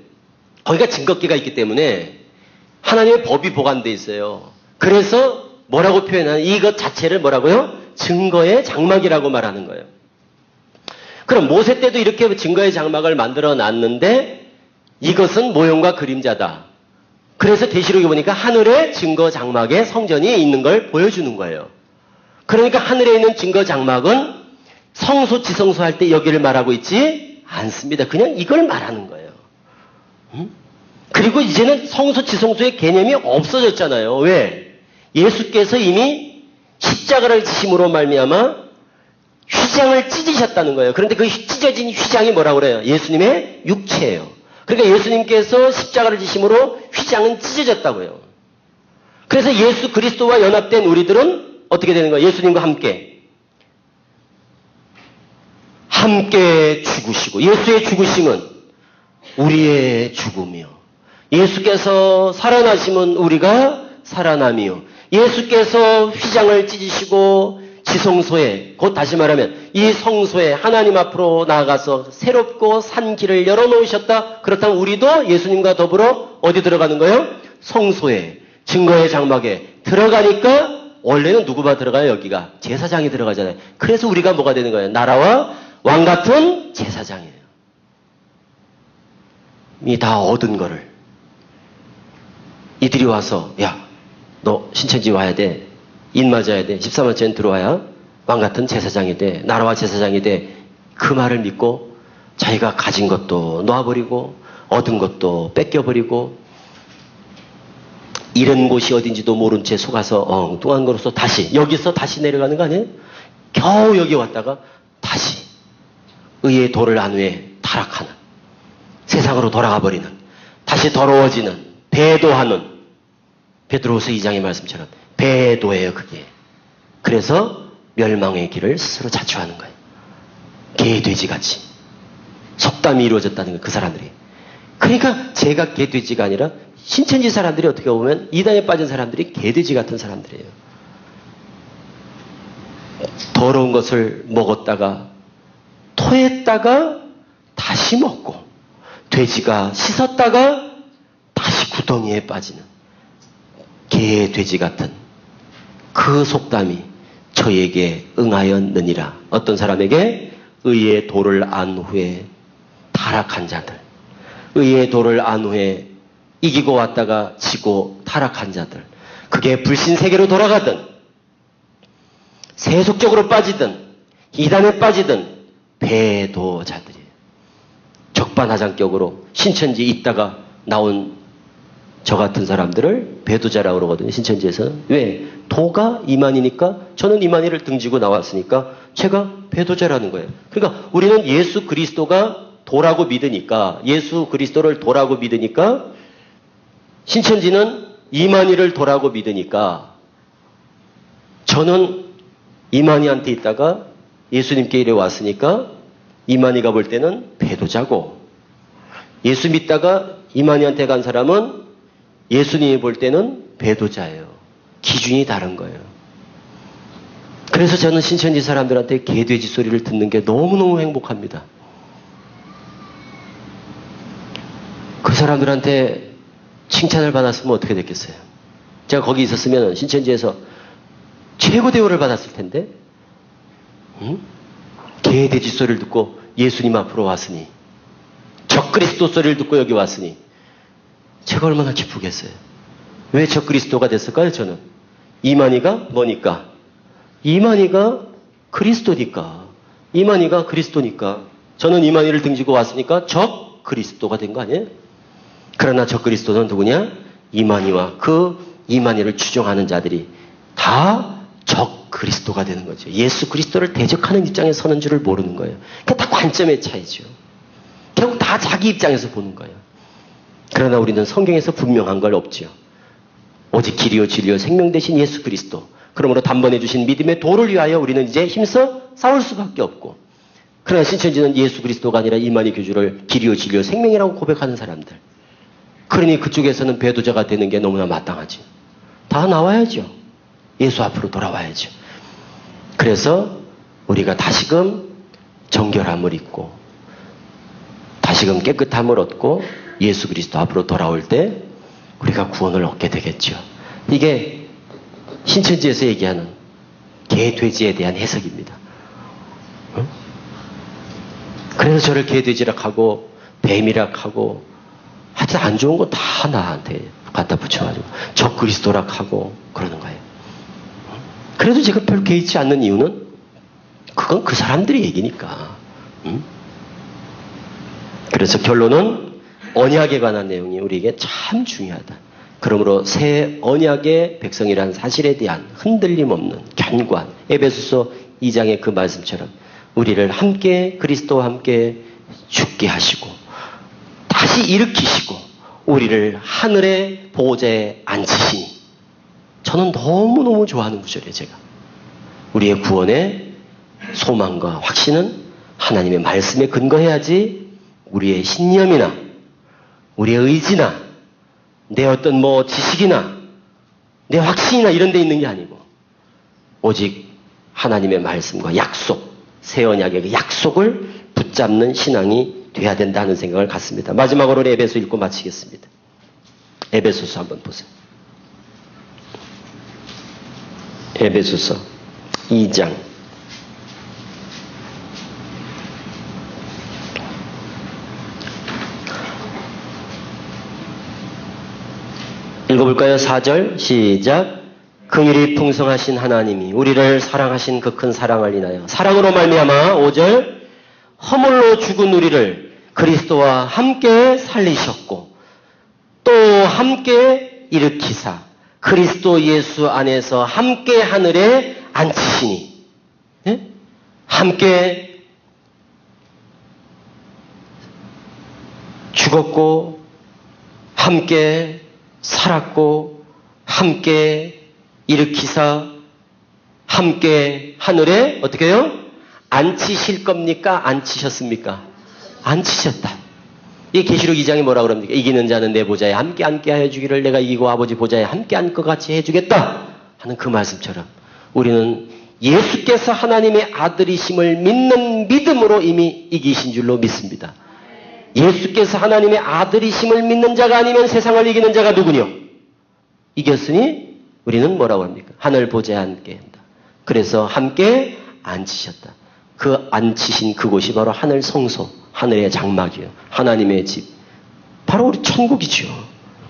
거기가 증거기가 있기 때문에 하나님의 법이 보관되어 있어요. 그래서 뭐라고 표현하는 이것 자체를 뭐라고요? 증거의 장막이라고 말하는 거예요. 그럼 모세 때도 이렇게 증거의 장막을 만들어 놨는데 이것은 모형과 그림자다. 그래서 계시록에 보니까 하늘에 증거 장막에 성전이 있는 걸 보여주는 거예요. 그러니까 하늘에 있는 증거 장막은 성소 지성소 할 때 여기를 말하고 있지 않습니다. 그냥 이걸 말하는 거예요. 그리고 이제는 성소 지성소의 개념이 없어졌잖아요. 왜? 예수께서 이미 십자가를 지심으로 말미암아 휘장을 찢으셨다는 거예요. 그런데 그 찢어진 휘장이 뭐라고 그래요? 예수님의 육체예요. 그러니까 예수님께서 십자가를 지심으로 휘장은 찢어졌다고요. 그래서 예수 그리스도와 연합된 우리들은 어떻게 되는 거예요? 예수님과 함께 죽으시고, 예수의 죽으심은 우리의 죽음이요. 예수께서 살아나심은 우리가 살아남이요. 예수께서 휘장을 찢으시고 지성소에, 곧 다시 말하면 이 성소에 하나님 앞으로 나아가서 새롭고 산 길을 열어놓으셨다. 그렇다면 우리도 예수님과 더불어 어디 들어가는 거예요? 성소에, 증거의 장막에 들어가니까 원래는 누구가 들어가요? 여기가 제사장이 들어가잖아요. 그래서 우리가 뭐가 되는 거예요? 나라와 왕 같은 제사장이에요. 이 다 얻은 거를 이들이 와서 야, 너 신천지 와야 돼. 인 맞아야 돼. 14만천 들어와야 왕 같은 제사장이 돼. 나라와 제사장이 돼. 그 말을 믿고 자기가 가진 것도 놓아버리고 얻은 것도 뺏겨버리고 이런 곳이 어딘지도 모른 채 속아서 엉뚱한 거로서 다시 여기서 다시 내려가는 거 아니에요? 겨우 여기 왔다가 다시 의의 도를 안 후에 타락하는, 세상으로 돌아가 버리는, 다시 더러워지는, 배도하는, 베드로후서 2장의 말씀처럼 배도예요, 그게. 그래서 멸망의 길을 스스로 자초하는 거예요. 개돼지같이 속담이 이루어졌다는 거예요, 그 사람들이. 그러니까 제가 개돼지가 아니라 신천지 사람들이 어떻게 보면 이단에 빠진 사람들이 개돼지 같은 사람들이에요. 더러운 것을 먹었다가 토했다가 다시 먹고, 돼지가 씻었다가 다시 구덩이에 빠지는 개, 돼지 같은 그 속담이 저에게 응하였느니라. 어떤 사람에게? 의의 도를 안 후에 타락한 자들, 의의 도를 안 후에 이기고 왔다가 지고 타락한 자들, 그게 불신세계로 돌아가든 세속적으로 빠지든 이단에 빠지든 배도자들이에요. 격반하장격으로 신천지에 있다가 나온 저 같은 사람들을 배도자라고 그러거든요. 신천지에서. 왜? 도가 이만이니까 저는 이만희를 등지고 나왔으니까 제가 배도자라는 거예요. 그러니까 우리는 예수 그리스도가 도라고 믿으니까, 예수 그리스도를 도라고 믿으니까, 신천지는 이만희를 도라고 믿으니까, 저는 이만희한테 있다가 예수님께 이래 왔으니까 이만희가 볼 때는 배도자고, 예수 믿다가 이만희한테 간 사람은 예수님이 볼 때는 배도자예요. 기준이 다른 거예요. 그래서 저는 신천지 사람들한테 개돼지 소리를 듣는 게 너무너무 행복합니다. 그 사람들한테 칭찬을 받았으면 어떻게 됐겠어요? 제가 거기 있었으면 신천지에서 최고 대우를 받았을 텐데, 개돼지 소리를 듣고 예수님 앞으로 왔으니, 적그리스도 소리를 듣고 여기 왔으니 제가 얼마나 기쁘겠어요. 왜 적그리스도가 됐을까요? 저는 이만희가 뭐니까? 이만희가 그리스도니까. 이만희가 그리스도니까. 저는 이만희를 등지고 왔으니까 적그리스도가 된 거 아니에요? 그러나 적그리스도는 누구냐? 이만희와 그 이만희를 추종하는 자들이 다 적그리스도가 되는 거죠. 예수 그리스도를 대적하는 입장에 서는 줄을 모르는 거예요. 그게 다 관점의 차이죠. 결국 다 자기 입장에서 보는 거예요. 그러나 우리는 성경에서 분명한 걸 없지요. 오직 길이요 진리요 생명 되신 예수 그리스도. 그러므로 단번에 주신 믿음의 도를 위하여 우리는 이제 힘써 싸울 수밖에 없고, 그러나 신천지는 예수 그리스도가 아니라 이만희 교주를 길이요 진리요 생명이라고 고백하는 사람들. 그러니 그쪽에서는 배도자가 되는 게 너무나 마땅하지. 다 나와야죠. 예수 앞으로 돌아와야죠. 그래서 우리가 다시금 정결함을 입고 다시금 깨끗함을 얻고 예수 그리스도 앞으로 돌아올 때 우리가 구원을 얻게 되겠죠. 이게 신천지에서 얘기하는 개, 돼지에 대한 해석입니다. 응? 그래서 저를 개, 돼지라 하고 뱀이라 하고 하여튼 안 좋은 거 다 나한테 갖다 붙여가지고 적그리스도라 하고 그러는 거예요. 그래도 제가 별 개의치 않는 이유는 그건 그 사람들의 얘기니까. 응? 그래서 결론은 언약에 관한 내용이 우리에게 참 중요하다. 그러므로 새 언약의 백성이라는 사실에 대한 흔들림 없는 견고한 에베소서 2장의 그 말씀처럼 우리를 함께 그리스도와 함께 죽게 하시고 다시 일으키시고 우리를 하늘의 보호자에 앉히시니, 저는 너무너무 좋아하는 구절이에요. 제가 우리의 구원의 소망과 확신은 하나님의 말씀에 근거해야지 우리의 신념이나 우리의 의지나 내 어떤 지식이나 내 확신이나 이런 데 있는 게 아니고 오직 하나님의 말씀과 약속, 새 언약의 그 약속을 붙잡는 신앙이 돼야 된다는 생각을 갖습니다. 마지막으로 에베소 읽고 마치겠습니다. 에베소서 한번 보세요. 에베소서 2장 읽어볼까요? 4절 시작. 긍휼이 풍성하신 하나님이 우리를 사랑하신 그 큰 사랑을 인하여 사랑으로 말미암아 5절 허물로 죽은 우리를 그리스도와 함께 살리셨고 또 함께 일으키사 그리스도 예수 안에서 함께 하늘에 앉히시니, 네? 함께 죽었고 함께 살았고 함께 일으키사 함께 하늘에 어떻게 해요? 앉히실 겁니까? 앉히셨습니까? 앉히셨다. 이 계시록 2장이 뭐라고 그럽니까? 이기는 자는 내 보좌에 함께 하여 주기를 내가 이기고 아버지 보좌에 함께 앉을 것 같이 해주겠다 하는 그 말씀처럼 우리는 예수께서 하나님의 아들이심을 믿는 믿음으로 이미 이기신 줄로 믿습니다. 예수께서 하나님의 아들이심을 믿는 자가 아니면 세상을 이기는 자가 누구뇨? 이겼으니 우리는 뭐라고 합니까? 하늘 보좌에 함께 한다. 그래서 함께 앉히셨다. 그 앉히신 그곳이 바로 하늘 성소, 하늘의 장막이요. 하나님의 집. 바로 우리 천국이죠.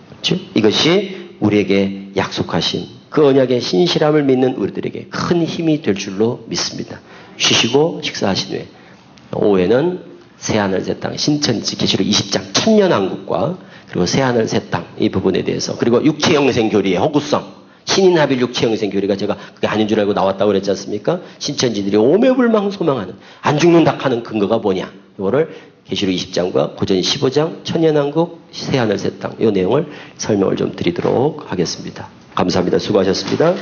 그렇죠? 이것이 우리에게 약속하신 그 언약의 신실함을 믿는 우리들에게 큰 힘이 될 줄로 믿습니다. 쉬시고 식사하신 후에 오후에는 새하늘 새 땅, 신천지 계시록 20장 천년왕국과 그리고 새하늘 새 땅 이 부분에 대해서 그리고 육체영생 교리의 허구성 신인합일 육체영생 교리가 제가 그게 아닌 줄 알고 나왔다고 그랬지 않습니까? 신천지들이 오매불망 소망하는 안 죽는다 하는 근거가 뭐냐 이거를 계시록 20장과 고전 15장 천년왕국 새하늘 새 땅 이 내용을 설명을 좀 드리도록 하겠습니다. 감사합니다. 수고하셨습니다.